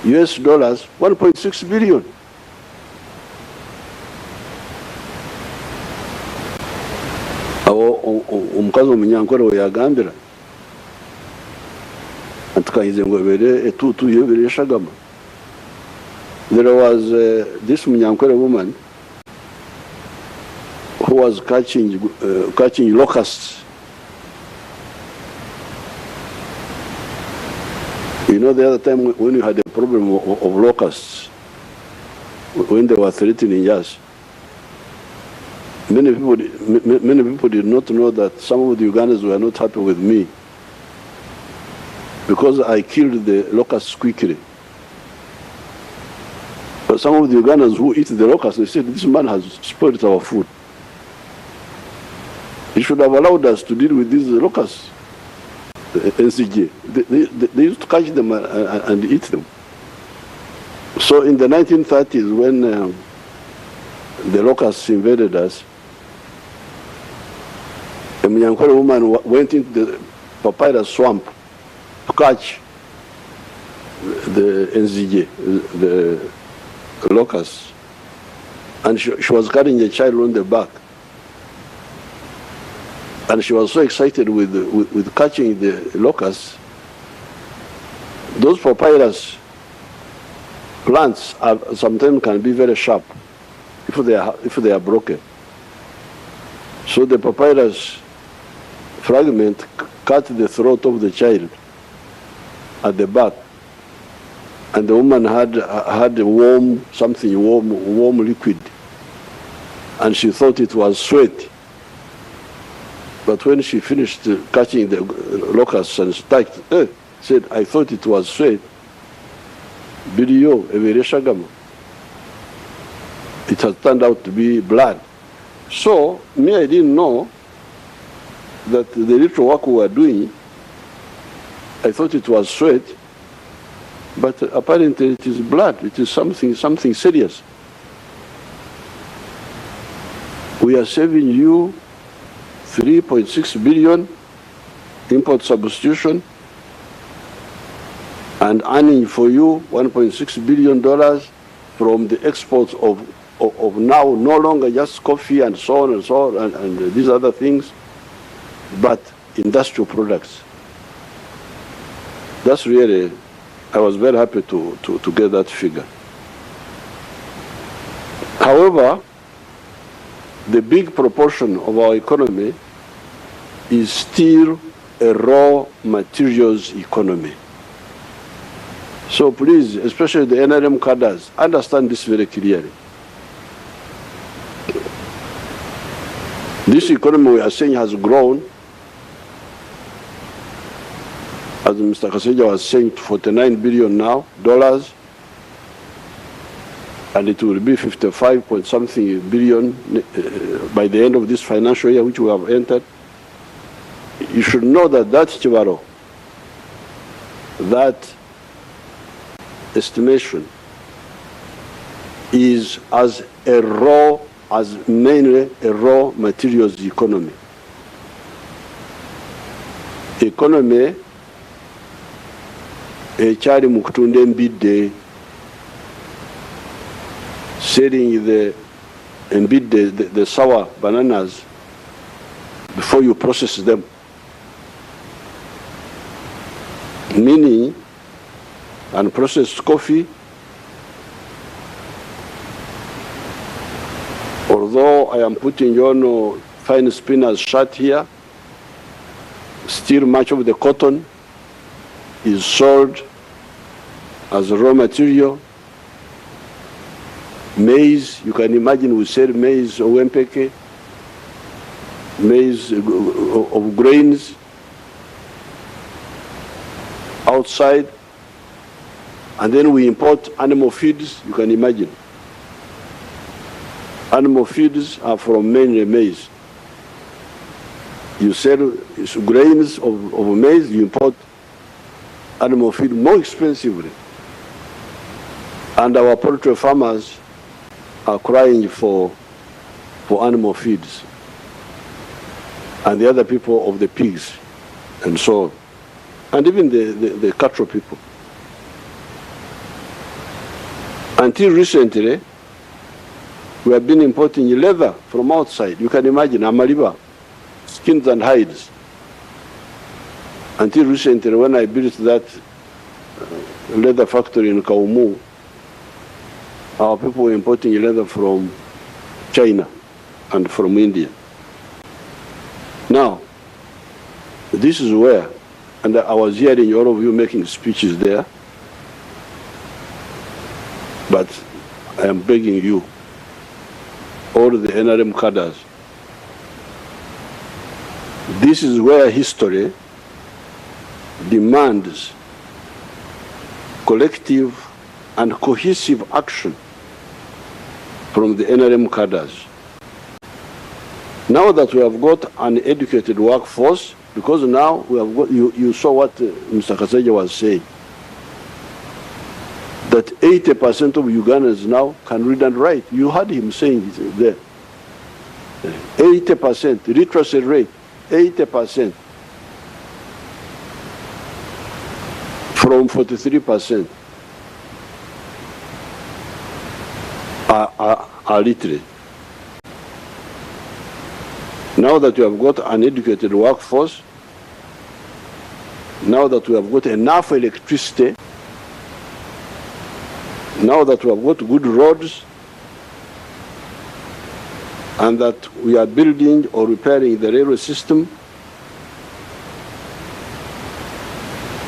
US dollars 1.6 billion. Omukazi omunyankore we yagambira antukahize ngo bere etutu yebere shagama. There was this munyankore woman who was catching locusts. You know, the other time when you had a problem of locusts, when they were threatening us, many people did not know that some of the Ugandans were not happy with me because I killed the locusts quickly. But some of the Ugandans who eat the locusts, they said, this man has spoiled our food. He should have allowed us to deal with these locusts. NCJ. They used to catch them and eat them. So in the 1930s, when the locusts invaded us, a Munyankore woman went into the papyrus swamp to catch the NCJ, the locusts, and she was carrying a child on the back. And she was so excited with catching the locusts. Those papyrus plants sometimes can be very sharp if they are broken. So the papyrus fragment cut the throat of the child at the back, and the woman had a warm liquid, and she thought it was sweat. But when she finished catching the locusts and said, I thought it was sweat. Bidiyo, Evereshagama. It has turned out to be blood. So, me, I didn't know that the little work we were doing, I thought it was sweat, but apparently it is blood. It is something serious. We are saving you 3.6 billion import substitution and earning for you $1.6 billion from the exports of now no longer just coffee and so on and these other things, but industrial products. That's really, I was very happy to get that figure. However, the big proportion of our economy is still a raw materials economy. So please, especially the NRM cadres, understand this very clearly. This economy we are saying has grown, as Mr. Kaseja was saying, to $49 billion now, and it will be 55 point something billion by the end of this financial year, which we have entered. You should know that Chibaro, that estimation is as mainly a raw materials economy. Economy ekyali mu kutunda embidde, selling the embidde, the sour bananas before you process them. Meaning, and processed coffee, although I am putting on fine spinner's shirt here, still much of the cotton is sold as raw material. Maize, you can imagine we sell maize, owempeke, maize of grains outside, and then we import animal feeds. You can imagine. Animal feeds are from mainly maize. You sell grains of maize, you import animal feed more expensively. And our poultry farmers are crying for animal feeds. And the other people of the pigs, and so on. And even the cattle people. Until recently, we have been importing leather from outside. You can imagine, Amaliba, skins and hides. Until recently, when I built that leather factory in Kaumu, our people were importing leather from China and from India. Now, this is where, and I was hearing all of you making speeches there, but I am begging you, all the NRM cadres, this is where history demands collective and cohesive action from the NRM cadres. Now that we have got an educated workforce, because now we have got, you saw what Mr. Kaseja was saying, that 80% of Ugandans now can read and write. You heard him saying it there. 80%, literacy rate, 80%. From 43% are literate. Now that we have got an educated workforce, now that we have got enough electricity, now that we have got good roads, and that we are building or repairing the railway system.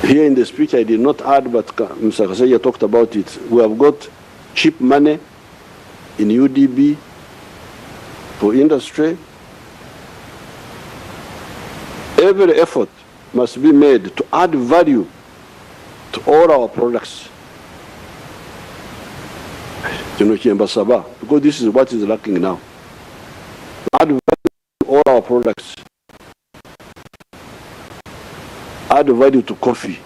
Here in the speech I did not add, but Mr. Kaseja talked about it. We have got cheap money in UDB for industry. Every effort must be made to add value to all our products. Because this is what is lacking now. Add value to all our products. Add value to coffee,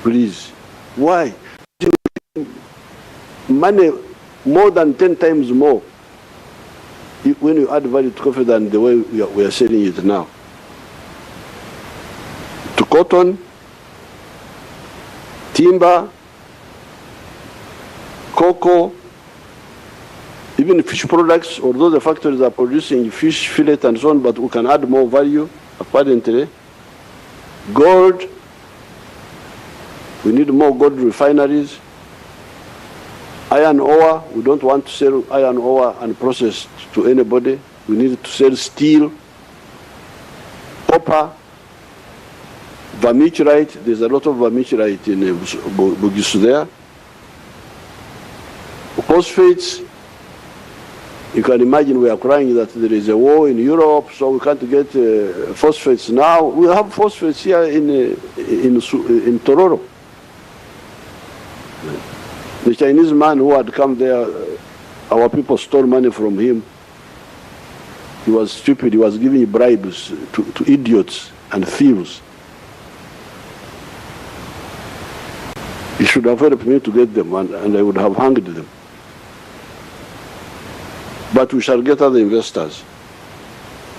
please. Why? Money more than 10 times more when you add value to coffee than the way we are selling it now. To cotton, timber, cocoa, even fish products, although the factories are producing fish fillet and so on, but we can add more value apparently. Gold, we need more gold refineries. Iron ore, we don't want to sell iron ore and process to anybody. We need to sell steel, copper, Vermiculite, there's a lot of vermiculite in Bugisu there. Phosphates, you can imagine we are crying that there is a war in Europe, so we can't get phosphates now. We have phosphates here in Tororo. The Chinese man who had come there, our people stole money from him. He was stupid. He was giving bribes to idiots and thieves. He should have helped me to get them, and I would have hanged them. But we shall get other investors.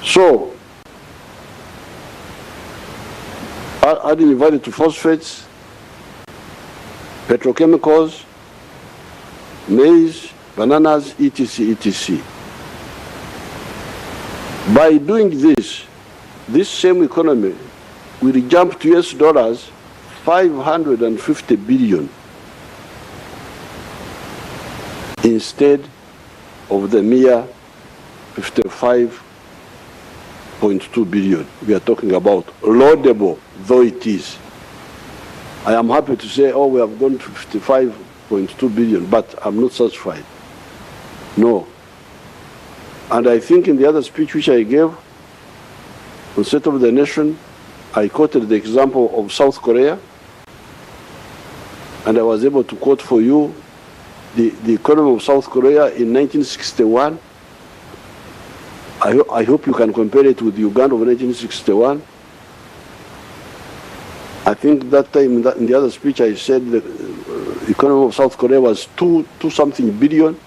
So, adding value to phosphates, petrochemicals, maize, bananas, etc., etc. By doing this same economy will jump to US dollars 550 billion instead of the mere 55.2 billion we are talking about, laudable though it is. I am happy to say, oh, we have gone to 55.2 billion, but I'm not satisfied. No. And I think in the other speech which I gave on State of the Nation, I quoted the example of South Korea, and I was able to quote for you the economy of South Korea in 1961. I hope you can compare it with Uganda of 1961. I think that time in the other speech I said the economy of South Korea was two something billion.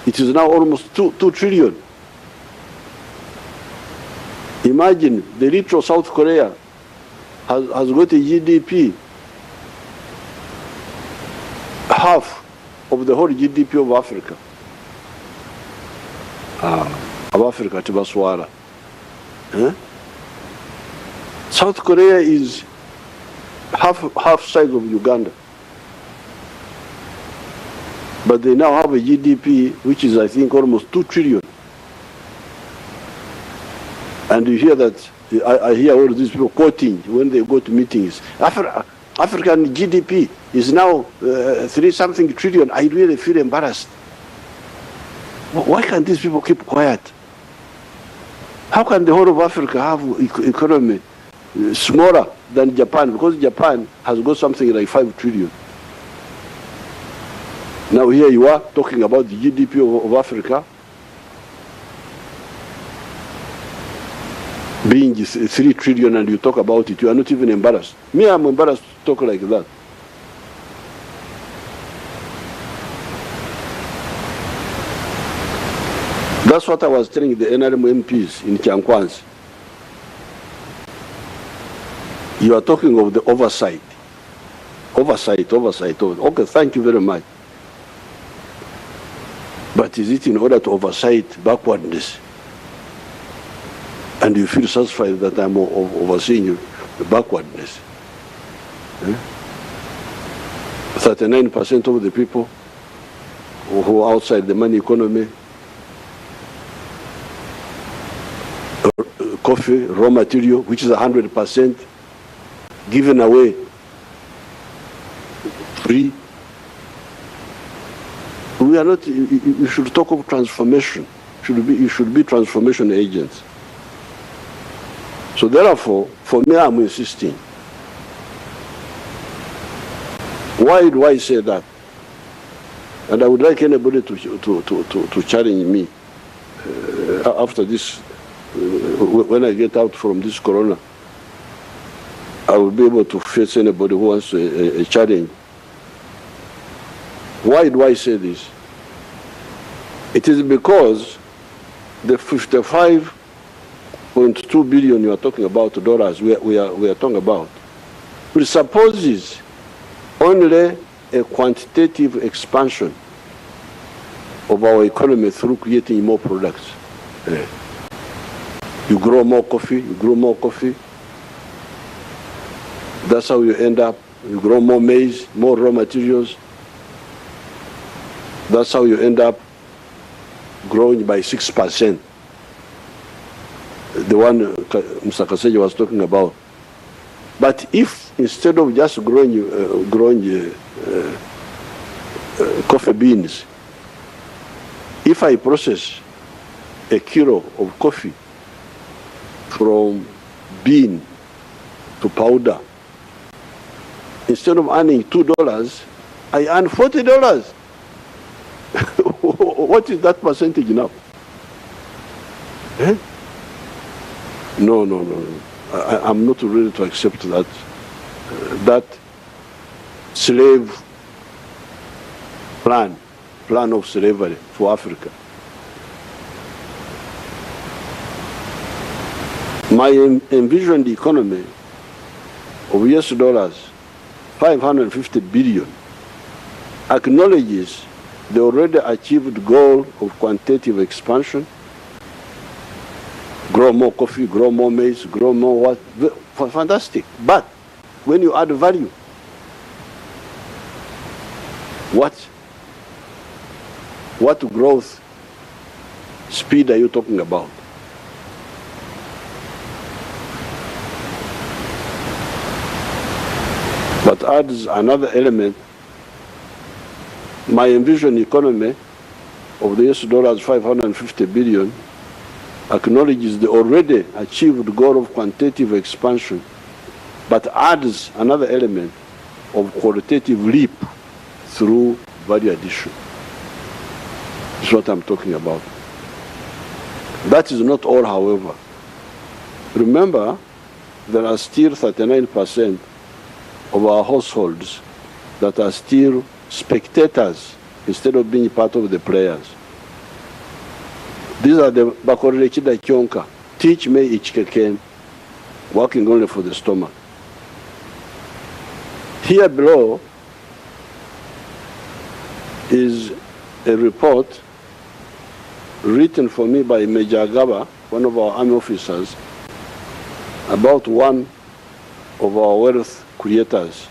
It is now almost 2 trillion. Imagine the little South Korea has got a GDP half of the whole GDP of Africa. Of Africa, Tibaswara. South Korea is half size of Uganda. But they now have a GDP which is, I think, almost 2 trillion. And you hear that, I hear all these people quoting when they go to meetings. African GDP is now 3-something trillion. I really feel embarrassed. Why can't these people keep quiet? How can the whole of Africa have economy smaller than Japan? Because Japan has got something like 5 trillion. Now here you are talking about the GDP of Africa being 3 trillion, and you talk about it. You are not even embarrassed. Me, I'm embarrassed to talk like that. That's what I was telling the NRM MPs in Kyankwanzi. You are talking of the oversight. Oversight. Okay, thank you very much. But is it in order to oversight backwardness? And you feel satisfied that I'm overseeing the backwardness? 39% of the people who are outside the money economy, coffee, raw material, which is 100% given away free. We are not, you should talk of transformation. You should be transformation agents. So therefore, for me, I'm insisting. Why do I say that? And I would like anybody to challenge me after this, when I get out from this corona. I will be able to face anybody who wants a challenge. Why do I say this? It is because the 55.2 billion you are talking about dollars we are talking about presupposes only a quantitative expansion of our economy through creating more products. You grow more coffee, that's how you end up. You grow more maize, more raw materials. That's how you end up growing by 6%. The one Mr. Kaseja was talking about. But if instead of just growing coffee beans, if I process a kilo of coffee from bean to powder, instead of earning $2, I earn $40. What is that percentage now? Eh? No. I'm not ready to accept that. That slave plan of slavery for Africa. My envisioned economy of US dollars, 550 billion, acknowledges the already achieved goal of quantitative expansion. Grow more coffee, grow more maize, grow more what? Fantastic. But when you add value, what growth speed are you talking about? But adds another element. My envisioned economy of the US dollars 550 billion acknowledges the already achieved goal of quantitative expansion, but adds another element of qualitative leap through value addition. That's what I'm talking about. That is not all, however. Remember, there are still 39% of our households that are still spectators instead of being part of the players. These are the Bakorele Chida Kyonka, teach me ichkeken, working only for the stomach. Here below is a report written for me by Major Agaba, one of our army officers, about one of our wealth creators,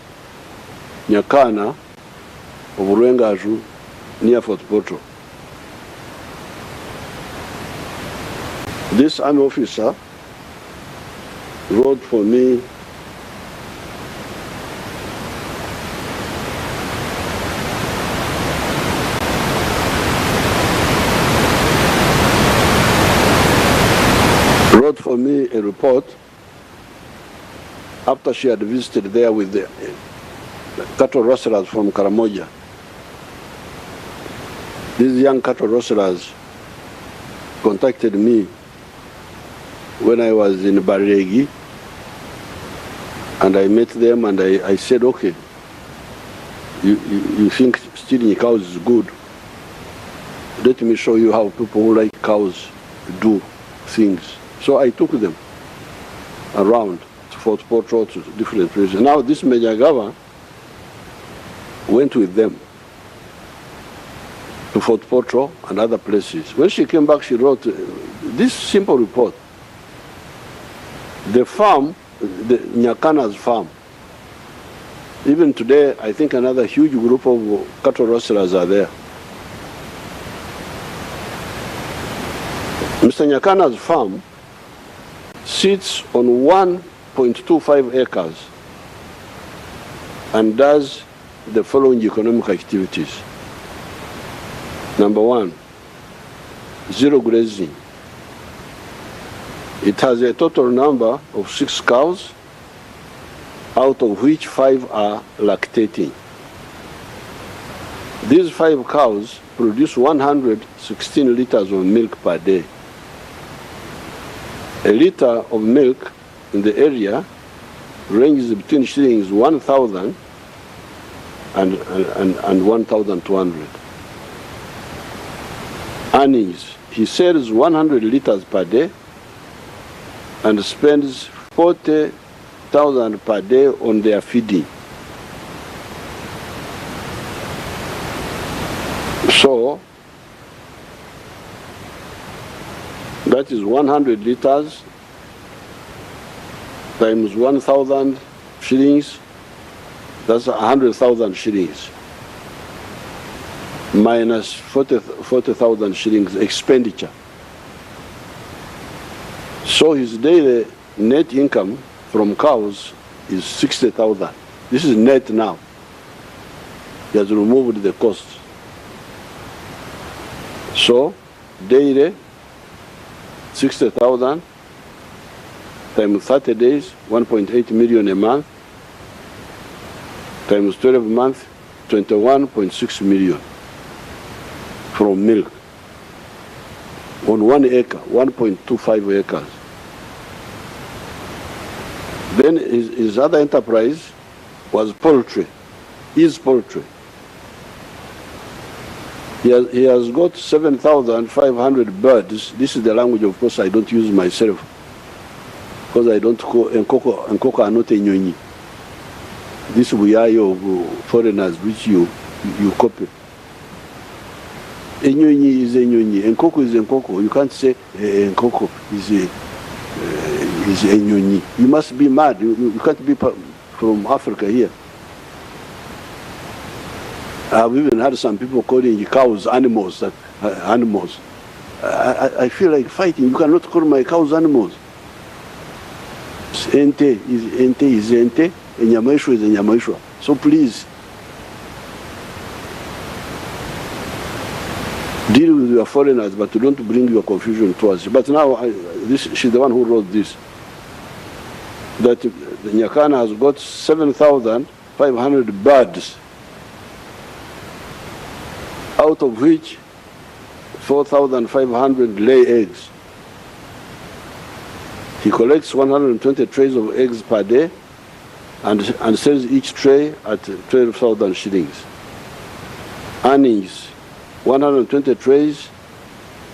Nyakana of Rwengaju, near Fort Portal. This army officer wrote for me a report after she had visited there with the cattle rustlers from Karamoja. These young cattle rustlers contacted me when I was in Baregi, and I met them and I said, okay, you think stealing cows is good? Let me show you how people who like cows do things. So I took them around to Fort Portal, to different places. Now this Major Gava went with them to Fort Portal and other places. When she came back, she wrote this simple report. The farm, the Nyakana's farm, even today, I think another huge group of cattle rustlers are there. Mr. Nyakana's farm sits on 1.25 acres and does the following economic activities. Number one, zero grazing. It has a total number of 6 cows, out of which 5 are lactating. These 5 cows produce 116 liters of milk per day. A liter of milk in the area ranges between shillings 1,000 and 1,200. Earnings, he sells 100 liters per day and spends 40,000 per day on their feeding. So that is 100 liters times 1,000 shillings, that's 100,000 shillings, minus 40,000 shillings expenditure. So his daily net income from cows is 60,000. This is net now. He has removed the cost. So, daily, 60,000 times 30 days, 1.8 million a month, times 12 months, 21.6 million from milk on 1 acre, 1.25 acres. Then his other enterprise was poultry, is poultry. He has got 7,500 birds. This is the language, of course, I don't use myself, because I don't call enkoko are not enyonyi. This we are of foreigners which you copy. Enyonyi is enyonyi, enkoko is enkoko. You can't say enkoko is enyonyi. You must be mad. You can't be from Africa here. I've even had some people calling cows animals. Animals. I feel like fighting. You cannot call my cows animals. Ente is ente, enyamaishwa is enyamaishwa. So please, deal with your foreigners, but don't bring your confusion to us. But now, she's the one who wrote this, that Nyakana has got 7,500 birds, out of which 4,500 lay eggs. He collects 120 trays of eggs per day and sells each tray at 12,000 shillings. Earnings, 120 trays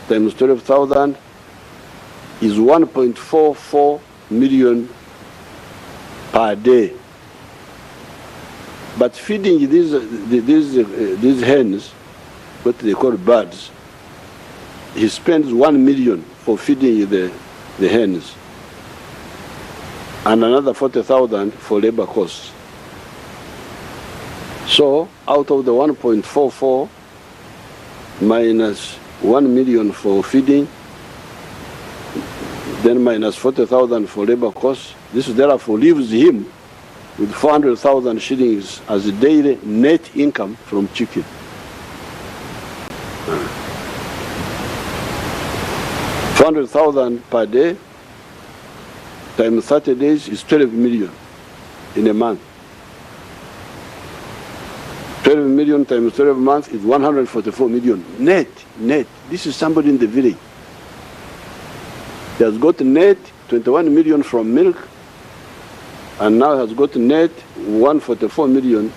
times 12,000 is 1.44 million per day. But feeding these hens, what they call birds, he spends 1 million for feeding the hens, and another 40,000 for labor costs. So out of the 1.44 minus 1 million for feeding, then minus 40,000 for labor costs, this therefore leaves him with 400,000 shillings as a daily net income from chicken. 400,000 per day times 30 days is 12 million in a month. 12 million times 12 months is 144 million net. This is somebody in the village. He has got net 21 million from milk, and now has got net 144 million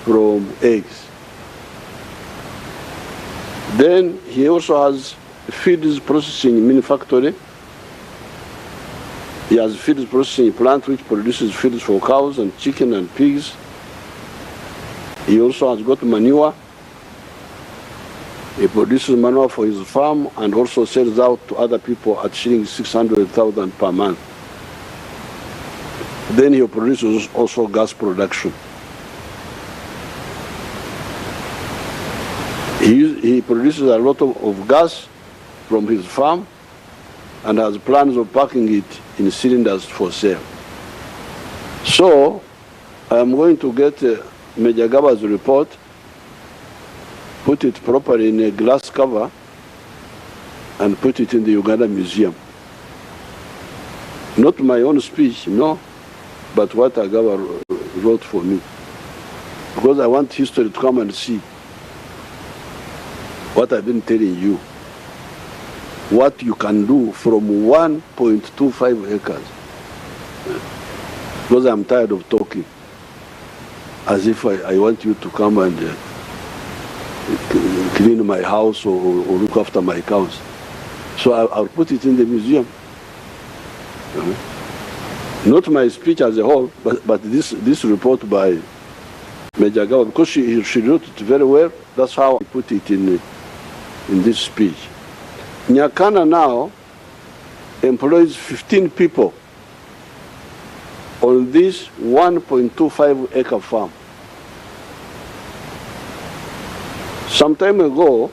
from eggs. Then he also has feeds processing mini factory. He has feeds processing plant which produces feeds for cows and chicken and pigs. He also has got manure. He produces manure for his farm and also sells out to other people at shillings 600,000 per month. Then he produces also gas production. He produces a lot of gas from his farm and has plans of packing it in cylinders for sale. So I'm going to get Major Gaba's report, put it properly in a glass cover, and put it in the Uganda Museum. Not my own speech, no, but what Agaba wrote for me. Because I want history to come and see what I've been telling you. What you can do from 1.25 acres. Because I'm tired of talking. As if I want you to come and clean my house or look after my cows. So I'll put it in the museum. Not my speech as a whole, but this report by Major Gaba, because she wrote it very well. That's how I put it in this speech. Nyakana now employs 15 people on this 1.25 acre farm. Some time ago,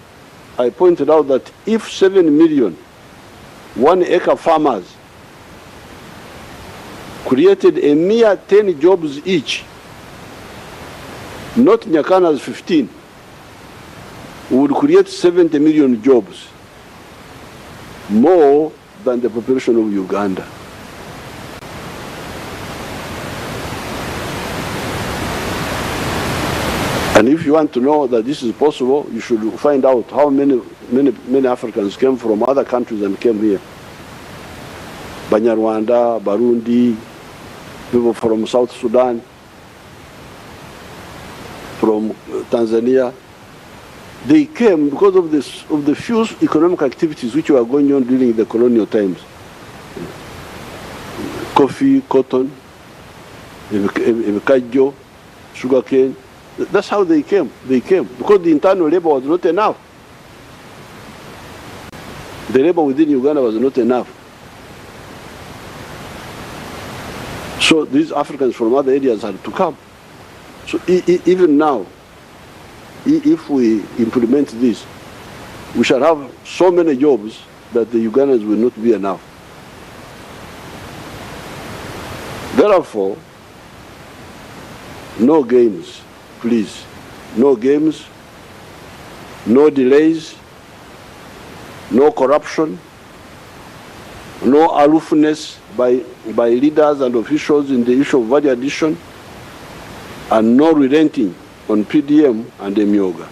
I pointed out that if 7 million 1 acre farmers created a mere 10 jobs each, not Nyakana's 15, would create 70 million jobs, more than the population of Uganda. And if you want to know that this is possible, you should find out how many Africans came from other countries and came here. Banyarwanda, Barundi, people from South Sudan, from Tanzania. They came because of the few economic activities which were going on during the colonial times. Coffee, cotton, kajo, sugarcane. That's how they came. They came because the internal labor was not enough. The labor within Uganda was not enough. So these Africans from other areas had to come. So even now, if we implement this, we shall have so many jobs that the Ugandans will not be enough. Therefore, no games, please. No games, no delays, no corruption, no aloofness by leaders and officials in the issue of value addition, and no relenting on PDM and Emyoga.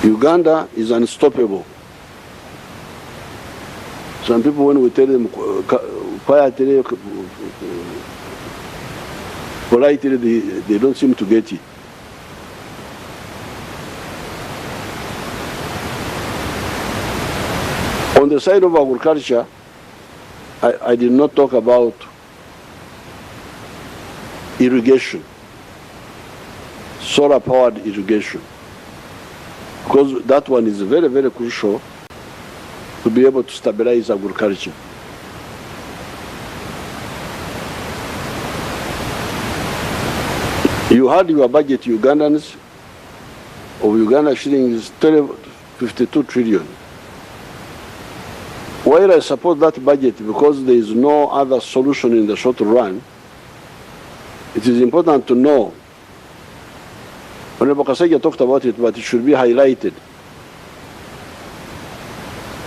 Uganda is unstoppable. Some people, when we tell them quietly, politely, they don't seem to get it. On the side of agriculture, I did not talk about irrigation, solar-powered irrigation, because that one is very, very crucial to be able to stabilize agriculture. You had your budget, Ugandans, of Uganda shillings 52 trillion. While I support that budget because there is no other solution in the short run, it is important to know. Honorable Kasaija talked about it, but it should be highlighted.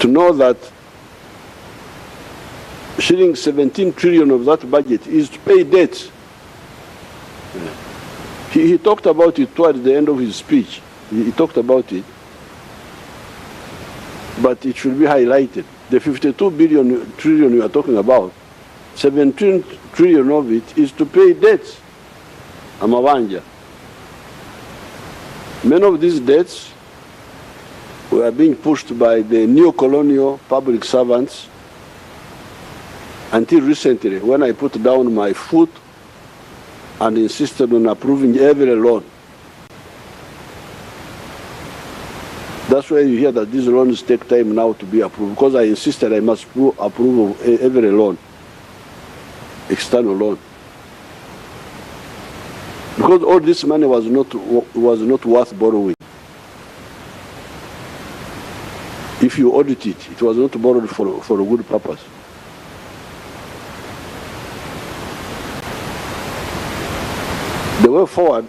To know that shilling 17 trillion of that budget is to pay debts. He talked about it towards the end of his speech. He talked about it, but it should be highlighted. The 52 trillion we are talking about, 17 trillion of it is to pay debts. Amawanja. Many of these debts were being pushed by the neo-colonial public servants until recently, when I put down my foot and insisted on approving every loan. That's why you hear that these loans take time now to be approved, because I insisted I must approve of every loan, external loan. Because all this money was not worth borrowing. If you audit it, it was not borrowed for a good purpose. The way forward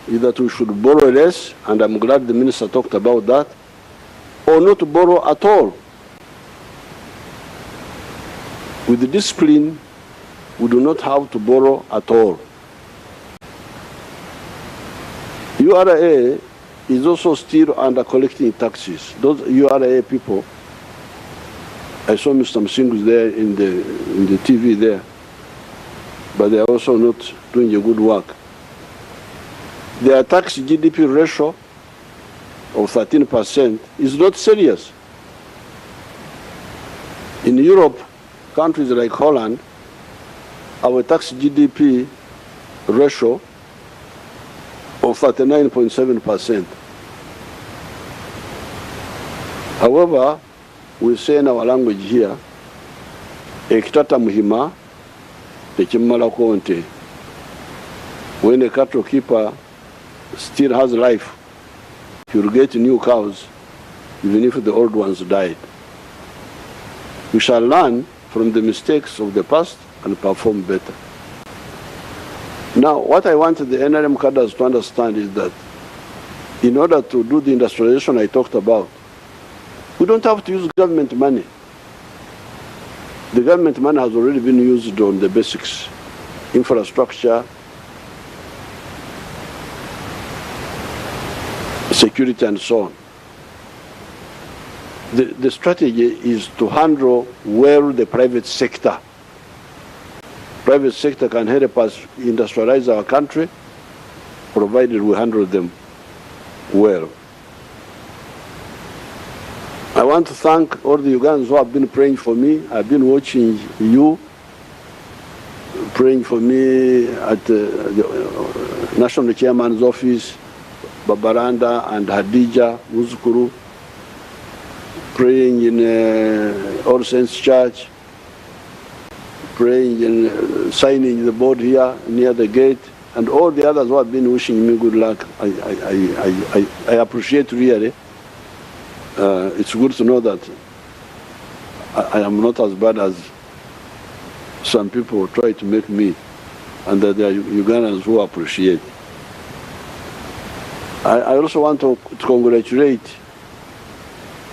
is that we should borrow less, and I'm glad the minister talked about that, or not to borrow at all. With the discipline, we do not have to borrow at all. URA is also still under collecting taxes. Those URA people, I saw Mr. Msingus there in the TV there, but they are also not doing a good work. Their tax GDP ratio of 13% is not serious. In Europe, countries like Holland, our tax GDP ratio of 39.7%. However, we say in our language here, ekitata muhima tekimala konte. When a cattle keeper still has life, he will get new cows, even if the old ones died. We shall learn from the mistakes of the past and perform better. Now, what I want the NRM cadres to understand is that in order to do the industrialization I talked about, we don't have to use government money. The government money has already been used on the basics, infrastructure, security, and so on. The strategy is to handle well the private sector. Private sector can help us industrialize our country, provided we handle them well. I want to thank all the Ugandans who have been praying for me. I've been watching you praying for me at the National Chairman's office, Babaranda and Hadija Muzukuru, praying in All Saints Church, praying in signing the board here near the gate, and all the others who have been wishing me good luck. I appreciate really. It's good to know that I am not as bad as some people try to make me, and that there are Ugandans who appreciate. I also want to congratulate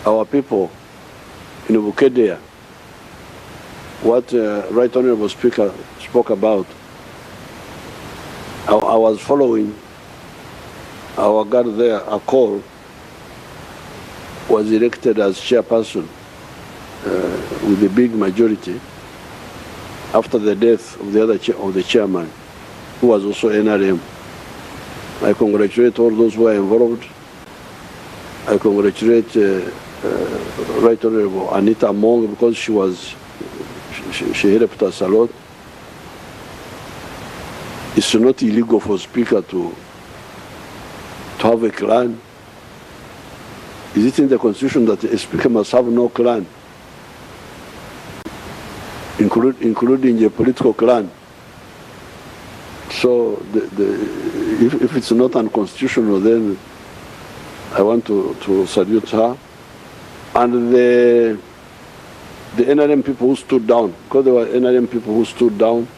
our people in Bukedea. What Right Honorable Speaker spoke about, I was following our guard there, a call, was elected as chairperson with a big majority after the death of the chairman, who was also NRM. I congratulate all those who are involved. I congratulate Right Honorable Anita Mong, because she helped us a lot. It's not illegal for a speaker to have a clan. Is it in the constitution that a speaker must have no clan, including a political clan? So if it's not unconstitutional, then I want to salute her. And the NRM people who stood down, because there were NRM people who stood down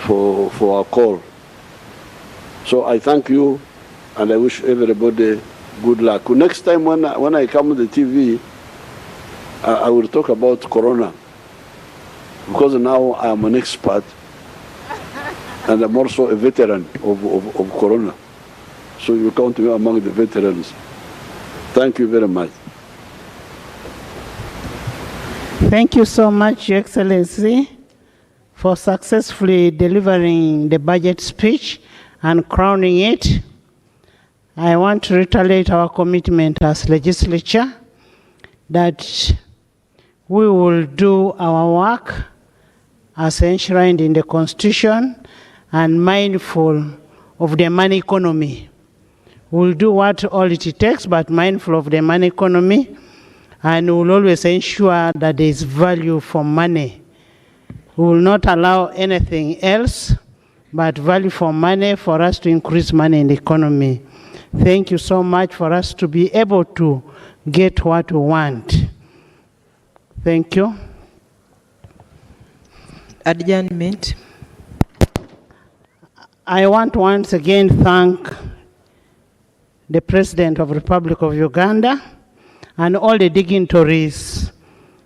for our call. So I thank you, and I wish everybody good luck. Next time when I come on the TV, I will talk about Corona, because now I am an expert, and I'm also a veteran of Corona. So you count me among the veterans. Thank you very much. Thank you so much, Your Excellency, for successfully delivering the budget speech and crowning it. I want to reiterate our commitment as legislature that we will do our work as enshrined in the Constitution and mindful of the money economy. We'll do what all it takes, but mindful of the money economy, and we'll always ensure that there is value for money. We will not allow anything else but value for money for us to increase money in the economy. Thank you so much for us to be able to get what we want. Thank you. Adjournment. I want to once again thank the President of the Republic of Uganda and all the dignitaries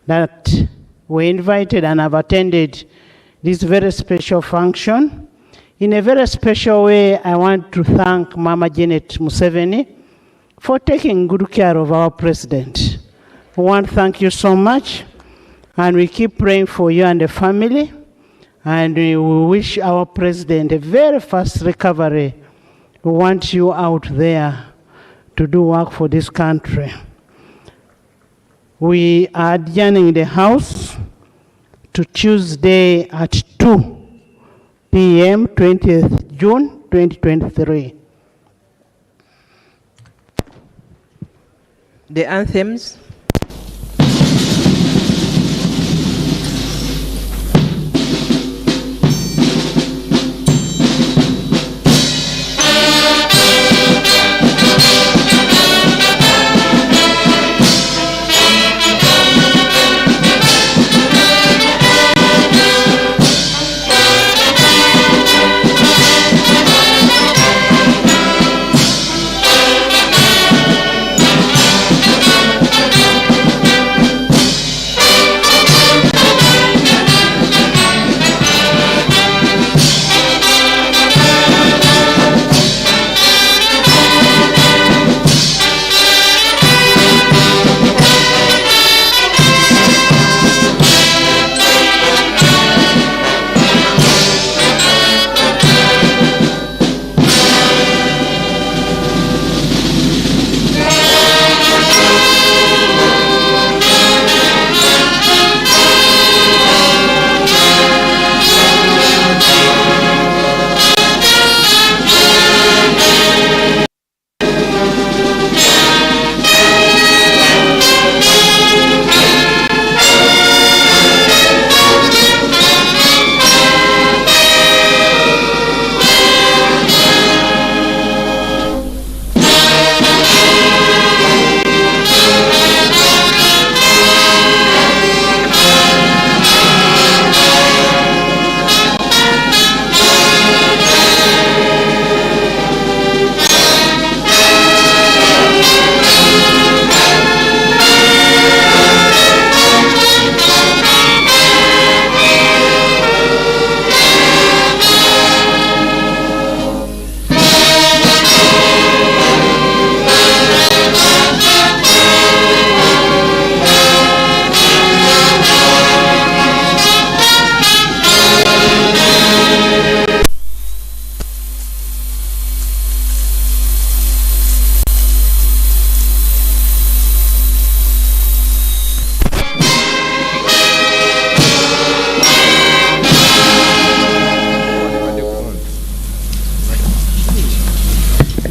that were invited and have attended this very special function. In a very special way, I want to thank Mama Janet Museveni for taking good care of our president. We want to thank you so much, and we keep praying for you and the family, and we wish our president a very fast recovery. We want you out there to do work for this country. We are adjourning the House to Tuesday at 2 p.m., 20th June 2023. The anthems.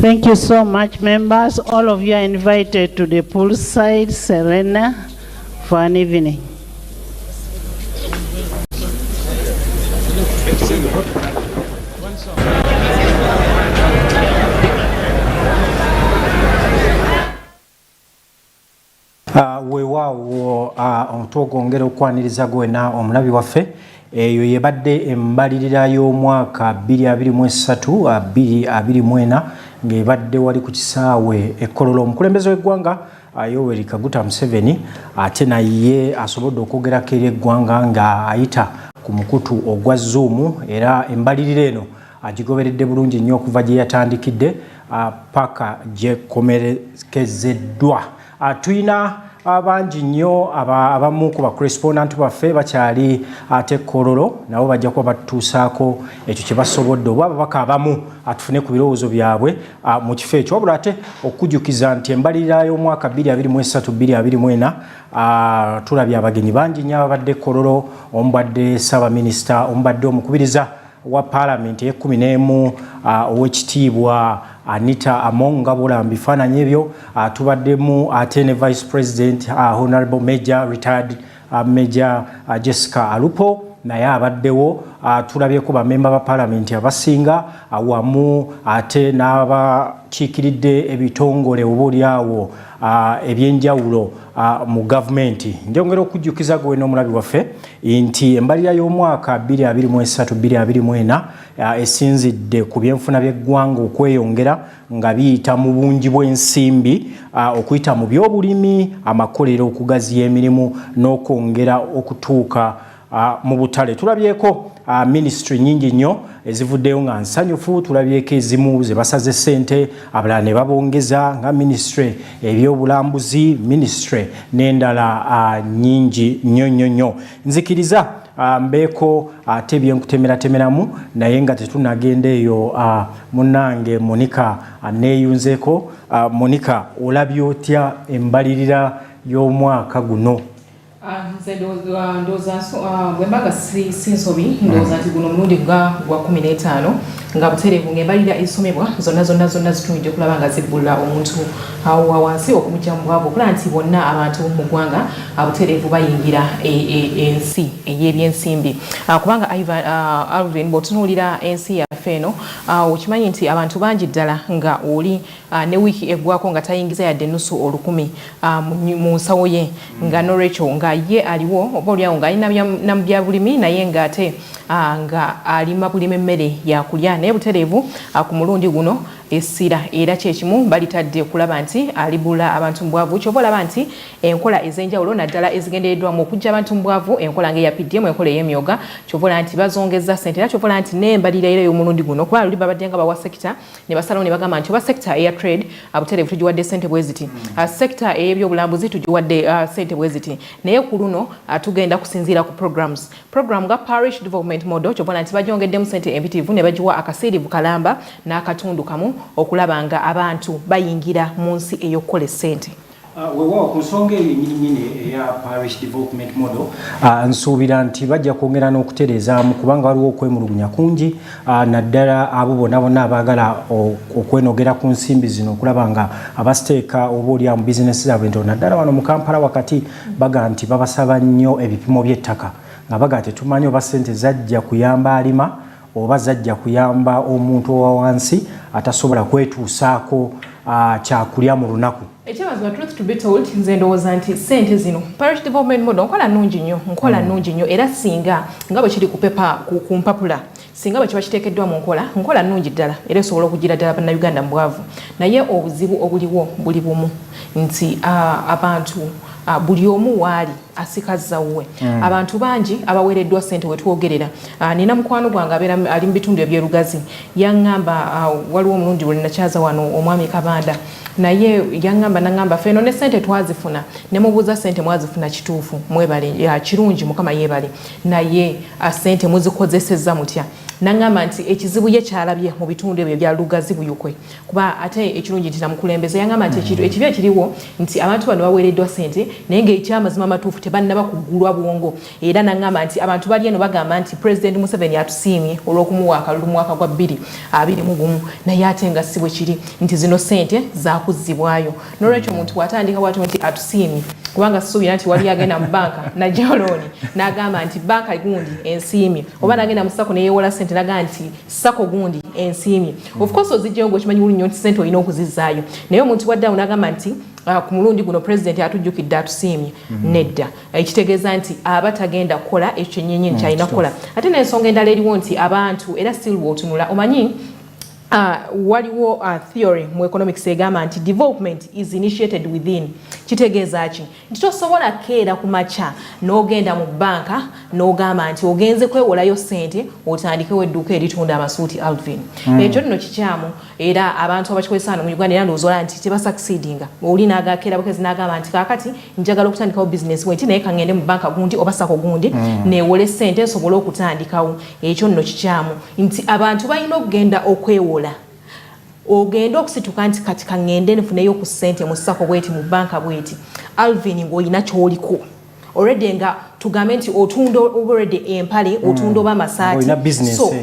Thank you so much, members. All of you are invited to the poolside Serena for an evening. Weewaawo twogongera okwaniriza gwena omulabi waffe eyo yebadde embalirira y'omwaka 2023-2024 ng'ebadde wali ku kisaawe ekkololo omukulembeze w'eggwanga Yoweri Kaguta Museveni ate naye asobodde okwogerako eri eggwanga nga ayita ku mukutu ogwa Zoom era embalirira eno agigoberedde bulungi nnyo okuva gye yatandikidde paka gye komerekezeddwa. Tuyina abangi nnyo abamu ku bakorespondant baffe bakyali ate Kololo nabo bajja kuba batuusaako ekyo kye basobodde oba ababaka abamu atufune ku birowoozo byabwe mu kifo ekyo wabula ate okujjukiza nti embalirira y'omwaka 2023-2024 tulabye abagenyi bangi nnyo ababadde Kololo, omubadde Ssaabaminisita, omubadde omukubiriza wa Paalamenti e11 ow'ekitiibwa Anita Amonga Bolambi bifaananyi ebyo tubaddemu ate ne Vice President Honorable Major Retired Major Jessica Alupo naye abaddewo tulabyeko bamemba ba Paalamenti abasinga awamu ate n'abakiikiridde ebitongole oboolyawo ebyenjawulo mu gavumenti. Njongera okujjukiza gwe n'omulabi waffe nti embalirira y'omwaka 2023-2024 esinzidde ku byenfuna by'eggwanga okweyongera nga biyita mu bungi bw'ensimbi okuyita mu by'obulimi, amakolero, okugaziya emirimu n'okwongera okutuuka mu butale. Tulabyeko ministry nyingi nnyo ezivuddeyo nga nsanyufu, tulabyeko ezimu ze basaze ssente abalala ne babongeza nga ministry ebyobulambuzi, ministry n'endala nyingi nnyo. Nzikiriza mbeeko ate byenkutemeratemeramu naye nga tetunagenda eyo munnange Monica aneeyunzeeko. Monica, olabye otya embalirira y'omwaka guno? Ndowooza bwembaga sinsobi ndowooza nti guno mulundi gwa 15 nga butereevu ng'embalirira esomebwa zonna zitumidde okulaba nga zibbula omuntu awo wansi okumujja mu bwavu okulaba nti bonna abantu mu ggwanga butereevu bayingira ensi ey'ebyensimbi kubanga Alvin bw'otunuulira ensi yaffe eno okimanyi nti abantu bangi ddala nga oli ne wiiki eggwako nga tayingiza yadde ennusu 10,000 mu nsawo ye nga norekyo nga ye aliwo oba oliawo nga alina na bya bulimi naye nga ate nga alima bulima emmere yakulya naye butereevu ku mulundi guno essira era kyekimu balitadde okulaba nti alibula abantu mu bwavu. Kyova olaba nti enkola ez'enjawulo naddala ezigendereddwamu okujja abantu mu bwavu enkola ng'eyapiddemu enkola ey'emyoga kyova olaba nti bazongeza ssente era kyova olaba nti n'embalirira era y'omulundi guno kuba luli babadde nga bawa sekita ne basalawo ne bagamba nti oba sekita eya trade butereevu tugiwadde ssente bwe ziti, sekita ey'ebyobulambuzi tugiwadde ssente bwe ziti, naye ku luno tugenda kusinziira ku program ga parish development model kyova olaba nti bagyongeddemu ssente empitivu ne bagiwa akasiirivu kalamba n'akatundu kamu okulaba nga abantu bayingira mu nsi ey'okukola essente. Weewaawo ku nsonga eyo ennyininyini eya parish development model nsuubira nti bajja kwongera n'okutereezaamu kubanga waliwo okwemulugunya kungi naddala abo bonna abaagala okwenogera ku nsimbi zino okulaba nga abasiteeka oba olya mu bizinesi zaabwe nto naddala wano mu Kampala wakati baga nti babasaba nnyo ebipimo by'ettaka nga baga tetumanyi oba ssente zajja kuyamba alima oba zajja kuyamba omuntu owa wansi atasobola kwetuusaako kyakulya mu lunaku. Ekyamazima truth to be told nze ndowooza nti ssente zino parish development model nkola nnungi nnyo era singa nga bwe kiri ku mpapula singa bwe kiba kiteekeddwa mu nkola nnungi ddala era esobola okugira ddala bannayuganda mu bwavu naye obuzibu obuliwo buli bumu nti abantu buli omu waali asikazza wuwe abantu bangi abaweereddwa ssente we twogerera nina mukwano gwange ali mu bitundu ebyerugazi yaŋŋamba waliwo omulundi lwe nakyaza wano omwami Kabanda naye yaŋŋamba feno ne ssente twazifuna ne mubuuza ssente mwazifuna kituufu mwebale kirungi mukama yeebale naye ssente muzikozesezza mutya naŋŋamba nti ekizibu ye kyalabye mu bitundu ebyo bya Lugazi Buyukwe kuba ate ekirungi nti namukulembeze yaŋŋamba nti ekibi ekiriwo nti abantu bano baweereddwa ssente naye ng'ekyamazima amatuufu tebannaba kugulwa bwongo era nangamba nti abantu bali eno bagamba nti President Museveni atusiimye olw'okumuwa akalulu mu mwaka gwa 2021 naye ate nga si bwe kiri nti zino ssente zaakuzibwayo n'olwekyo omuntu bw'atandika bw'atyo nti atusiimye kubanga suubira nti wali agenda mu banka najja looni n'agamba nti banka gundi ensiimye oba n'agenda mu sako neyeewola ssente n'agamba nti sako gundi ensiimye of course ozijjayo ng'okimanyi bulungi nnyo nti ssente olina okuzizzaayo naye omuntu waddawo n'agamba nti ku mulundi guno president atujjukidde atusiimye nedda ekitegeeza nti aba tagenda kukola ekyo kyennyini kyalina kukola ate n'ensonga endala eriwo nti abantu era still bw'otunula omanyi waliwo theory mu economics egamba nti development is initiated within kitegeeza ki nti tosobola keera ku makya n'ogenda mu banka n'ogamba nti ogenze kwewolayo ssente otandikewo edduuka eritunda amasuuti Alvin ekyo nno kikyamu era abantu abakikwesaano mu Uganda era ndowooza nti tebasucceedinga oli n'agakeera bukezi n'agamba nti kaakati njagala okutandikawo business bwenti naye kangende mu banka gundi oba sako gundi neewole ssente nsobole okutandikawo ekyo nno kikyamu nti abantu balina okugenda okwewola ogenda okusituka nti kati kangende nfuneyo ku ssente mu sako bweti mu banka bweti Alvin ng'olina ky'oliko already nga tugambe nti otunda already empale otunda oba masaati so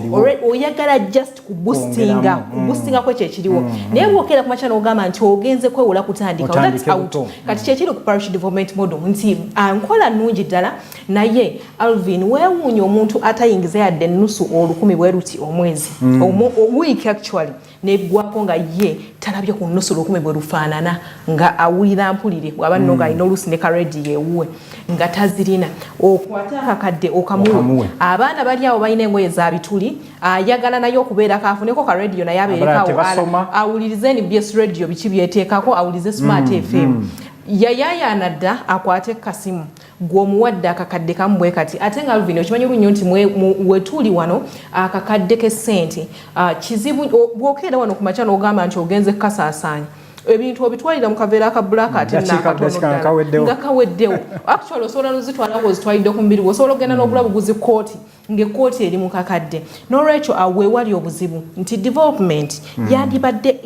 oyagala just kuboostinga kwekyo ekiriwo naye bw'okeera ku makya n'ogamba nti ogenze kwewola kutandika that's out kati kyekiri ku parish development model nti nkola nnungi ddala naye Alvin weewuunya omuntu atayingiza yadde ennusu 1,000 bwe ruti omwezi week actually neggwako nga ye talabye ku nnusu 1,000 bwe lufaanana nga awulira mpulire bw'aba nno ng'alina oluusi ne karedi yeewuwe nga tazirina okwata akakadde okamuwe abaana bali awo balina engoye za bituli ayagala naye okubeera kaafuneko ka radio naye abeerekawo awulirize NBS radio biki byeteekako awulize Smart FM yayayaana dda akwate kasimu gw'omuwadde akakadde kamu bwe kati ate nga Alvin okimanyi nnyo nti wetuuli wano akakadde k'essente kizibu bw'okeera wano ku makya n'ogamba nti ogenze kukasaasaanya ebintu obitwalira mu kaveera aka black ate nakatono nga kaweddewo actually osobola nozitwala ng'ozitwalidde ku mubiri osobola okugenda n'ogula buguzi kooti ng'ekkooti eri mu kakadde n'olwekyo awo wewali obuzibu nti development yandibadde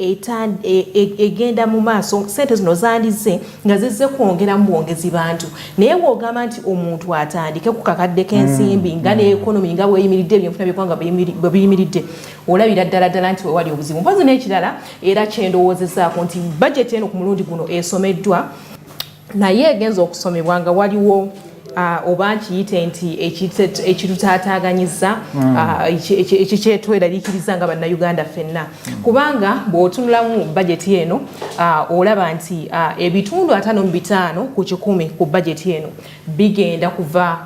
egenda mu maaso ssente zino zandize nga zizze kwongera mu bwongezi bantu naye bw'ogamba nti omuntu atandike ku kakadde k'ensimbi nga n'ekonomi nga bweyimiridde ebyenfuna by'eggwanga bwe biyimiridde olabira ddala ddala nti wewali obuzibu mpozi n'ekirala era kyendowoozezaako nti budget eno ku mulundi guno esomeddwa naye egenza okusomebwa nga waliwo oba nkiyite nti ekitutaataaganyiza ekikyetweraliikiriza nga bannayuganda ffenna kubanga bw'otunulamu budget eno olaba nti ebitundu 55 ku 100 ku budget eno bigenda kuva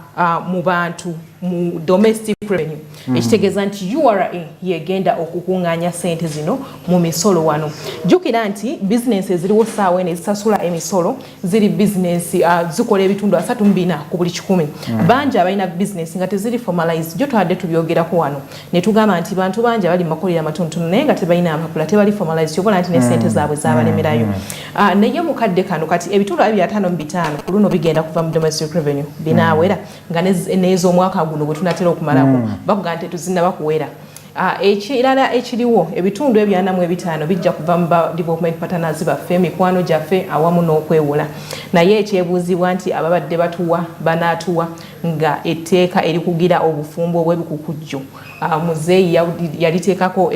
mu bantu mu domestic revenue ekitegeeza nti URA yegenda okukuŋŋaanya ssente zino mu misolo wano jjukira nti bizinesi eziriwo ssaawa eno ezisasula emisolo ziri bizinesi zikola ebitundu 34 ku buli 100 bangi abalina bizinesi nga teziri formalized jo twadde tubyogerako wano ne tugamba nti bantu bangi abali mu makolero amatonotono naye nga tebalina amapula tebali formalized yobola nti n'essente zaabwe zaabalemerayo naye mukadde kano kati ebitundu 55 ku luno bigenda kuva mu domestic revenue binaawera nga n'ez'omwaka guno bwe tunatera okumalako bakuga nti tuzinaba kuwera ekirala ekiriwo ebitundu 45 bijja kuva mu development partners baffe mikwano gyaffe awamu n'okwewola naye ekyebuuzibwa nti ababadde batuwa banaatuwa nga etteeka erikugira obufumbo obw'ebikukujjo muzeeyi yaliteekako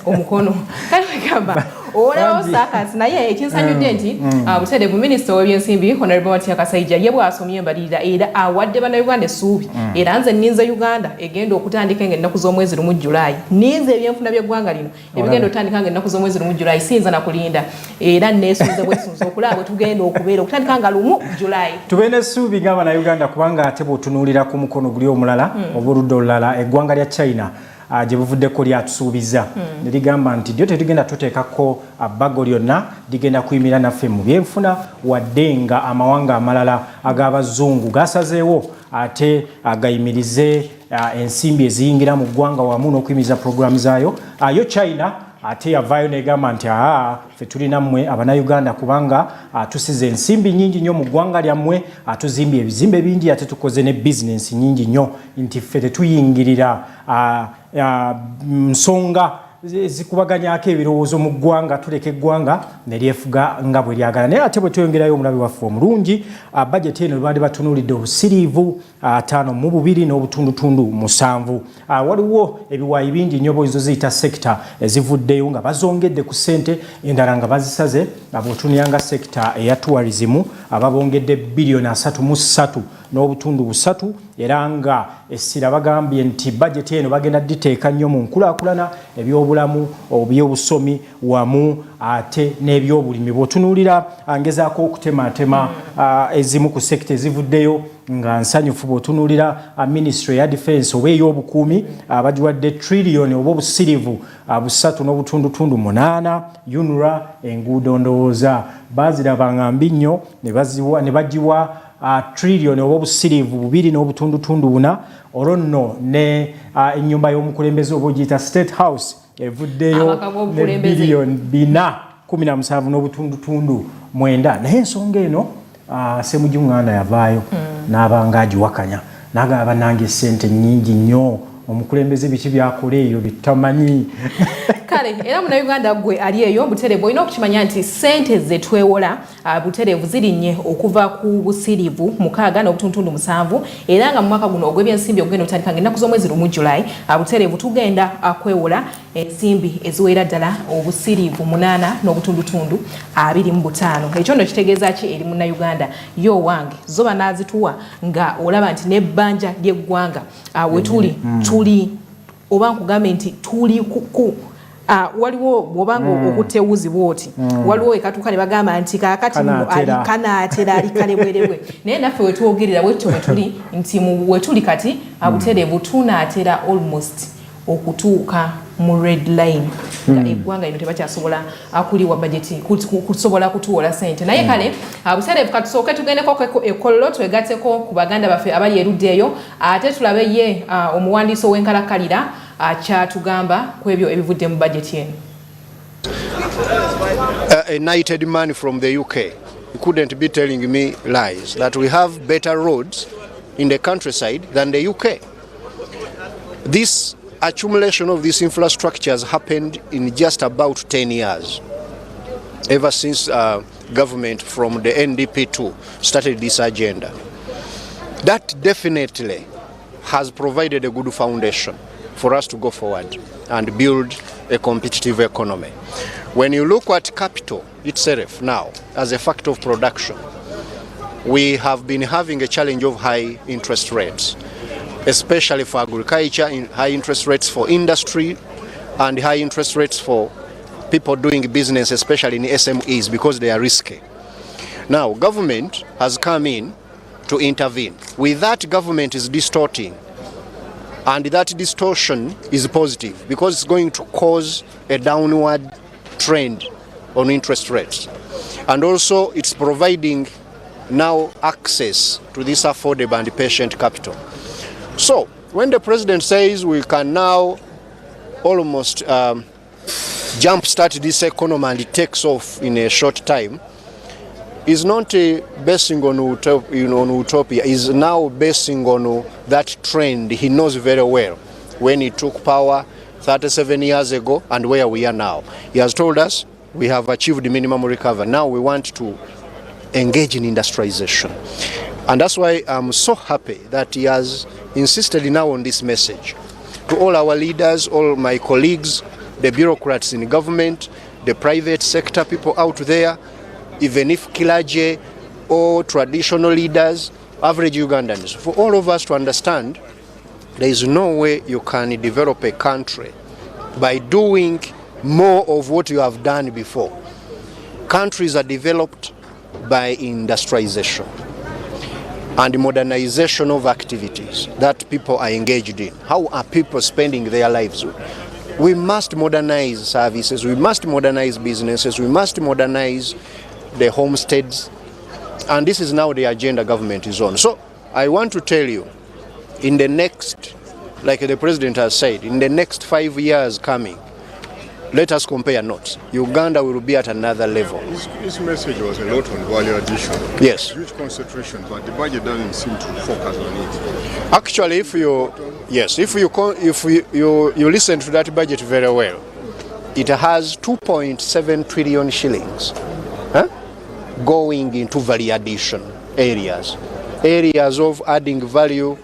omukono kale bagamba olaba saakasi naye ekinsanyudde nti butereevu minisita w'ebyensimbi honorable Matia Kasaija ye bw'asomye embalirira era awadde bannayuganda essuubi era nze nninze Uganda egenda okutandika ng'ennaku z'omwezi 1 Julayi ninze ebyenfuna by'eggwanga lino ebigenda okutandika ng'ennaku z'omwezi 1 Julayi sinza na kulinda era neesunze bwesunze okulaba bwe tugenda okubeera okutandika nga 1 Julayi tubeera essuubi ng'abannayuganda kubanga ate bw'otunuulira ku mukono guli omulala oba oludda olulala eggwanga lya China gye buvuddeko lyatusuubiza ne ligamba nti lyo teligenda tuteekako bbago lyonna ligenda kuyimira naffe mu byenfuna wadde nga amawanga amalala ag'abazungu gasazeewo ate agayimirize ensimbi eziyingira mu ggwanga wamu n'okuyimiriza puroguramu zaayo yo China ate yavaayo negamba nti ffe tulina mmwe abannayuganda kubanga tusize ensimbi nnyingi nnyo mu ggwanga lyammwe tuzimbye ebizimbe bingi ate tukoze ne bizinensi nnyingi nnyo nti ffe tetuyingirira nsonga zikubaganyako ebirowoozo mu ggwanga tuleka eggwanga ne lyefuga nga bwe lyagala naye ate bwe tweyongerayo omulabi waffe omulungi bajeti eno baali batunuulidde obusiriivu 52 n'obutundutundu 7 waliwo ebiwaayi bingi nnyo boizo ziyita sekita ezivuddeyo nga bazongedde ku ssente endala nga bazisaze bw'otunulanga sekita eya tourism ababongedde biliyoni 33 n'obutundu 3 era nga essira bagambye nti bajeti eno bagenda diteeka nnyo mu nkulaakulana ebyobulamu ebyobusomi wamu ate n'ebyobulimi bw'otunuulira angezaako okutematema ezimu ku sekita ezivuddeyo nga nsanyufu bw'otunuulira ministry ya defense oba ey'obukuumi bagiwadde triliyoni oba obusirivu 3 n'obutundutundu 8 UNRA enguudo ndowooza bazirabanga mbi nnyo ne bagiwa trillion oba obusirivu 2 n'obutundutundu 4 olwo nno ne ennyumba y'omukulembeze oba ogiyita state house evuddeyo ne biliyoni 417 n'obutundutundu 9 naye ensonga eno Ssemujjingana yavaayo n'abanga agiwakanya n'agamba bannange ssente nnyingi nnyo omukulembeze biki byakola eyo bitamanyi kale era munnayuganda gwe ali eyo butereevu olina okukimanya nti ssente ze twewola butereevu zirinnye okuva ku busirivu 6 n'obutundutundu 7 era nga mu mwaka guno ogw'ebyensimbi ogenda otandika ng'ennaku z'omwezi lumu July butereevu tugenda kwewola ensimbi eziwera ddala obusirivu 8 n'obutundutundu 25 ekyo nno kitegeeza ki eri munnayuganda yo wange zo banaazituwa nga olaba nti n'ebbanja ly'eggwanga wetuli tuli oba nkugambe nti tuli ku waliwo bw'obanga okutewuzi bwoti waliwo ekatuuka ne bagamba nti kaakati muno kanaatera ali kalebwerebwe naye naffe wetwogerera bwetyo wetuli nti wetuli kati butereevu tunaatera almost okutuuka mu red line nga eggwanga lino tebakyasobola kuliwa bajeti kusobola kutuwola ssente naye kale butereevu katusooke tugendeko ekkololo twegatteko ku baganda baffe abali erudda eyo ate tulabe ye omuwandiisi ow'enkalakkalira kyatugamba ku ebyo ebivudde mu bajeti eno. A knighted man from the UK he couldn't be telling me lies that we have better roads in the countryside than the UK. This accumulation of this infrastructure has happened in just about 10 years, ever since government from the NDP2 started this agenda. That definitely has provided a good foundation for us to go forward and build a competitive economy. When you look at capital itself now as a factor of production, we have been having a challenge of high interest rates, especially for agriculture, high interest rates for industry, and high interest rates for people doing business, especially in SMEs, because they are risky. Now, government has come in to intervene. With that, government is distorting, and that distortion is positive because it's going to cause a downward trend on interest rates. And also, it's providing now access to this affordable and patient capital. So, when the president says we can now almost jumpstart this economy and it takes off in a short time, is not basing on utopia, is now basing on that trend he knows very well when he took power 37 years ago and where we are now. He has told us we have achieved minimum recovery. Now we want to engage in industrialization. And that's why I'm so happy that he has insisted now on this message. To all our leaders, all my colleagues, the bureaucrats in government, the private sector people out there, even if clergy or traditional leaders, average Ugandans, for all of us to understand there is no way you can develop a country by doing more of what you have done before. Countries are developed by industrialization and modernization of activities that people are engaged in. How are people spending their lives? We must modernize services, we must modernize businesses, we must modernize the homesteads, and this is now the agenda government is on. So I want to tell you, in the next, like the president has said, in the next 5 years coming, let us compare notes. Uganda will be at another level. This message was a lot on value addition. Yes. Huge concentration, but the budget doesn't seem to focus on it. Actually, if you listen to that budget very well, it has 2.7 trillion shillings going into value addition areas of adding value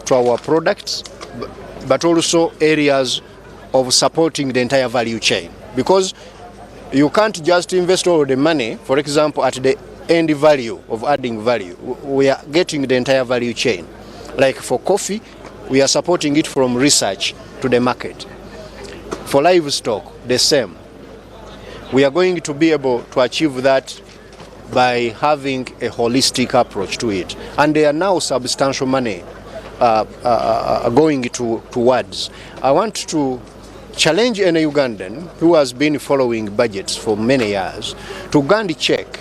to our products, but also areas of supporting the entire value chain, because you can't just invest all the money, for example, at the end value of adding value. We are getting the entire value chain. Like for coffee, we are supporting it from research to the market. For livestock, the same. We are going to be able to achieve that by having a holistic approach to it. And there are now substantial money going towards. I want to challenge any Ugandan who has been following budgets for many years to go and check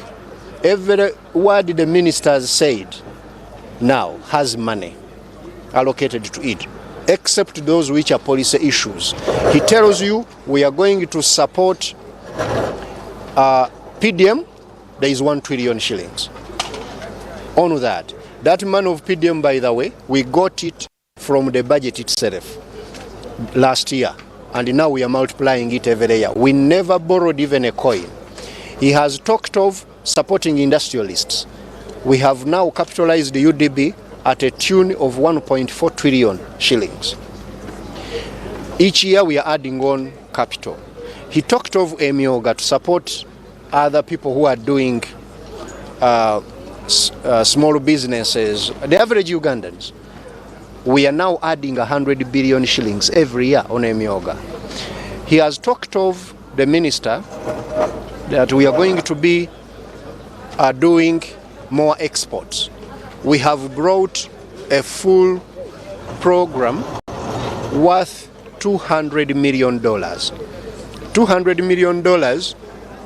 every word the ministers said now has money allocated to it, except those which are policy issues. He tells you we are going to support PDM. There is 1 trillion shillings on that. That money of PDM, by the way, we got it from the budget itself last year, and now we are multiplying it every year. We never borrowed even a coin. He has talked of supporting industrialists. We have now capitalized the UDB at a tune of 1.4 trillion shillings. Each year we are adding on capital. He talked of Emyoga to support other people who are doing small businesses, the average Ugandans. We are now adding 100 billion shillings every year on Emyoga. He has talked of the minister that we are going to be doing more exports. We have brought a full program worth $200 million. $200 million,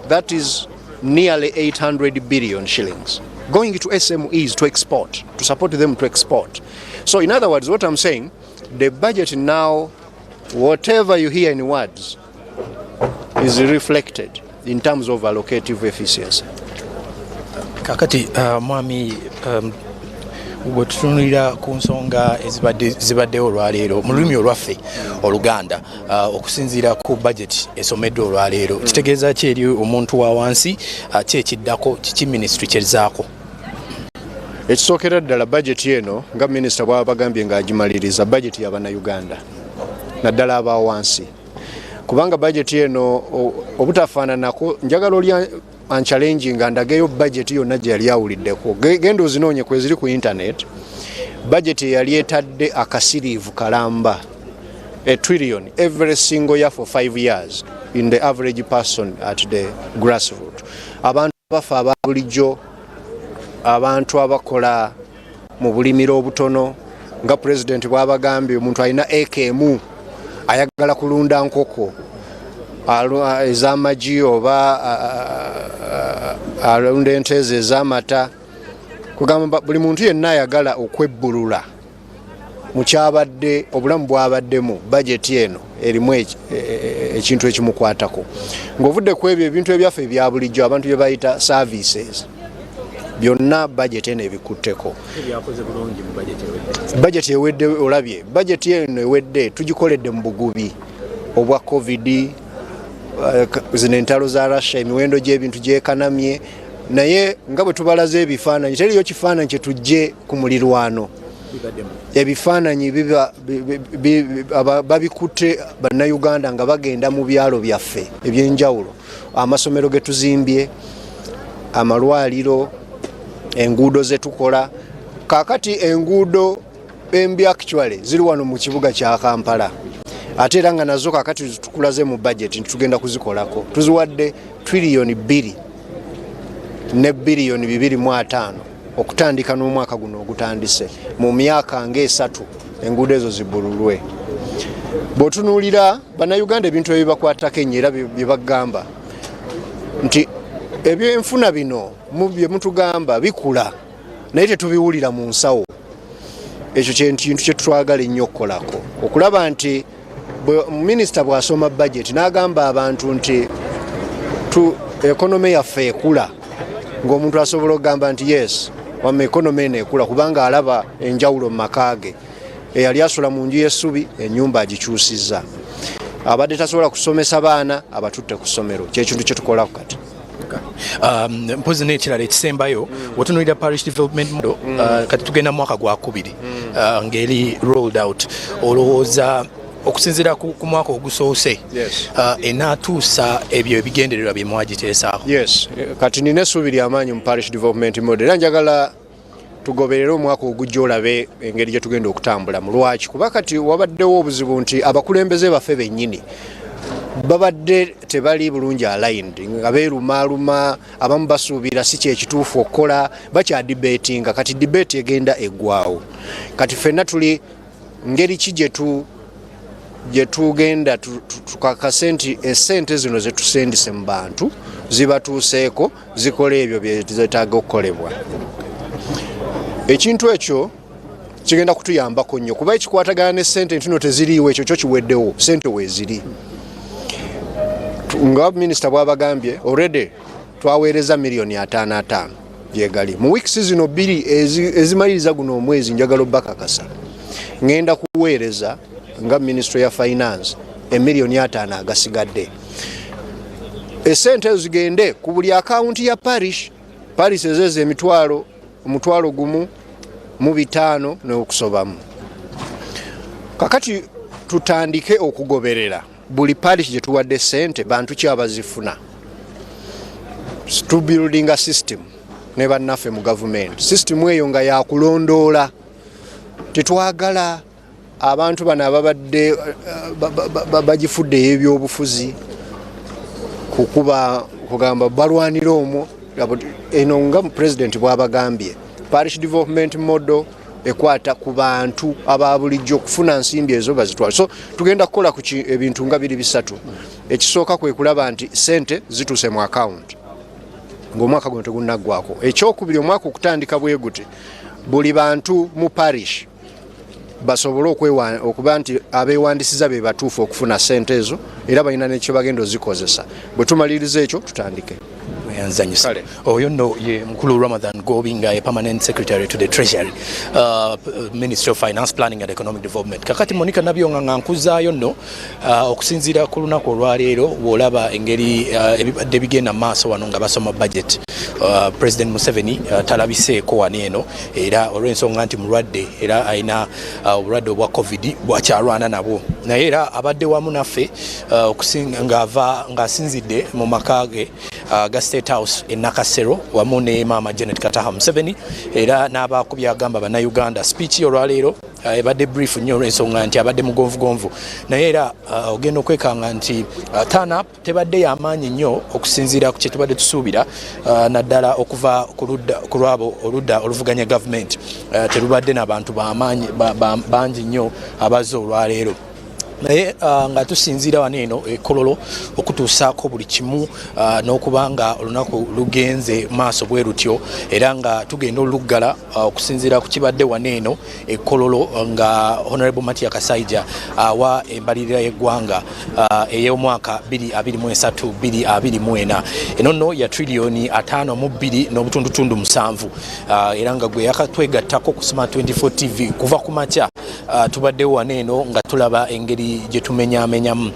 that is nearly 800 billion shillings, going to SMEs to export, to support them to export. So in other words, what I'm saying, the budget now, whatever you hear in words, is reflected in terms of allocative efficiency. Kakati mwami bwetutunulira ku nsonga ezibaddewo olwaleero mu lulimi olwaffe Oluganda okusinziira ku budget esomeddwa olwaleero kitegeeza ki eri omuntu wa wansi ki ekiddako kiki ministry kyezaako? Ekisookera ddala budget eno nga minisita bw'aba bagambye ng'agimaliriza budget y'Abannayuganda naddala aba wansi, kubanga budget eno obutafaananako njagala oli challenging nga ndageyo budget yonna gye yali awuliddeko. Genda ozinoonye kweziri ku internet. Budget yali etadde akasiriivu kalamba $1 trillion every single year for 5 years in the average person at the grassroots. Abantu bafa aba bulijjo, abantu abakola mu bulimiro obutono, nga president bw'abagambye omuntu alina ekemu ayagala kulunda nkoko ez'amagi oba alunda ente ez'amata, kugamba buli muntu yenna ayagala okwebbulula mu kyabadde obulamu bwabaddemu. Budget eno erimu ekintu ekimukwatako. Ng'ovudde ku ebyo ebintu ebyaffe ebya bulijjo abantu bye bayita services, byonna budget eno ebikutteko. Budget ewedde olabye, budget eno ewedde tugikoledde mu bugubi obwa COVID, zino entalo za Russia, emiwendo gy'ebintu gyekanamye, naye nga bwe tubalaze ebifaananyi teriyo kifaananyi kye tujje ku mulirwano. Ebifaananyi babikutte Bannayuganda nga bagenda mu byalo byaffe ebyenjawulo, amasomero ge tuzimbye, amalwaliro, enguudo ze tukola. Kaakati enguudo embi actually ziri wano mu kibuga kya Kampala, ate era nga nazo kaakati tukulaze mu budget tugenda kuzikolako. Tuziwadde trillion 2 ne billion 2.5 okutandika n'omwaka guno ogutandise. Mu myaka ng'esatu enguudo ezo zibbululwe. Bw'otunuulira Bannayuganda ebintu ebibakwatako ennyo era bye bagamba nti ebyenfuna bino bye mutugamba bikula naye tetubiwulira mu nsawo. Ekyo kintu kye twagala ennyo okukolako, okulaba nti minisita bw'asoma budget n'agamba abantu nti economy yaffe ekula, ng'omuntu asobola okugamba nti yes wamma economy eno ekula, kubanga alaba enjawulo mu maka ge. Eyali asula mu nju y'essubi ennyumba agikyusizza. abadde tasobola kusomesa baana abatutte ku ssomero kyekintu kye tukola kati. Mpozi n'ekirala ekisembayo watunuulira parish development model kati tugenda mwaka gwa 2 ng'eri rolled out olowooza okusinziira ku mwaka ogusoose enaatuusa ebyo ebigendererwa bye mwagiteesaako? Yes, kati nina essuubi ly'amaanyi mu parish development model era njagala tugoberere omwaka ogujja olabe engeri gye tugenda okutambula mu lwaki kuba kati wabaddewo obuzibu nti abakulembeze baffe bennyini babadde tebali bulungi aligned nga beerumaaluma abamu basuubira si kyekituufu okukola bakyadibeetinga kati debate egenda eggwaawo kati ffenna tuli ngeri ki gye tugenda tukakase nti essente zino ze tusendise mu bantu zibatuuseeko zikola ebyo bye zetaaga okukolebwa. Ekintu ekyo kigenda kutuyambako nnyo kuba ekikwatagana n'essente ntino teziriiwo ekyo kyo kiweddewo ssente weeziri. Nga minisita bw'abagambye already twaweereza $5.5 byegali mu weeks zino 2 ezimaliriza guno omwezi njagala obbakakasa ngenda kuweereza nga ministry ya finance $1.5 agasigadde essente ezo zigende ku buli akaunti ya parish ezezo omutwalo gumu mu 5 n'okusobamu. Kakati tutandike okugoberera buli parish gye tuwadde ssente bantu ki abazifuna to building a system ne bannaffe mu government system eyo nga yakulondoola tetwagala abantu bano ababadde bagifuddeyo ebyobufuzi kugamba balwanira omwo eno nga president bw'abagambye parish development model ekwata ku bantu aba bulijjo okufuna nsimbi ezo bazitwala. So tugenda kukola ku ebintu nga 2-3 ekisooka kwe kulaba nti sente zituuse mu account ng'omwaka guno tegunnaggwako. Ekyokubiri omwaka okutandika bwe guti buli bantu mu parish basobole okuba nti abeewandisiza be batuufu okufuna sente ezo era balina n'ekyo bagenda ozikozesa. Bwe tumaliriza ekyo tutandike. Oyo nno ye mukulu Ramadan Gobinga ye permanent secretary to the treasury Ministry of Finance Planning and Economic Development. Kakati Monica Nabyonga nga nkuzaayo nno okusinziira ku lunaku olwaleero bw'olaba engeri ebibadde bigenda maaso wano nga basoma budget President Museveni talabiseeko wano eno era olw'ensonga nti mulwadde era alina obulwadde obwa COVID bwakyalwana nabwo naye era abadde wamu naffe ng'asinzidde mu maka ge ga State House e Nakasero wamu ne Maama Janet Kataha Museveni era n'abakubya agamba bannayuganda speech olwaleero ebadde brief nnyo olw'ensonga nti abadde mugonvugonvu naye era ogenda okwekanga nti turn up tebadde y'amaanyi nnyo okusinziira ku kye tubadde tusuubira naddala okuva ku lwabo oludda oluvuganya gavumenti terubadde n'abantu bangi nnyo abazze olwaleero naye nga tusinziira wano eno ekololo okutuusaako buli kimu n'okuba nga olunaku lugenze maaso bwe lutyo era nga tugenda oluggala okusinziira ku kibadde wano eno ekololo nga Honorable Matia Kasaija awa embalirira y'eggwanga ey'omwaka 2023-2024 eno nno ya trillioni 5.7 era nga gwe yakatwegattako ku Smart 24 TV kuva ku makya tubaddewo wano eno nga tulaba engeri gye tumenyamenyamu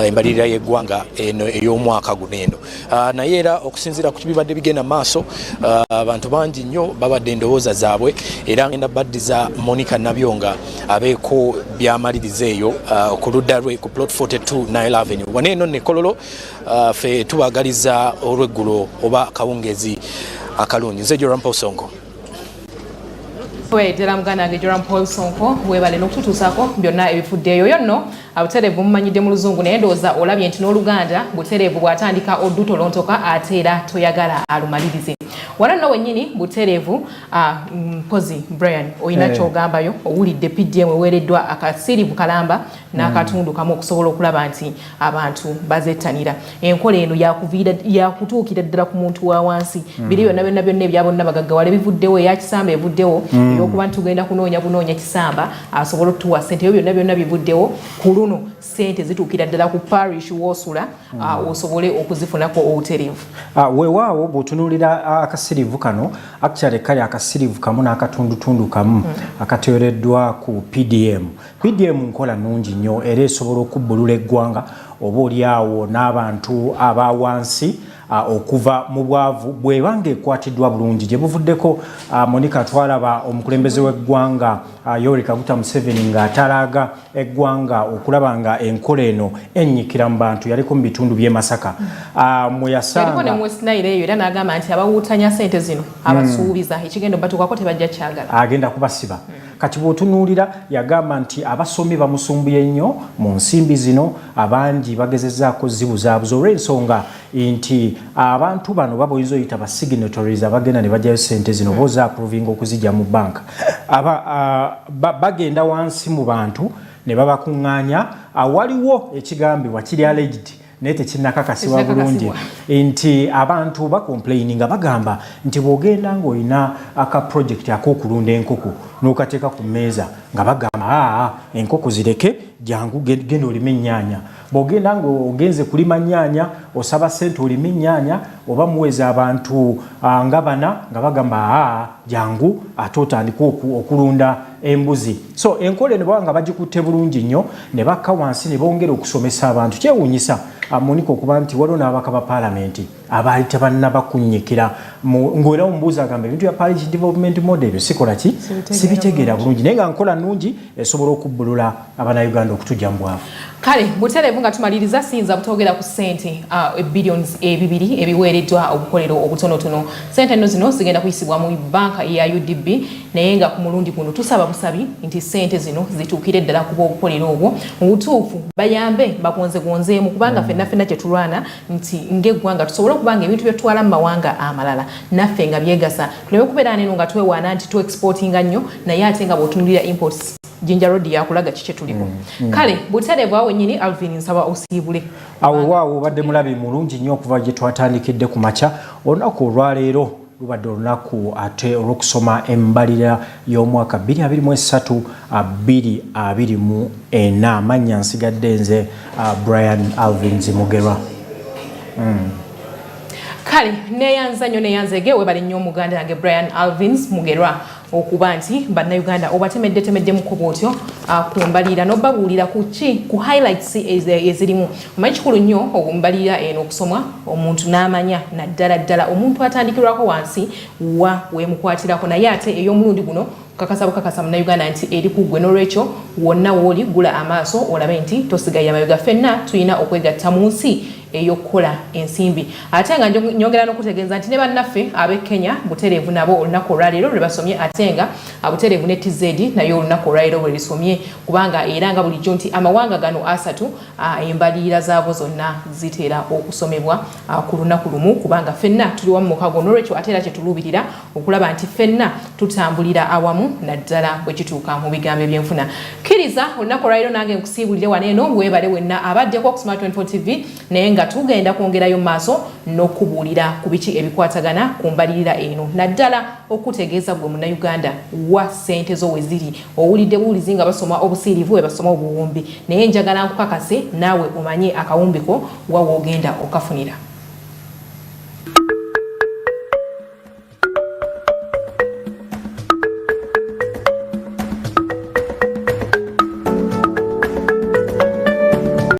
embalirira y'eggwanga eno ey'omwaka guno eno naye era okusinziira ku kibibadde bigenda maaso abantu bangi nnyo babadde endowooza zaabwe era ngenda baddiza Monica Nabyonga abeeko byamaliriza eyo ku ludda lwe ku plot 42 Nile Avenue wano eno nekololo ffe tubagaliza olweggulo oba kawungezi akalungi nze Joram Posonko Tera muganda wange Joram Paul Sonko webale n'okututuusaako byonna ebifuddeeyo yonno abutereevu mumanyidde mu luzungu naye ndowooza olabye nti n'oluganda butereevu bw'atandika odduto lontoka ate era toyagala alumalirize wano nno wennyini butereevu mpozi Brian olina kyogambayo owulidde PDM eweereddwa akasirivu kalamba n'akatundu kamu okusobola okulaba nti abantu bazettanira enkola eno yakutuukira ddala ku muntu wa wansi biri byonna byonna ebya bonna bagaggawala bivuddewo eyakisamba evuddewo okuba nti tugenda kunoonya kisamba asobola otuwa ssente ebyo byonna bivuddewo ku luno ssente zituukira ddala ku parish w'osula osobole okuzifunako obutereevu weewaawo bw'otunuulira akasirivu kano actually kali akasirivu kamu n'akatundutundu kamu akateereddwa ku PDM nkola nnungi nnyo era esobola okubbulula eggwanga oba oliawo n'abantu abawansi okuva mu bwavu bwebanga ekwatiddwa bulungi gye buvuddeko Monica twalaba omukulembeze w'eggwanga Yoweri Kaguta Museveni ng'atalaga eggwanga okulaba nga enkola eno ennyikira mu bantu yaliko mu bitundu by'e Masaka mwe yasanga ne Mwesinaire eyo era n'agamba nti abawuutanya ssente zino abasuubiza ekigendo batuukako tebajja kyagala agenda kubasiba kati bw'otunuulira yagamba nti abasomi bamusumbuye nnyo mu nsimbi zino abangi bagezezzaako zibuzaabuza olw'ensonga nti abantu bano baboyinza oyita ba signatories abagenda ne bajjayo ssente zino boza approvinga okuzijja mu banka bagenda wansi mu bantu ne babakuŋŋaanya waliwo ekigambibwa kiri alleged naye tekinnakakasibwa bulungi nti abantu bakomplaininga bagamba nti bw'ogenda ng'olina aka project ak'okulunda enkoko n'okateeka ku mmeeza nga bagamba enkoko zireke jangu genda olime ennyaanya bw'ogenda ng'ogenze kulima nnyaanya osaba ssente olime ennyaanya oba muweza abantu nga bana nga bagamba jangu ate otandika okulunda embuzi so enkola eno baba nga bagikutte bulungi nnyo ne bakka wansi ne bongera okusomesa abantu kyewuunyisa Monica okuba nti waliwo n'ababaka ba paalamenti abaali tebannabakunnyikira ng'era omubuuza agamba ebintu bya parish development model ebyo sikola ki sibitegeera bulungi naye nga nkola nnungi esobola okubbulula abannayuganda okutujja mu bwavu kale butereevu nga tumaliriza siyinza butogera ku ssente billions ebibiri ebiweereddwa obukolero obutonotono ssente nno zino zigenda kuyisibwa mu banka eya UDB naye nga ku mulundi guno tusaba busabi nti ssente zino zituukire ddala kuba obukolero obwo mu butuufu bayambe bagonzegonzeemu kubanga ffenna kyetulwana nti ng'eggwanga tusobole okubanga ebintu bye tutwala mu mawanga amalala naffe nga byegasa tuleme kubeera neno nga twewaana nti tu exportinga nnyo naye ate nga bw'otunulira imports Jinja Road yakulaga kiki tuliko kale butereevu awo nnyini Alvin nsaba osiibule awo obadde mulabi mulungi nnyo okuva gye twatandikidde ku makya olunaku olwaleero lubadde olunaku ate olw'okusoma embalira y'omwaka 2023-2024 amannya nsigadde nze Brian Alvin Zimugerwa kale neyanza nnyo neyanzege webale nnyo omuganda yange Brian Alvins Mugerwa okuba nti bannayuganda obatemedde mu kkubo otyo kumbalira n'obabuulira ku highlights ezirimu omanyi kikulu nnyo okumbalira eno okusomwa omuntu n'amanya naddala omuntu atandikirwako wansi wa weemukwatirako naye ate ey'omulundi guno kakasa munnayuganda nti eri ku ggwe n'olwekyo wonna wooli gula amaaso olabe nti tosigaye amayoga ffenna tulina okwegatta mu nsi ey'okukola ensimbi ate nga nyongera n'okutegeeza nti ne bannaffe ab'e Kenya butereevu nabo olunaku olwaleero lwe basomye ate nga butereevu ne TZ naye olunaku olwaleero bwe lisomye kubanga era nga bulijjo nti amawanga gano asatu embalirira zaabo zonna zitera okusomebwa ku lunaku lumu kubanga ffenna tuli wamu mukago n'olwekyo ate era kyetuluubirira okulaba nti ffenna tutambulira awamu naddala bwe kituuka mu bigambo ebyenfuna kkiriza olunaku olwaleero nange nkusiibulire waneeno weebale wenna abaddeko ku Smart 24 TV naye nga tugenda kwongerayo maaso n'okubuulira ku biki ebikwatagana ku mbalirira eno naddala okutegeeza gwe munnayuganda wa ssente zo we ziri owulidde buulizi nga basoma obusiirivu we basoma obuwumbi naye njagala nkukakase naawe omanye akawumbiko wa woogenda okafunira